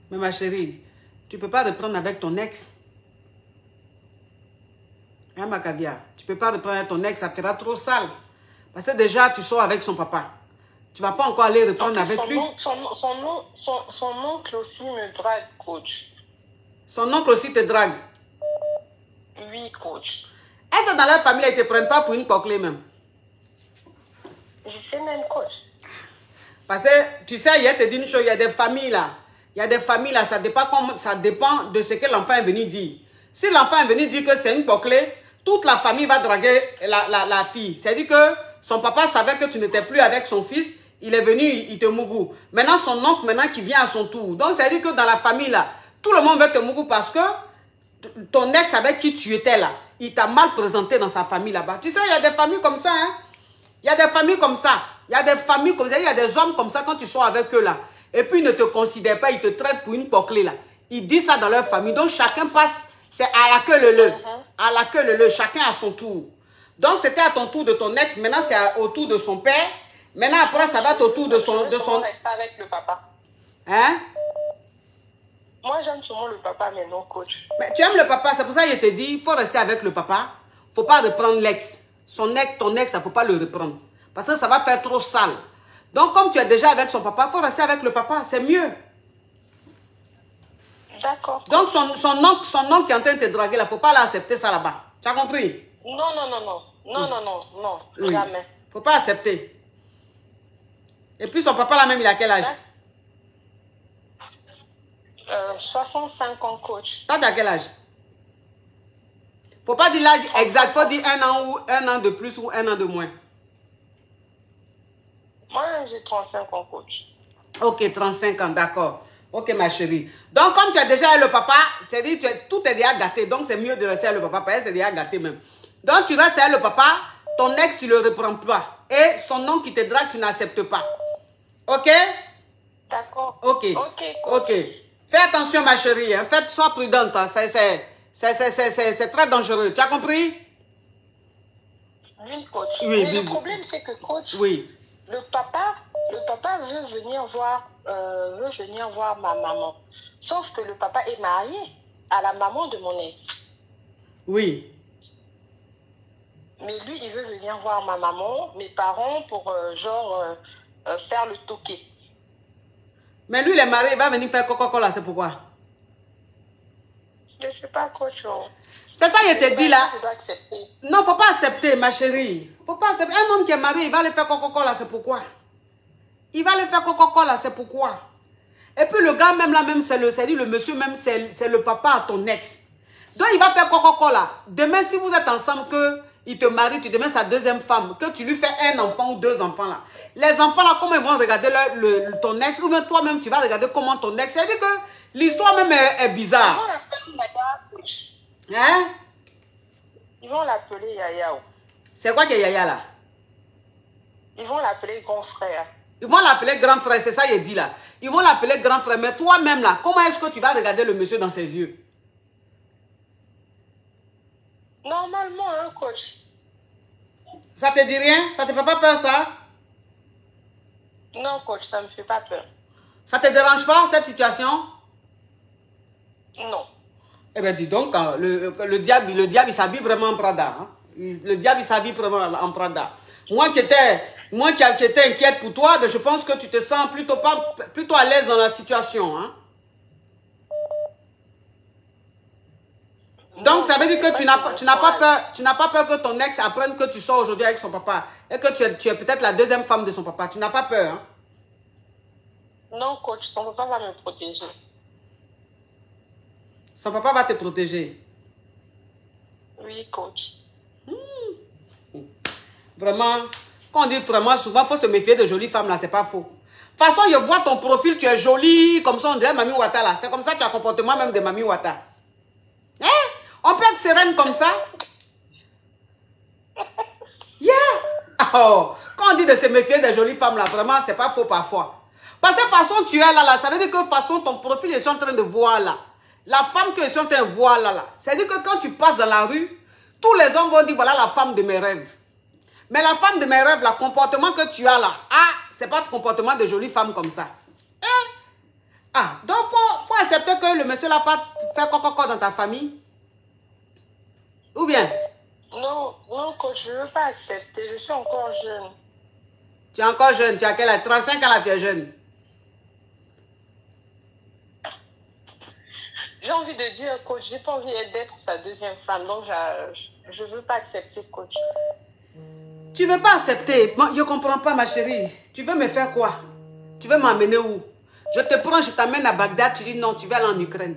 Mais ma chérie, tu ne peux pas reprendre avec ton ex. Hein, ma caviar? Tu ne peux pas reprendre avec ton ex, ça fera trop sale. Parce que déjà, tu sors avec son papa. Tu ne vas pas encore aller reprendre avec lui. Son oncle aussi me drague, coach. Son oncle aussi te drague? Oui, coach. Est-ce que dans leur famille, ils ne te prennent pas pour une coquelée même? Je sais même, coach. Parce que, tu sais, il y a te dit une chose, il y a des familles là. Il y a des familles là, ça dépend de ce que l'enfant est venu dire. Si l'enfant est venu dire que c'est une bouclée, toute la famille va draguer la fille. C'est-à-dire que son papa savait que tu n'étais plus avec son fils, il est venu, il te mougou. Maintenant, son oncle, maintenant, qui vient à son tour. Donc, c'est-à-dire que dans la famille là, tout le monde veut te mougou parce que ton ex avec qui tu étais là, il t'a mal présenté dans sa famille là-bas. Tu sais, il y a des familles comme ça, hein. Il y a des familles comme ça. Il y a des familles comme ça. Il y a des hommes comme ça quand tu sors avec eux là. Et puis ils ne te considèrent pas, ils te traitent pour une poclée là. Ils disent ça dans leur famille. Donc chacun passe, c'est à la queue le. À la queue le. Chacun à son tour. Donc c'était à ton tour de ton ex. Maintenant c'est au tour de son père. Maintenant après ça va être au tour de son. Rester avec le papa. Hein? Moi j'aime sûrement le papa mais non coach. Mais tu aimes le papa, c'est pour ça qu'il te dit, il faut rester avec le papa. Il ne faut pas reprendre l'ex. Son ex, ton ex, il ne faut pas le reprendre. Parce que ça va faire trop sale. Donc, comme tu es déjà avec son papa, il faut rester avec le papa. C'est mieux. D'accord. Donc, son oncle qui est en train de te draguer, il ne faut pas l'accepter ça là-bas. Tu as compris? Non. Non, oui. Jamais. Il ne faut pas accepter. Et puis, son papa là même, il a quel âge? 65 ans, coach. Toi, tu as quel âge? Faut pas dire l'âge exact, faut dire 1 an ou 1 an de plus ou 1 an de moins. Moi, j'ai 35 ans, coach. Ok, 35 ans, d'accord. Ok, ma chérie. Donc, comme tu as déjà eu le papa, c'est dit tout est déjà gâté. Donc, c'est mieux de rester avec le papa, parce que c'est déjà gâté même. Donc, tu restes avec le papa, ton ex, tu ne le reprends pas. Et son nom qui te drague, tu n'acceptes pas. Ok? D'accord. Ok. Ok. Fais attention, ma chérie. Hein. Sois prudente. Hein. C'est très dangereux. Tu as compris? Oui, coach. Oui, mais le problème, c'est que, coach, oui. le papa veut venir voir ma maman. Sauf que le papa est marié à la maman de mon ex. Oui. Mais lui, il veut venir voir ma maman, mes parents, pour faire le toqué. Mais lui, il est marié, il va venir faire Coca-Cola, c'est pourquoi? Je ne sais pas, coach. C'est ça, il te dit là. Je dois accepter. Non, il ne faut pas accepter, ma chérie. Faut pas accepter. Un homme qui est marié, il va aller faire Coca-Cola, c'est pourquoi? Il va aller faire Coca-Cola, c'est pourquoi? Et puis le gars même là, même c'est le monsieur même, c'est le papa à ton ex. Donc il va faire Coca-Cola. Demain, si vous êtes ensemble, qu'il te marie, tu deviens sa deuxième femme, que tu lui fais un enfant ou 2 enfants là. Les enfants là, comment ils vont regarder ton ex, ou même toi-même, tu vas regarder comment ton ex. C'est-à-dire que l'histoire même est bizarre. Ils vont l'appeler Yaya, coach. Hein? Ils vont l'appeler Yaya. C'est quoi que Yaya là? Ils vont l'appeler grand frère. Ils vont l'appeler grand frère, c'est ça qu'il dit là. Ils vont l'appeler grand frère, mais toi-même là, comment est-ce que tu vas regarder le monsieur dans ses yeux? Normalement, hein, coach. Ça te dit rien? Ça te fait pas peur ça? Non, coach, ça me fait pas peur. Ça te dérange pas cette situation? Non. Eh bien dis donc, le diable il s'habille vraiment en Prada. Hein? Le diable il s'habille vraiment en Prada. Moi qui étais inquiète pour toi, ben, je pense que tu te sens plutôt à l'aise dans la situation. Hein? Donc, ça veut dire que tu n'as pas peur que ton ex apprenne que tu sors aujourd'hui avec son papa et que tu es peut-être la deuxième femme de son papa. Tu n'as pas peur, hein? Non, coach, son papa va me protéger. Son papa va te protéger? Oui, coach. Vraiment, quand on dit vraiment, souvent, il faut se méfier de jolies femmes, là, c'est pas faux. De toute façon, je vois ton profil, tu es jolie, comme ça, on dirait Mami Wata, là. C'est comme ça que tu as le comportement même de Mami Wata. Hein? On peut être sereine comme ça? Yeah! Oh, quand on dit de se méfier des jolies femmes, là, vraiment, c'est pas faux parfois. Parce que de toute façon, tu es là, ça veut dire que de toute façon, ton profil, je suis en train de voir là. La femme que je suis en train de voir là. C'est-à-dire que quand tu passes dans la rue, tous les hommes vont dire, voilà la femme de mes rêves. Mais la femme de mes rêves, le comportement que tu as là, c'est pas le comportement de jolie femme comme ça. Donc faut accepter que le monsieur n'a pas fait coco dans ta famille. Ou bien? Non, coach, je ne veux pas accepter. Je suis encore jeune. Tu es encore jeune. Tu as quel âge? 35 ans là, tu es jeune. J'ai envie de dire, coach, j'ai pas envie d'être sa deuxième femme. Donc, je ne veux pas accepter, coach. Tu ne veux pas accepter? Bon, je ne comprends pas, ma chérie. Tu veux me faire quoi? Tu veux m'emmener où? Je te prends, je t'amène à Bagdad, tu dis non, tu veux aller en Ukraine.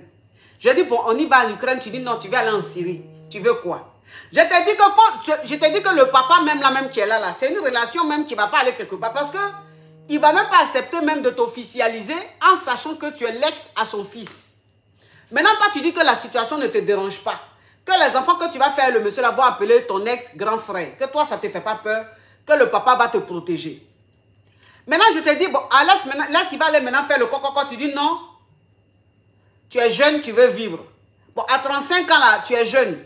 Je dis bon, on y va en Ukraine, tu dis non, tu veux aller en Syrie. Tu veux quoi? Je t'ai dit que le papa même là, même qui est là, c'est une relation même qui ne va pas aller quelque part. Parce que il ne va même pas accepter même de t'officialiser en sachant que tu es l'ex à son fils. Maintenant, toi, tu dis que la situation ne te dérange pas. Que les enfants que tu vas faire, le monsieur là, va appeler ton ex-grand frère. Que toi, ça ne te fait pas peur. Que le papa va te protéger. Maintenant, je te dis, bon, laisse, il va aller maintenant faire le coco. Tu dis non. Tu es jeune, tu veux vivre. Bon, à 35 ans là, tu es jeune.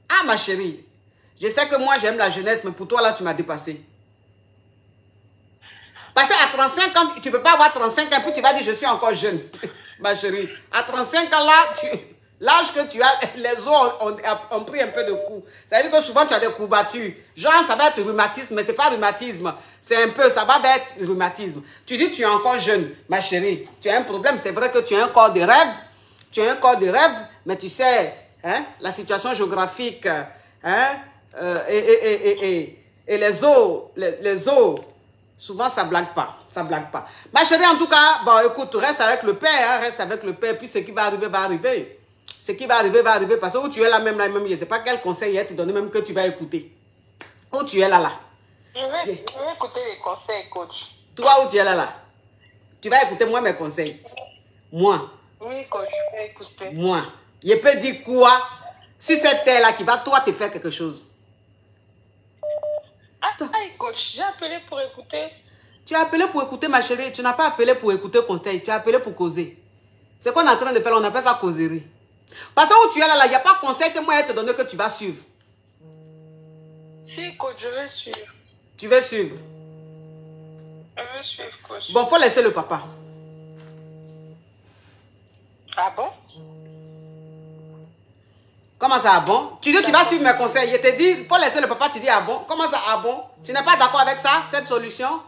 Ah, ma chérie. Je sais que moi, j'aime la jeunesse, mais pour toi, là, tu m'as dépassé. Parce qu'à 35 ans, tu ne peux pas avoir 35 ans, puis tu vas dire, je suis encore jeune. Ma chérie, à 35 ans, là, l'âge que tu as, les os ont pris un peu de coups. Ça veut dire que souvent, tu as des courbatures. Genre, ça va être rhumatisme, mais ce n'est pas rhumatisme. C'est un peu, ça va être rhumatisme. Tu dis, tu es encore jeune, ma chérie. Tu as un problème, c'est vrai que tu as un corps de rêve. Tu as un corps de rêve, mais tu sais, hein, la situation géographique, hein, et les os, souvent, ça ne blague pas. Ça ne blague pas. Ma chérie, en tout cas, bon, écoute, reste avec le père. Hein, reste avec le père. Puis ce qui va arriver, va arriver. Ce qui va arriver, va arriver. Parce que où tu es là, même, je ne sais pas quel conseil il va te donner, même que tu vas écouter. Où tu es là. Je vais écouter les conseils, coach. Toi, où tu es là. Tu vas écouter moi mes conseils. Moi. Oui, coach, je vais écouter. Moi. Je peux dire quoi sur cette terre-là qui va, toi, te faire quelque chose. Aïe, coach, j'ai appelé pour écouter. Tu as appelé pour écouter, ma chérie. Tu n'as pas appelé pour écouter conseil. Tu as appelé pour causer. C'est qu'on est en train de faire, on appelle ça causerie. Parce que où tu es là, il n'y a pas de conseil que moi, je te donne que tu vas suivre. Si, coach, je vais suivre. Tu veux suivre? Je veux suivre, coach. Bon, il faut laisser le papa. Ah bon? Comment ça, ah bon? Tu dis, tu vas suivre mes conseils. Je te dis, il faut laisser le papa, tu dis, ah bon? Comment ça, ah bon? Tu n'es pas d'accord avec ça, cette solution?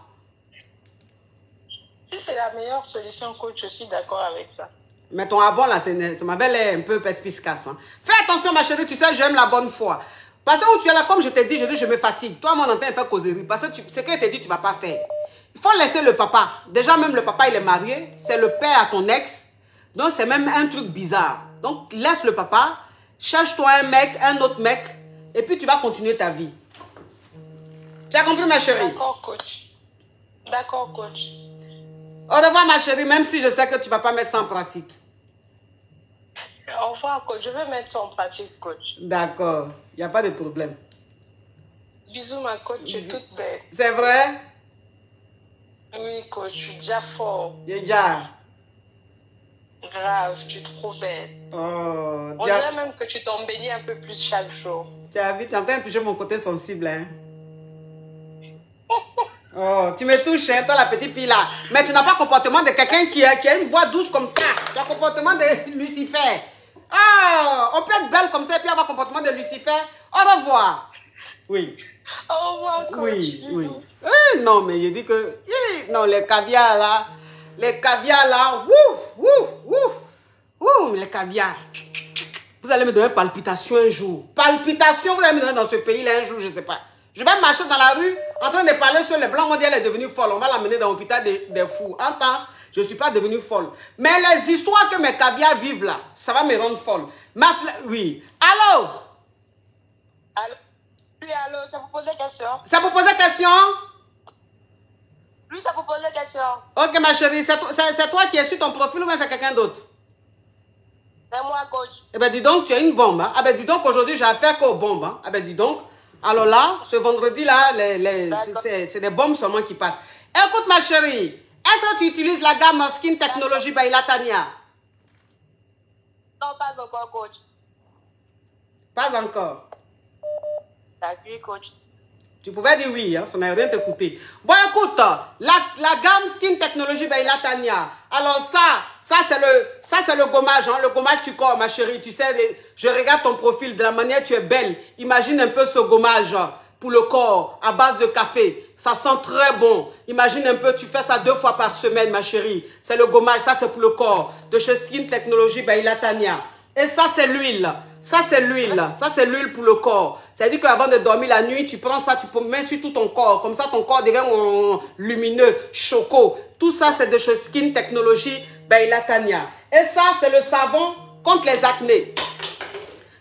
Si c'est la meilleure solution, coach, je suis d'accord avec ça. Mais ton ah bon, là, ça m'avait l'air un peu perspicace. Hein. Fais attention, ma chérie, tu sais, j'aime la bonne foi. Parce que où tu es là, comme je t'ai dit, je me fatigue. Toi, mon entend faire causerie. Parce que ce que je t'ai dit, tu ne vas pas faire. Il faut laisser le papa. Déjà, même le papa, il est marié. C'est le père à ton ex. Donc, c'est même un truc bizarre. Donc, laisse le papa. Cherche-toi un mec, un autre mec. Et puis, tu vas continuer ta vie. Tu as compris, ma chérie? D'accord, coach. D'accord, coach. Au revoir, ma chérie, même si je sais que tu ne vas pas mettre ça en pratique. Au revoir, coach. Je vais mettre ça en pratique, coach. D'accord. Il n'y a pas de problème. Bisous, ma coach. Tu es toute belle. C'est vrai? Oui, coach. Je suis déjà fort. Déjà. Grave. Tu es trop belle. Oh, on dirait même que tu t'embellis un peu plus chaque jour. Tu as vu, tu es en train de toucher mon côté sensible, hein? Oh, tu me touches, hein, toi, la petite fille là. Mais tu n'as pas le comportement de quelqu'un qui a une voix douce comme ça. Tu as le comportement de Lucifer. Oh, on peut être belle comme ça et puis avoir le comportement de Lucifer. Au revoir. Oui. Au revoir, coach. Oui, oui. Non, mais je dis que... non, les caviars là. Les caviars là. Ouf, ouf, ouf. Ouf, les caviars. Vous allez me donner palpitation un jour. Palpitation, vous allez me donner dans ce pays-là un jour, je ne sais pas. Je vais marcher dans la rue en train de parler sur les blancs. On dit qu'elle est devenue folle. On va l'amener dans l'hôpital des fous. En temps, je ne suis pas devenue folle. Mais les histoires que mes caviars vivent là, ça va me rendre folle. Oui. Allô? Allô? Oui, allô, ça vous poser question? Ça vous poser question? Oui, ça vous poser question. Ok, ma chérie, c'est toi qui es sur ton profil ou bien c'est quelqu'un d'autre? C'est moi, coach. Eh bien, dis donc, tu es une bombe. Hein? Ah ben, dis donc, aujourd'hui, j'ai affaire qu'aux bombes. Hein? Ah ben, dis donc. Alors là, ce vendredi-là, c'est des bombes seulement qui passent. Écoute, ma chérie, est-ce que tu utilises la gamme Skin Technology by Latania? Non, pas encore, coach. Pas encore. D'accord, coach. Tu pouvais dire oui, hein, ça n'a rien t'écouter. Bon, écoute, la gamme Skin Technology by Latania. Alors ça c'est le gommage, hein, le gommage du corps, ma chérie. Tu sais, je regarde ton profil, de la manière tu es belle. Imagine un peu ce gommage pour le corps à base de café. Ça sent très bon. Imagine un peu, tu fais ça 2 fois par semaine, ma chérie. C'est le gommage, ça c'est pour le corps. De chez Skin Technology by Latania. Et ça c'est l'huile. Ça, c'est l'huile. Ça, c'est l'huile pour le corps. C'est-à-dire qu'avant de dormir la nuit, tu prends ça, tu peux mettre sur tout ton corps. Comme ça, ton corps devient lumineux, choco. Tout ça, c'est de chez Skin Technology Baila Tania. Et ça, c'est le savon contre les acnés.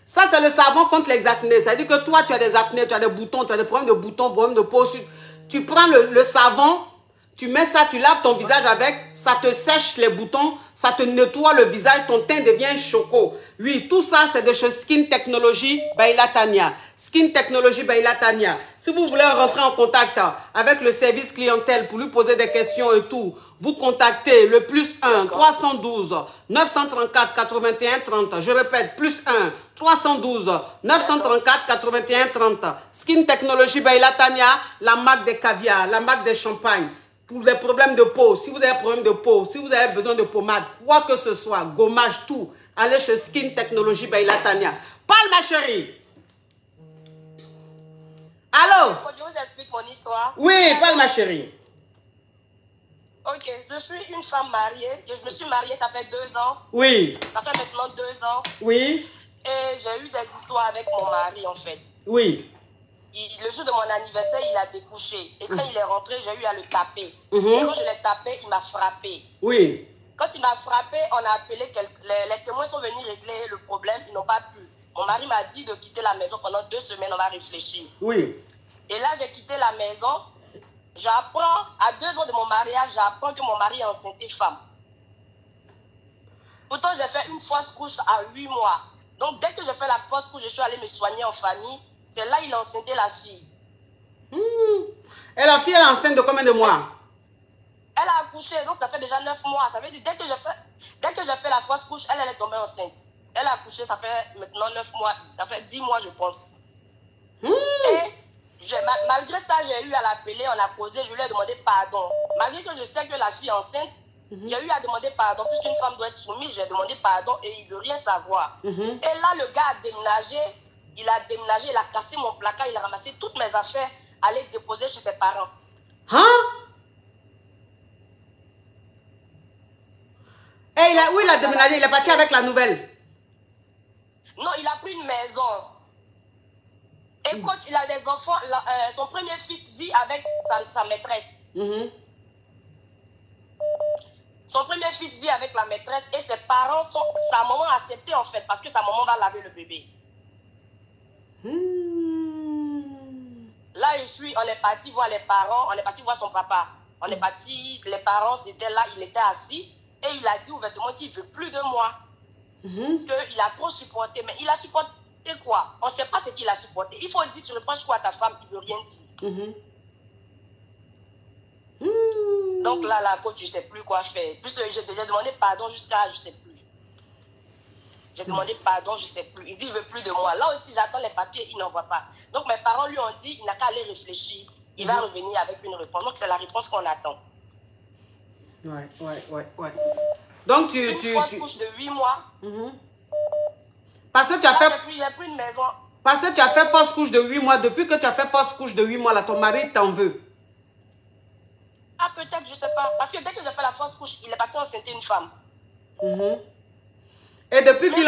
Ça, c'est le savon contre les acnés. C'est-à-dire que toi, tu as des acnés, tu as des boutons, tu as des problèmes de boutons, problèmes de peau. Tu prends le savon, tu mets ça, tu laves ton visage avec, ça te sèche les boutons, ça te nettoie le visage, ton teint devient choco. Oui, tout ça, c'est de chez Skin Technology Baila Tania. Skin Technology Baila Tania. Si vous voulez rentrer en contact avec le service clientèle pour lui poser des questions et tout, vous contactez le +1 312 934 81 30. Je répète, +1 312 934 81 30. Skin Technology Baila Tania, la marque des caviars, la marque des champagnes. Pour les problèmes de peau, si vous avez un problème de peau, si vous avez besoin de pommade, quoi que ce soit, gommage, tout, allez chez Skin Technology Baila Tania. Parle ma chérie. Allô? Je vous explique mon histoire. Oui, parle ma chérie. Ok, je suis une femme mariée. Je me suis mariée, ça fait 2 ans. Oui. Ça fait maintenant 2 ans. Oui. Et j'ai eu des histoires avec mon mari, en fait. Oui. Le jour de mon anniversaire, il a découché. Et quand il est rentré, j'ai eu à le taper. Et quand je l'ai tapé, il m'a frappé. Oui. Quand il m'a frappé, on a appelé les témoins sont venus régler le problème. Ils n'ont pas pu. Mon mari m'a dit de quitter la maison pendant 2 semaines. On va réfléchir. Oui. Et là, j'ai quitté la maison. J'apprends, à 2 ans de mon mariage, j'apprends que mon mari est enceinte femme. Pourtant, j'ai fait une fausse couche à 8 mois. Donc, dès que j'ai fait la fausse couche, je suis allée me soigner en famille. C'est là qu'il a enceinté la fille. Et la fille, elle est enceinte de combien de mois? Elle a accouché, donc ça fait déjà 9 mois. Ça veut dire, dès que j'ai fait la fausse couche, elle est tombée enceinte. Elle a accouché, ça fait maintenant 9 mois. Ça fait 10 mois, je pense. Et malgré ça, j'ai eu à l'appeler, on a causé, je lui ai demandé pardon. Malgré que je sais que la fille est enceinte, j'ai eu à demander pardon. Puisqu'une femme doit être soumise, j'ai demandé pardon et il ne veut rien savoir. Et là, le gars a déménagé. Il a déménagé, il a cassé mon placard, il a ramassé toutes mes affaires, allé déposer chez ses parents. Hein? Et où il a déménagé? Il est parti avec la nouvelle? Non, il a pris une maison. Et quand il a des enfants, son premier fils vit avec sa maîtresse. Son premier fils vit avec la maîtresse et ses parents sa maman a accepté en fait parce que sa maman va laver le bébé. Là, on est parti voir les parents, on est parti voir son papa. On est parti, les parents étaient là, il était assis et il a dit ouvertement qu'il ne veut plus de moi. Qu'il a trop supporté. Mais il a supporté quoi? On ne sait pas ce qu'il a supporté. Il faut dire, tu reproches quoi à ta femme, il ne veut rien dire. Donc là, la coach, je ne sais plus quoi faire. Plus j'ai demandé pardon jusqu'à, je ne sais plus. J'ai demandé pardon, je ne sais plus. Il dit, il ne veut plus de moi. Là aussi, j'attends les papiers, il n'en voit pas. Donc, mes parents lui ont dit, il n'a qu'à aller réfléchir. Il va revenir avec une réponse. Donc, c'est la réponse qu'on attend. Ouais. Donc, une fausse couche de 8 mois. Parce que tu as fait... J'ai pris une maison. Parce que tu as fait fausse couche de 8 mois. Depuis que tu as fait fausse couche de 8 mois, là, ton mari t'en veut. Ah, peut-être, je ne sais pas. Parce que dès que j'ai fait la fausse couche, il est parti enceinter une femme. Et depuis qu'il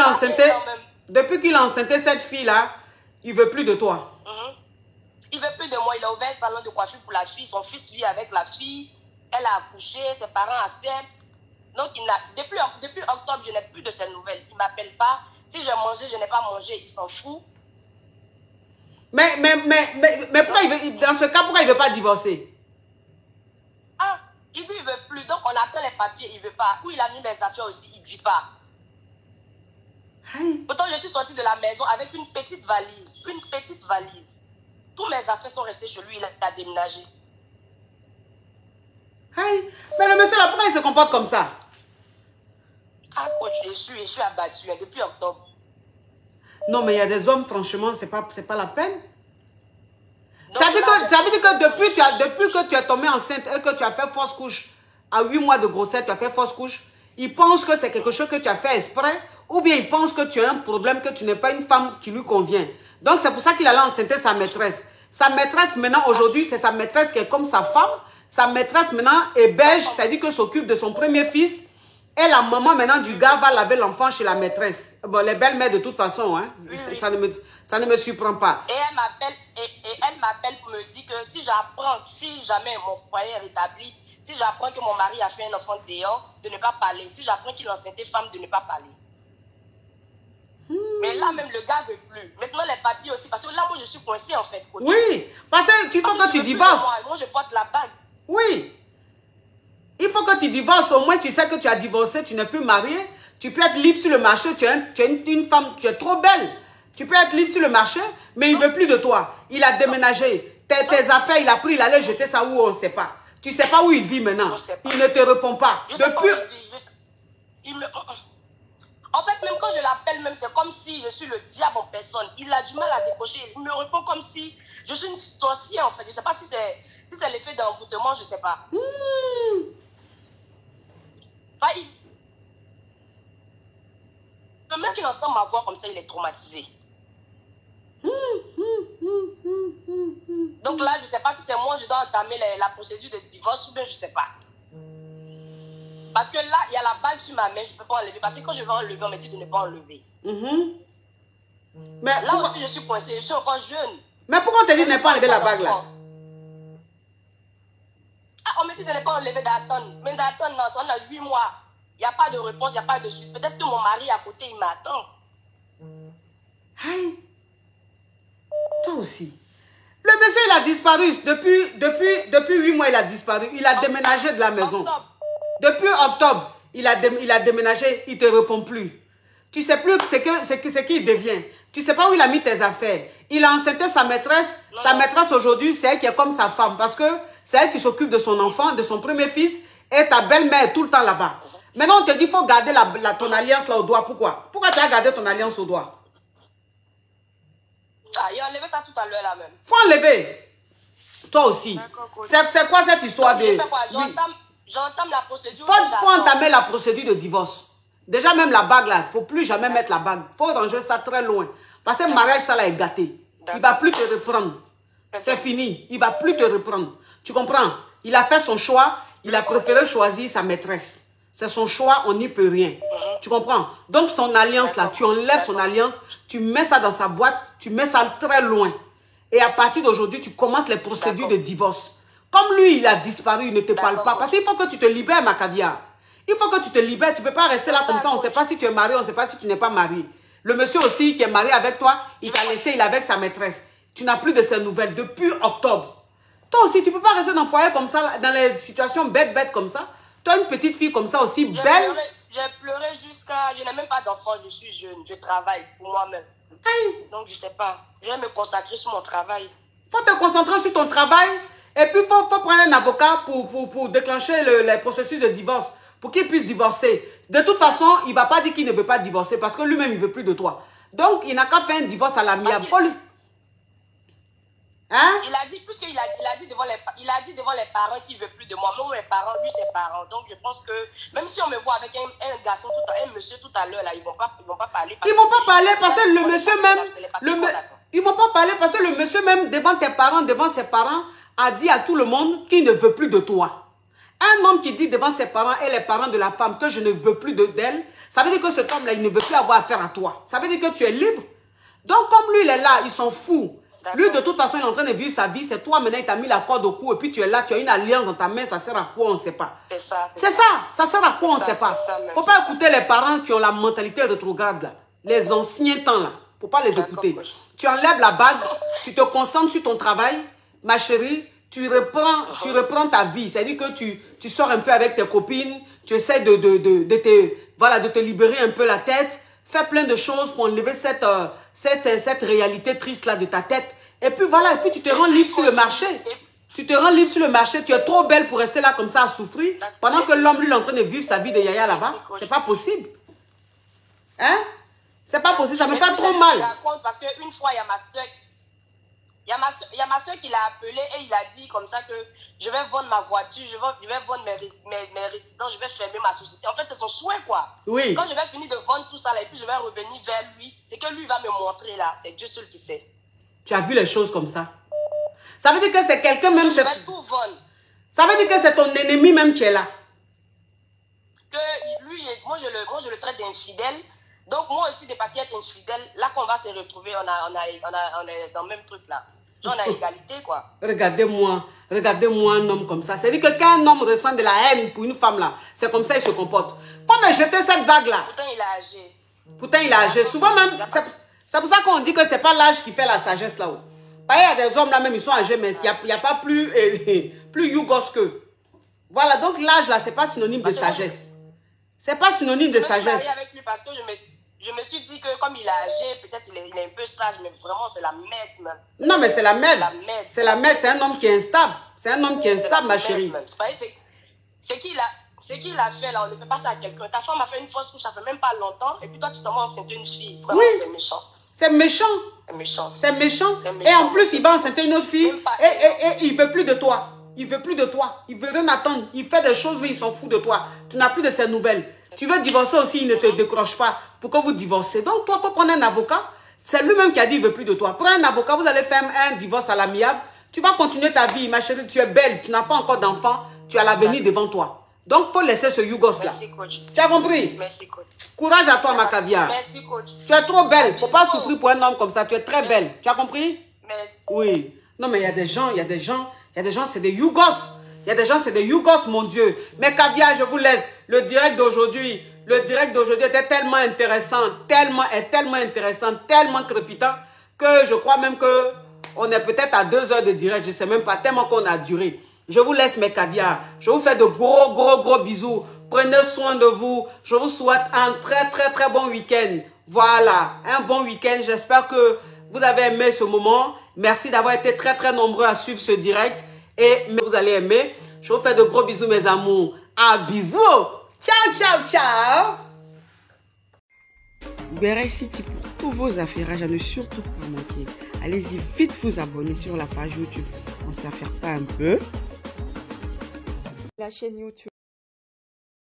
a enceinté cette fille-là, il ne veut plus de toi. Il ne veut plus de moi. Il a ouvert un salon de coiffure pour la fille. Son fils vit avec la fille. Elle a accouché. Ses parents acceptent. Donc, depuis octobre, je n'ai plus de ses nouvelles. Il ne m'appelle pas. Si j'ai mangé, je n'ai pas mangé. Il s'en fout. Mais pourquoi dans ce cas, pourquoi il ne veut pas divorcer? Ah, il dit qu'il ne veut plus. Donc, on attend les papiers. Il ne veut pas. Où il a mis mes affaires aussi, il ne dit pas. Pourtant, je suis sortie de la maison avec une petite valise. Une petite valise. Tous mes affaires sont restées chez lui. Il a déménagé. Mais le monsieur là, pourquoi il se comporte comme ça? Ah, coach, je suis abattue depuis octobre. Non, mais il y a des hommes, franchement, c'est pas la peine. Ça veut dire que depuis que tu es tombée enceinte et que tu as fait fausse couche, à 8 mois de grossesse, tu as fait fausse couche, il pense que c'est quelque chose que tu as fait exprès, ou bien il pense que tu as un problème, que tu n'es pas une femme qui lui convient. Donc, c'est pour ça qu'il allait enceinter sa maîtresse. Sa maîtresse, maintenant, aujourd'hui, c'est sa maîtresse qui est comme sa femme. Sa maîtresse, maintenant, est belge, c'est-à-dire qu'elle s'occupe de son premier fils. Et la maman maintenant du gars va laver l'enfant chez la maîtresse. Bon, les belles-mères de toute façon, hein, ça ne me surprend pas. Et elle m'appelle pour me dire que si jamais mon foyer est rétabli, si j'apprends que mon mari a fait un enfant dehors, de ne pas parler. Si j'apprends qu'il est enceinte femme, de ne pas parler. Mais là même le gars veut plus. Maintenant les papiers aussi, parce que là moi je suis coincée en fait. Coach. Oui, parce que tu faut que tu divorces. Moi je porte la bague. Oui. Il faut que tu divorces, au moins tu sais que tu as divorcé, tu n'es plus marié. Tu peux être libre sur le marché, tu es une femme, tu es trop belle. Tu peux être libre sur le marché, mais il ne veut plus de toi. Il a déménagé. Tes affaires, il a pris, il allait jeter ça où on ne sait pas. Tu ne sais pas où il vit maintenant. Il ne te répond pas. Depuis... En fait, même quand je l'appelle, même c'est comme si je suis le diable en personne. Il a du mal à décrocher. Il me répond comme si je suis une sorcière en fait. Je ne sais pas si c'est l'effet d'envoûtement, je ne sais pas. Enfin, le mec qui entend ma voix comme ça, il est traumatisé. Donc là, je ne sais pas si c'est moi, je dois entamer la procédure de divorce ou bien je ne sais pas. Parce que là, il y a la balle sur ma main, je ne peux pas enlever. Parce que quand je vais enlever, on me dit de ne pas enlever. Mais là aussi, je suis coincée, je suis encore jeune. Mais pourquoi on te dit de ne pas enlever la bague là? On me dit de ne pas enlever d'attendre. Mais d'attendre, non, ça on a 8 mois. Il n'y a pas de réponse, il n'y a pas de suite. Peut-être que mon mari à côté, il m'attend. Aïe. Toi aussi. Le monsieur, il a disparu. Depuis 8 mois, il a disparu. Il a déménagé de la maison. Depuis octobre, il a déménagé, il ne te répond plus. Tu ne sais plus ce qu'il devient. Tu ne sais pas où il a mis tes affaires. Il a enceinté sa maîtresse. Sa maîtresse aujourd'hui, c'est elle qui est comme sa femme. Parce que c'est elle qui s'occupe de son enfant, de son premier fils. Et ta belle-mère est tout le temps là-bas. Maintenant, on te dit qu'il faut garder ton alliance là au doigt. Pourquoi? Pourquoi tu as gardé ton alliance au doigt? Il a enlevé ça tout à l'heure là même. Faut enlever. Toi aussi. C'est quoi cette histoire de... J'entame la procédure. Faut entamer la procédure de divorce. Déjà, même la bague là, il ne faut plus jamais mettre la bague. Il faut ranger ça très loin. Parce que le mariage, ça là est gâté. Il ne va plus te reprendre. C'est fini. Il ne va plus te reprendre. Tu comprends? Il a fait son choix. Il a préféré choisir sa maîtresse. C'est son choix, on n'y peut rien. Tu comprends? Donc, son alliance là, tu enlèves son alliance, tu mets ça dans sa boîte, tu mets ça très loin. Et à partir d'aujourd'hui, tu commences les procédures de divorce. Comme lui, il a disparu, il ne te parle pas. Parce qu'il faut que tu te libères, ma caviar. Il faut que tu te libères. Tu ne peux pas rester là comme ça. On ne sait pas si tu es marié, on ne sait pas si tu n'es pas marié. Le monsieur aussi qui est marié avec toi, il t'a laissé, il est avec sa maîtresse. Tu n'as plus de ses nouvelles depuis octobre. Toi aussi, tu ne peux pas rester dans le foyer comme ça, dans les situations bêtes comme ça. Toi, une petite fille comme ça aussi belle. J'ai pleuré jusqu'à... Je n'ai même pas d'enfant, je suis jeune, je travaille pour moi-même. Donc, je ne sais pas. Je vais me consacrer sur mon travail. Il faut te concentrer sur ton travail. Et puis, il faut prendre un avocat pour déclencher les processus de divorce. Pour qu'il puisse divorcer. De toute façon, il ne va pas dire qu'il ne veut pas divorcer. Parce que lui-même, il ne veut plus de toi. Donc, il n'a qu'à faire un divorce à l'amiable. Hein? Il a dit, puisqu'il a dit devant les parents qu'il ne veut plus de moi. Même mes parents, lui, ses parents. Donc, je pense que même si on me voit avec un garçon, un monsieur tout à l'heure, là, ils ne vont pas parler. Ils ne vont pas parler parce que le monsieur même... Ils ne vont pas parler parce que le monsieur même, devant tes parents, devant ses parents, a dit à tout le monde qu'il ne veut plus de toi. Un homme qui dit devant ses parents et les parents de la femme que je ne veux plus d'elle, ça veut dire que cet homme-là, il ne veut plus avoir affaire à toi. Ça veut dire que tu es libre. Donc, comme lui, il est là, il s'en fout. Lui, de toute façon, il est en train de vivre sa vie. C'est toi, maintenant, il t'a mis la corde au cou et puis tu es là, tu as une alliance dans ta main. Ça sert à quoi, on ne sait pas. C'est ça. C'est ça. Ça sert à quoi, on ne sait pas. Il ne faut pas écouter les parents qui ont la mentalité rétrograde, là. Les anciens temps, là. Il ne faut pas les écouter. Tu enlèves la bague, tu te concentres sur ton travail. Ma chérie, tu reprends ta vie. C'est-à-dire que tu sors un peu avec tes copines. Tu essaies de te libérer un peu la tête. Fais plein de choses pour enlever cette réalité triste là de ta tête. Et puis voilà, et puis tu te rends libre sur le marché. Tu te rends libre sur le marché. Tu es trop belle pour rester là comme ça à souffrir. Pendant que l'homme, lui, est en train de vivre sa vie de yaya là-bas. C'est pas possible. Hein? C'est pas possible. Ça me fait trop mal. Parce qu'une fois, il y a ma soeur. Il y a ma soeur qui l'a appelé et il a dit comme ça que je vais vendre ma voiture, je vais vendre mes résidences, je vais fermer ma société. En fait, c'est son souhait, quoi. Oui. Quand je vais finir de vendre tout ça, là, et puis je vais revenir vers lui, c'est que lui va me montrer, là. C'est Dieu seul qui sait. Tu as vu les choses comme ça? Ça veut dire que c'est quelqu'un même... Je vais tout vendre. Ça veut dire que c'est ton ennemi même qui est là. Que lui, je le traite d'infidèle. Donc, moi aussi, de partir être infidèle, là qu'on va se retrouver, on est dans le même truc là. Genre, on a égalité, quoi. Regardez-moi un homme comme ça. C'est-à-dire que quand un homme ressent de la haine pour une femme là, c'est comme ça qu'il se comporte. Faut me jeter cette bague là. Pourtant, il est âgé. Souvent même, c'est pour ça qu'on dit que c'est pas l'âge qui fait la sagesse là-haut. Il y a des hommes là même, ils sont âgés, mais il n'y a pas plus yougos qu'eux. Voilà, donc l'âge là, c'est pas synonyme de sagesse. C'est pas synonyme de sagesse. Je me suis mariée avec lui parce que je me suis dit que comme il est âgé, peut-être il est un peu sage, mais vraiment c'est la merde même. Non, mais c'est la merde. C'est la merde, c'est un homme qui est instable. C'est un homme qui est instable, ma chérie. C'est qu'il a fait là, on ne fait pas ça à quelqu'un. Ta femme a fait une fausse couche, ça fait même pas longtemps, et puis toi tu t'en enceinte une fille. Vraiment, c'est méchant. C'est méchant. C'est méchant. Et en plus, il va enceinter une autre fille et il veut plus de toi. Il veut plus de toi. Il veut rien attendre. Il fait des choses, mais il s'en fout de toi. Tu n'as plus de ses nouvelles. Tu veux divorcer aussi, il ne te décroche pas. Pourquoi vous divorcez? Donc, toi, pour prendre un avocat, c'est lui-même qui a dit il ne veut plus de toi. Prends un avocat, vous allez faire un divorce à l'amiable. Tu vas continuer ta vie, ma chérie. Tu es belle, tu n'as pas encore d'enfant. Tu as l'avenir devant toi. Donc, il faut laisser ce yougos-là. Merci, coach. Tu as compris? Merci, coach. Courage à toi, ma caviar. Merci, coach. Tu es trop belle. Il ne faut pas souffrir pour un homme comme ça. Tu es très belle. Tu as compris? Merci. Oui. Non, mais il y a des gens, c'est des yougos. Il y a des gens, c'est des yougos, mon Dieu. Mais caviar, je vous laisse. Le direct d'aujourd'hui était tellement intéressant, tellement intéressant, tellement crépitant, que je crois même que on est peut-être à 2 heures de direct. Je ne sais même pas, tellement qu'on a duré. Je vous laisse mes caviars. Je vous fais de gros bisous. Prenez soin de vous. Je vous souhaite un très bon week-end. Voilà, un bon week-end. J'espère que vous avez aimé ce moment. Merci d'avoir été très nombreux à suivre ce direct. Et vous allez aimer. Je vous fais de gros bisous, mes amours. Un bisou. Ciao. Bérail City pour tous vos affaires à ne surtout pas manquer. Allez-y vite vous abonner sur la page YouTube. On ne s'affaire pas un peu. La chaîne YouTube